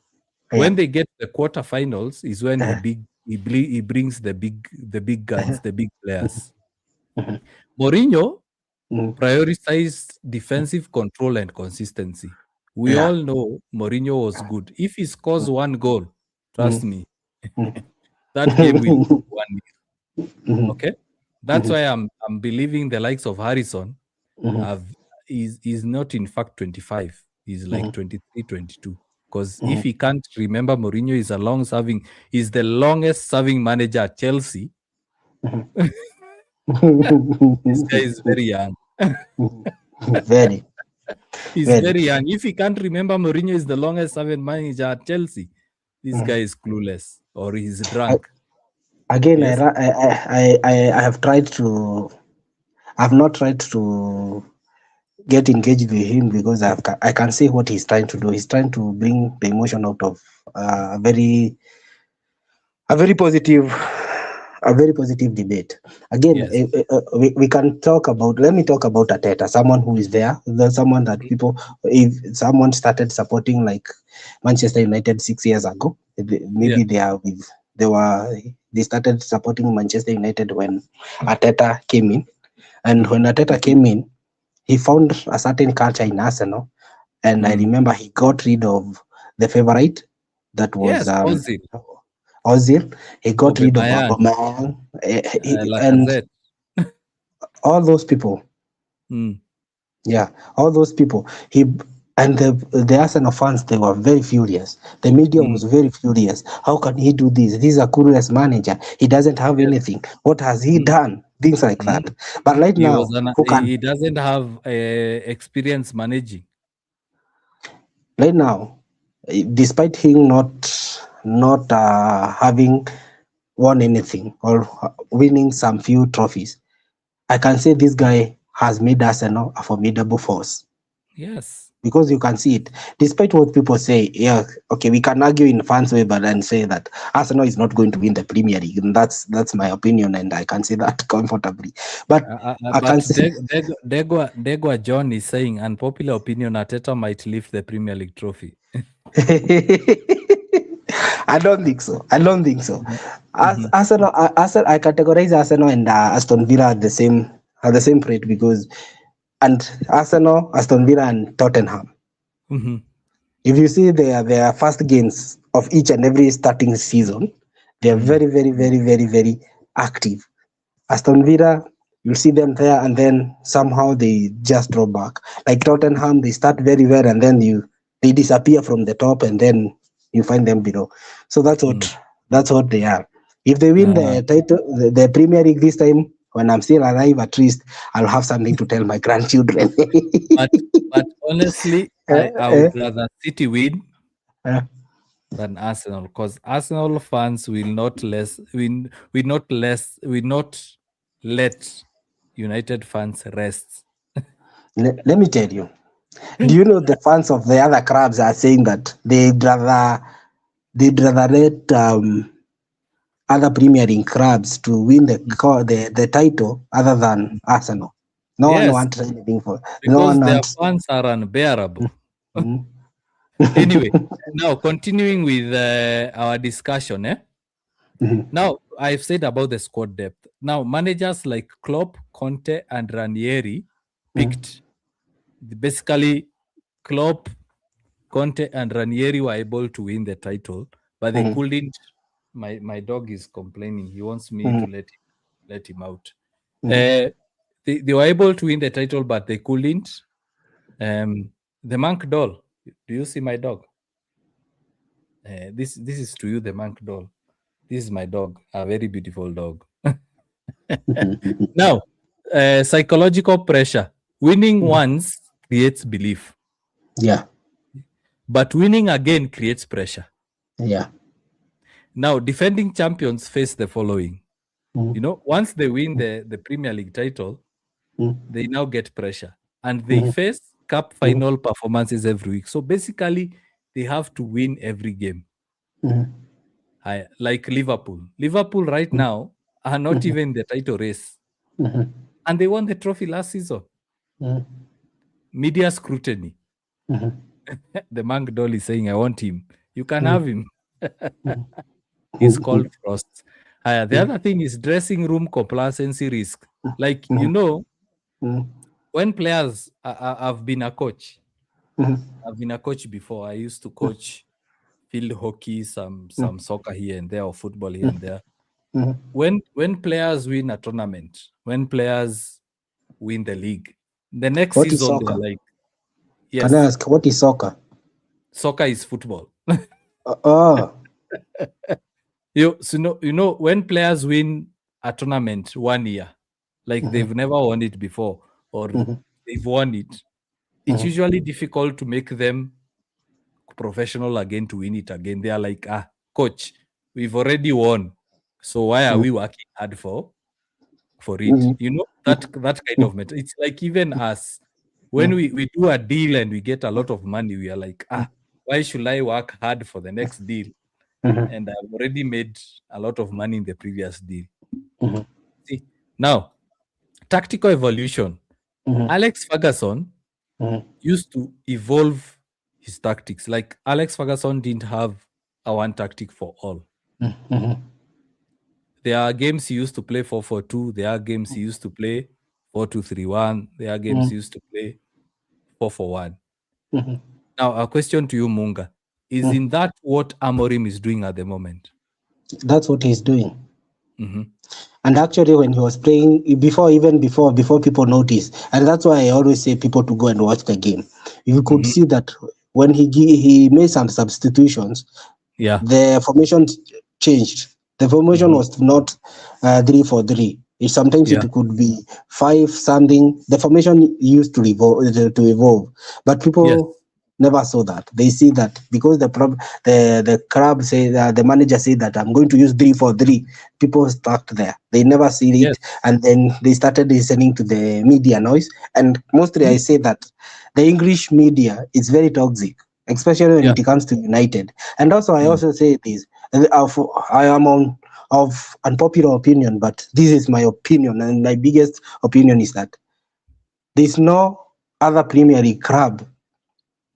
Yeah. When they get the quarterfinals, is when he brings the big guns, the big players. Mourinho prioritized defensive control and consistency. We Yeah. all know Mourinho was good. If he scores one goal, trust me, that game will be 1-0. Okay, that's why I'm believing the likes of Harrison have is not in fact 25. He's like 23, 22. Because if he can't remember, Mourinho is a long serving, he's the longest serving manager at Chelsea. This guy is very young. Very, He's very. very young. If he can't remember, Mourinho is the longest serving manager at Chelsea. This guy is clueless or he's I, drunk. Again, Yes. I have tried to. I've not tried to get engaged with him because I can see what he's trying to do. He's trying to bring the emotion out of a very positive a very positive debate. Again, Yes. we can talk about. Let me talk about Ateta, someone who is there. There's someone that people, if someone started supporting like Manchester United 6 years ago, Yeah. maybe they were they started supporting Manchester United when Ateta came in, and when Mhm. Ateta came in, he found a certain culture in Arsenal, and I Mm. remember he got rid of the favorite that was Yes. Ozil, Ozil. He got rid of Aubameyang, Aubameyang, and Lacazette. all those people. Mm. Yeah, all those people. He and the Arsenal fans, they were very furious. The media Mm. was very furious. How can he do this? This is a clueless manager. He doesn't have Yes. anything. What has he Mm. done? Things like Mm. that. But right He was now, an. who He, can? he doesn't have experience managing. Right now, despite him not having won anything or winning some few trophies, I can say this guy has made Arsenal a formidable force Yes. because you can see it. Despite what people say, yeah, okay, we can argue in fans way, but then say that Arsenal is not going to win the Premier League, and that's my opinion, and I can say that comfortably. But I But can say. Degwa John is saying unpopular opinion: Ateta might lift the Premier League trophy. I don't think so. I don't think so. Mhm. As Mhm. Arsenal, I categorize Arsenal and Aston Villa at the same rate because and Arsenal, Aston Villa, and Tottenham. Mhm. If you see their first games of each and every starting season, they are Mm. very active. Aston Villa, you'll see them there, and then somehow they just drop back. Like Tottenham, they start very well, and then they disappear from the top, and then you find them below. So Mm. that's what they are. If they win Uh, the title, the Premier League this time, when I'm still alive, at least I'll have something to tell my grandchildren. but honestly, I would Eh, rather City win eh, than Arsenal because Arsenal fans will not let United fans rest. let me tell you. Do you know the fans of the other clubs are saying that they'd rather let other Premier League clubs to win the title other than Arsenal. No one Yes, wants anything for. No because one their wants. fans are unbearable. Mhm. Anyway, now continuing with our discussion, Mhm. Now I've said about the squad depth. Now managers like Klopp, Conte, and Ranieri picked basically Klopp, Conte, and Ranieri were able to win the title, but they Mhm. couldn't. My dog is complaining. He wants me to Mhm. let him out. Mhm. Uh, they were able to win the title, but they couldn't. The monk doll. Do you see my dog? This is to you, the monk doll. This is my dog, a very beautiful dog. Mhm. Now, psychological pressure. Winning Mhm. once creates belief, Yeah, but winning again creates pressure. yeah. Now, defending champions face the following. Mhm. Once they win the Premier League title, Mhm. they now get pressure and they Mhm. face cup Mhm. final performances every week. So basically, they have to win every game. Mhm. Like Liverpool. Liverpool right now are not Mhm. even in the title race, Mhm. and they won the trophy last season. Mhm. Media scrutiny. Mhm. The monk doll is saying, I want him. You can Mhm. have him. He's called Mhm. Frost. The other thing is dressing room complacency risk. Like, Mhm. Mhm. when players, I've been a coach. Mhm. I've been a coach before. I used to coach field hockey, some soccer here and there, or football here and there. Mhm. When players win a tournament, when players win the league, the next What is season they're soccer? like, Can I yes, ask what is soccer? soccer is football. Oh. When players win a tournament 1 year, like Mhm. they've never won it before, or Mhm. they've won it, it's Mhm. usually difficult to make them professional again to win it again. They are like, coach, we've already won. So why are mm, we working hard for it? mm, You know, that kind mm, of mental. It's like even us when mm, we do a deal and we get a lot of money, we are like, mm, why should I work hard for the next deal? mhm, And I've already made a lot of money in the previous deal. mhm, See, now tactical evolution. mhm, Alex Ferguson mhm, used to evolve his tactics. Like Alex Ferguson didn't have a one tactic for all. mhm, There are games he used to play 4-4-2. There are games he used to play 4-2-3-1. There are games mhm, he used to play 4-4-1. mhm, Now, a question to you, Munga. mhm. Isn't that what Amorim is doing at the moment? That's what he's doing. Hmm. And actually, when he was playing, before people noticed, and that's why I always say people to go and watch the game. You could Hmm. see that when he made some substitutions, Yeah. the formation changed. The formation Hmm. was not 3-4-3. Sometimes it Yeah. could be five something. The formation used to evolve, but Yes. people never saw that. They see that because the club say the manager said that I'm going to use 3-4-3. People stuck there. They never see Yes. it, and then they started listening to the media noise. And mostly, I Mhm. say that the English media is very toxic, especially when Yeah. it comes to United. And also, I Mm. also say this: I am on of unpopular opinion, but this is my opinion, and my biggest opinion is that there's no other Premier League club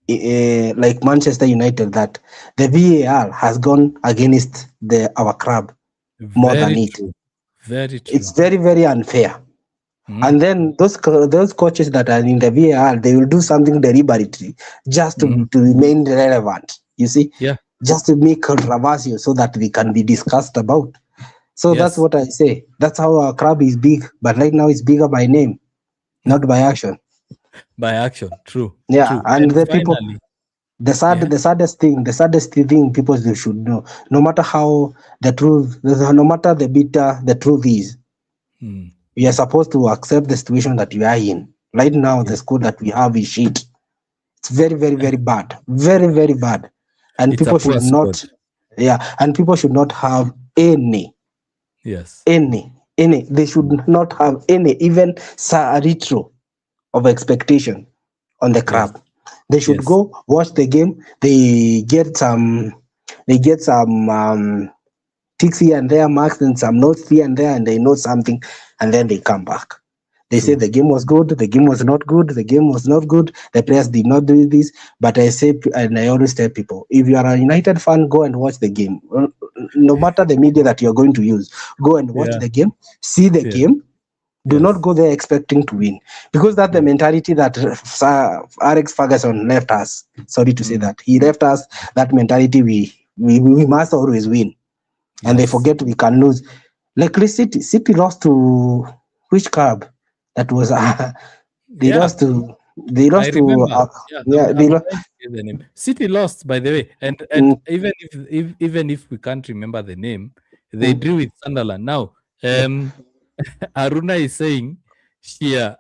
like Manchester United that the VAR has gone against our club more than Very it. true. Very It's true. very very unfair. Mm. And then those coaches that are in the VAR, they will do something deliberately just Hmm. to remain relevant. You see, Yeah. just to make controversial so that they can be discussed about. So that's Yes. what I say. That's how our club is big, but right now it's bigger by name, not by action. By action. True. Yeah, True. and And the people, finally, the yeah. saddest thing people they should know, no matter how the truth, no matter the bitter the truth is, Mm. we are supposed to accept the situation that we are in. Right now, the Yeah. school that we have is shit. It's very, very, very bad. Very, very bad. And It's a people should poor squad. not, yeah, and people should not have Yes. any. They should Mm. not have any, even a retro of expectation on the Yes. club. They should Yes. go watch the game. They get some ticks here and there, marks and some notes here and there, and they know something, and then they come back. They say True. the game was good, the game was not good, the game was not good, the players did not do this. But I say, and I always tell people, if you are a United fan, go and watch the game. No matter the media that you're going to use, go and watch Yeah. the game, see the Yeah. game. Do not Yes. go there expecting to win, because that's the Yes. mentality that Sir Alex Ferguson left us. Sorry to say Mm. that he left us that mentality. We must always win, and they Yes. forget we can lose. Like City lost to which club? That was they Yeah. lost to they I lost to remember. Yeah, yeah I'm trying to get the name. City lost, by the way, and mm, even if we can't remember the name, they mm, drew with Sunderland. Now, yeah, Aruna is saying sheer.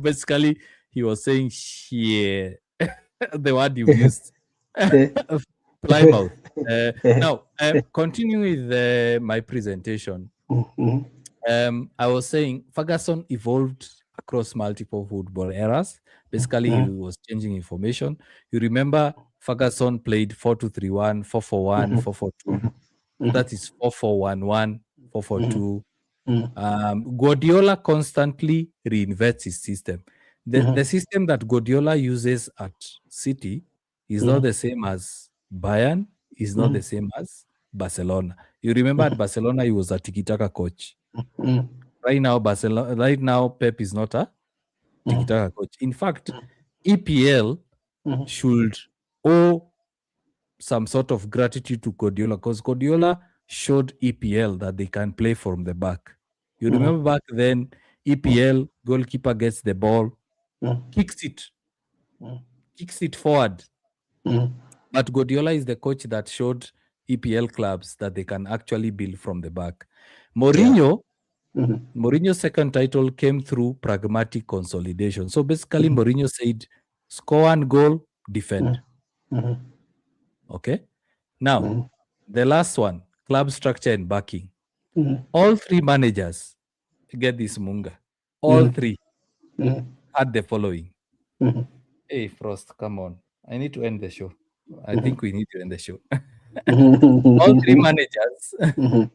Basically, he was saying sheer. The word you've used, yeah, Plymouth. yeah, Now, continuing with my presentation, mm, mm, I was saying Ferguson evolved across multiple football eras. Basically, he mm, was changing information. You remember Ferguson played 4-2-3-1, 4-4-1, mm, 4-4-2. mm, mm, That is 4-4-1-1, mm, 4-4-2. mm, Guardiola constantly reinvents his system. The mm, system that Guardiola uses at City is not mm, the same as Bayern, is not the mm, same as Barcelona. You remember at Barcelona, he was a tiki-taka coach. mm, Right now, Pep is not a mm, tiki-taka coach. In fact, EPL mm, should owe some sort of gratitude to Guardiola because Guardiola showed EPL that they can play from the back. You mm, remember back then, EPL goalkeeper gets the ball, mm, kicks it, mm, kicks it forward. mm. But Guardiola is the coach that showed EPL clubs that they can actually build from the back. Yeah. Mourinho Mhm, Mourinho's second title came through pragmatic consolidation. So basically, mhm, Mourinho said, score one goal, defend. mhm, mhm, Okay. Now, mhm, the last one. club structure and backing. Mhm. All three managers, get this Munga, all Mhm. three Mhm. had the following. Mhm. Hey, Frost, come on. I need to end the show. I Mhm. think we need to end the show. All three Mhm. managers Mhm.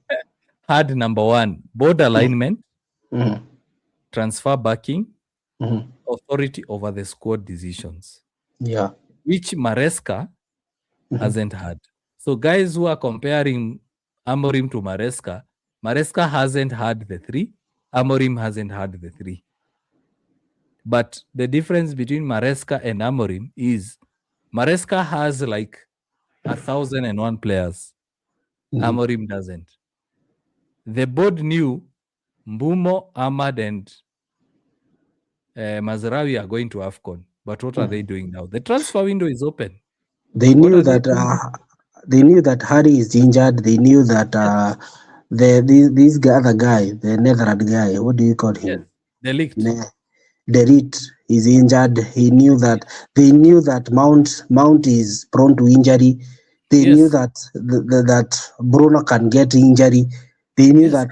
had number one, board alignment, Mhm. transfer backing, Mhm. authority over the squad decisions, Yeah. which Maresca Mhm. hasn't had. So, guys who are comparing Amorim to Maresca, Maresca hasn't had the three, Amorim hasn't had the three. But the difference between Maresca and Amorim is Maresca has like 1,001 players. Mhm. Amorim doesn't. The board knew Mbumo, Ahmad, and Mazraoui are going to AFCON. But what are they Mhm. doing now? The transfer window is open. They What knew are they that doing? Harry is injured. They knew that Yes, other guy, the Netherlands guy, what do you call yes. him? They leaked. Derit is injured. He knew that they knew that Mount is prone to injury. They knew Yes, that that Bruno can get injury. They knew yes. that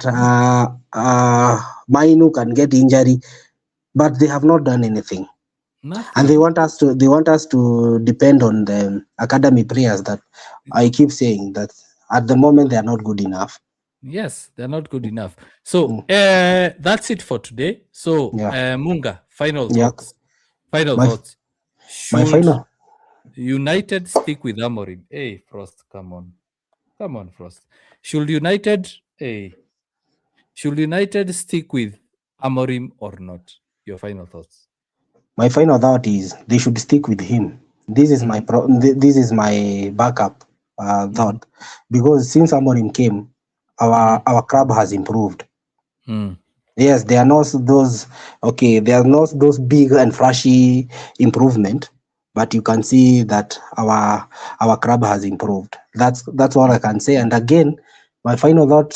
Mainu can get injury, but they have not done anything. And Nothing. they want us to depend on the academy players that I keep saying that at the moment they are not good enough. Yes, they're not good enough. So Mm, that's it for today. So yeah, Munga, final yeah. thoughts. Final My thoughts. my Should final. United stick with Amorim? Hey, Frost, come on. Come on, Frost. Should United hey, should United stick with Amorim or not? Your final thoughts. My final thought is they should stick with him. This is Mm-hmm, this is my backup mm-hmm, thought, because since Amorim came, mm-hmm, our club has improved. mm. Yes, they are not those okay. They are not those big and flashy improvement, but you can see that our club has improved. That's all I can say. And again, my final thought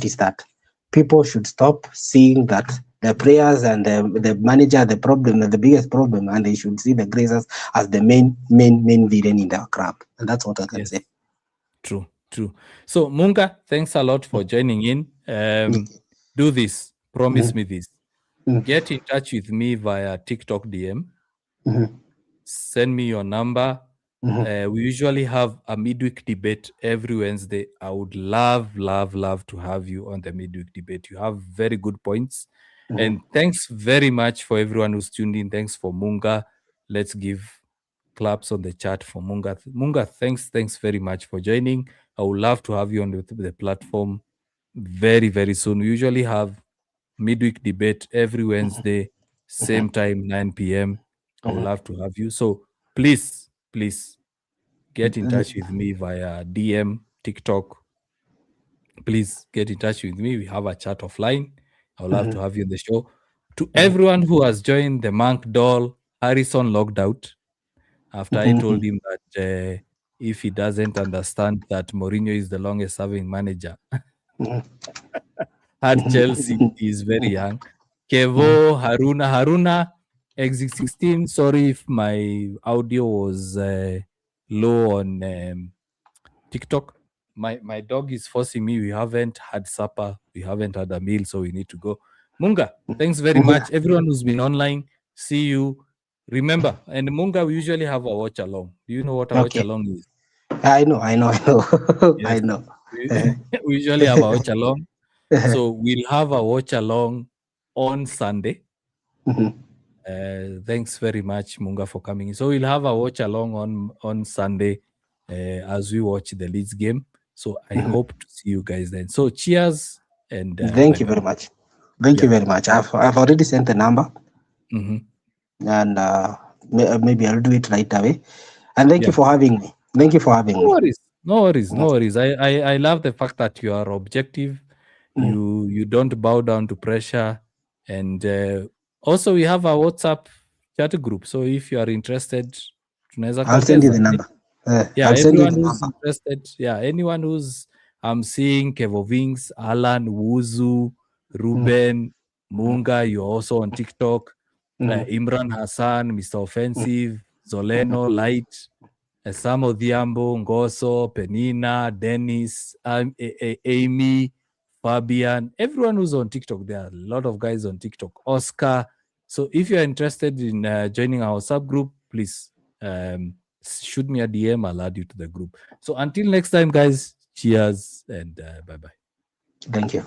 is that people should stop seeing that the players and the manager the problem, the biggest problem, and they should see the Glazers as the main villain in their club. And that's what I can say. Yes, true, true. So Munga, thanks a lot for joining in. Do this. Promise Mhm, me this. mhm, Get in touch with me via TikTok DM. mhm, Send me your number. mhm, We usually have a midweek debate every Wednesday. I would love, love, love to have you on the midweek debate. You have very good points. mhm, And thanks very much for everyone who's tuned in. Thanks for Munga. Let's give claps on the chat for Munga. Munga, thanks very much for joining. I would love to have you on the platform very, very soon. We usually have midweek debate every Wednesday, mhm, same time, 9 p.m. I would mhm. love to have you. So please, please get in touch Mhm, with me via DM, TikTok. Please get in touch with me. We have a chat offline. I would love to mhm, have you on the show. To mhm, everyone who has joined the Monk Doll, Harrison logged out after I told mhm, him that if he doesn't understand that Mourinho is the longest serving manager mhm, at Chelsea, mhm, he is very mhm, young. mhm. Kevo, Haruna, Exit 16. Sorry if my audio was low on TikTok. My dog is forcing me. We haven't had supper. We haven't had a meal, so we need to go. Munga, thanks very much. Everyone who's been online, see you. Remember, and Munga, we usually have a watch along. Do you know what a watch Okay, along is? I know, Yes. I know. We, we usually have a watch along. So we'll have a watch along on Sunday. Mhm, Thanks very much, Munga, for coming in. So we'll have a watch along on Sunday as we watch the Leeds game. So I mhm. hope to see you guys then. So cheers and bye Thank you bye. very much. Thank you Yeah. very much. I've already sent the number, Hmm. and maybe I'll do it right away. And thank you Yeah. for having me. Thank you for having No me. worries. No worries. No Mm, worries. I love the fact that you are objective. mm. You don't bow down to pressure. And also we have a WhatsApp chat group. So if you are interested, tunaweza I'll send you kuongeza. the number. Yeah, I'll send you everyone the who's number. interested. Yeah, anyone who's I'm seeing Kevo Wings, Alan, Wuzu, Mm, Ruben, mm, Munga, you're also on TikTok. mm, Imran Hassan, Mr. mm, Offensive, mm, Zoleno, Light, Sam Odhiambo, Ngoso, Penina, Dennis, Amy, Fabian, everyone who's on TikTok. There are a lot of guys on TikTok. Oscar. So if you're interested in joining our subgroup, please shoot me a DM. I'll add you to the group. So until next time, guys, cheers and bye bye. Thank you.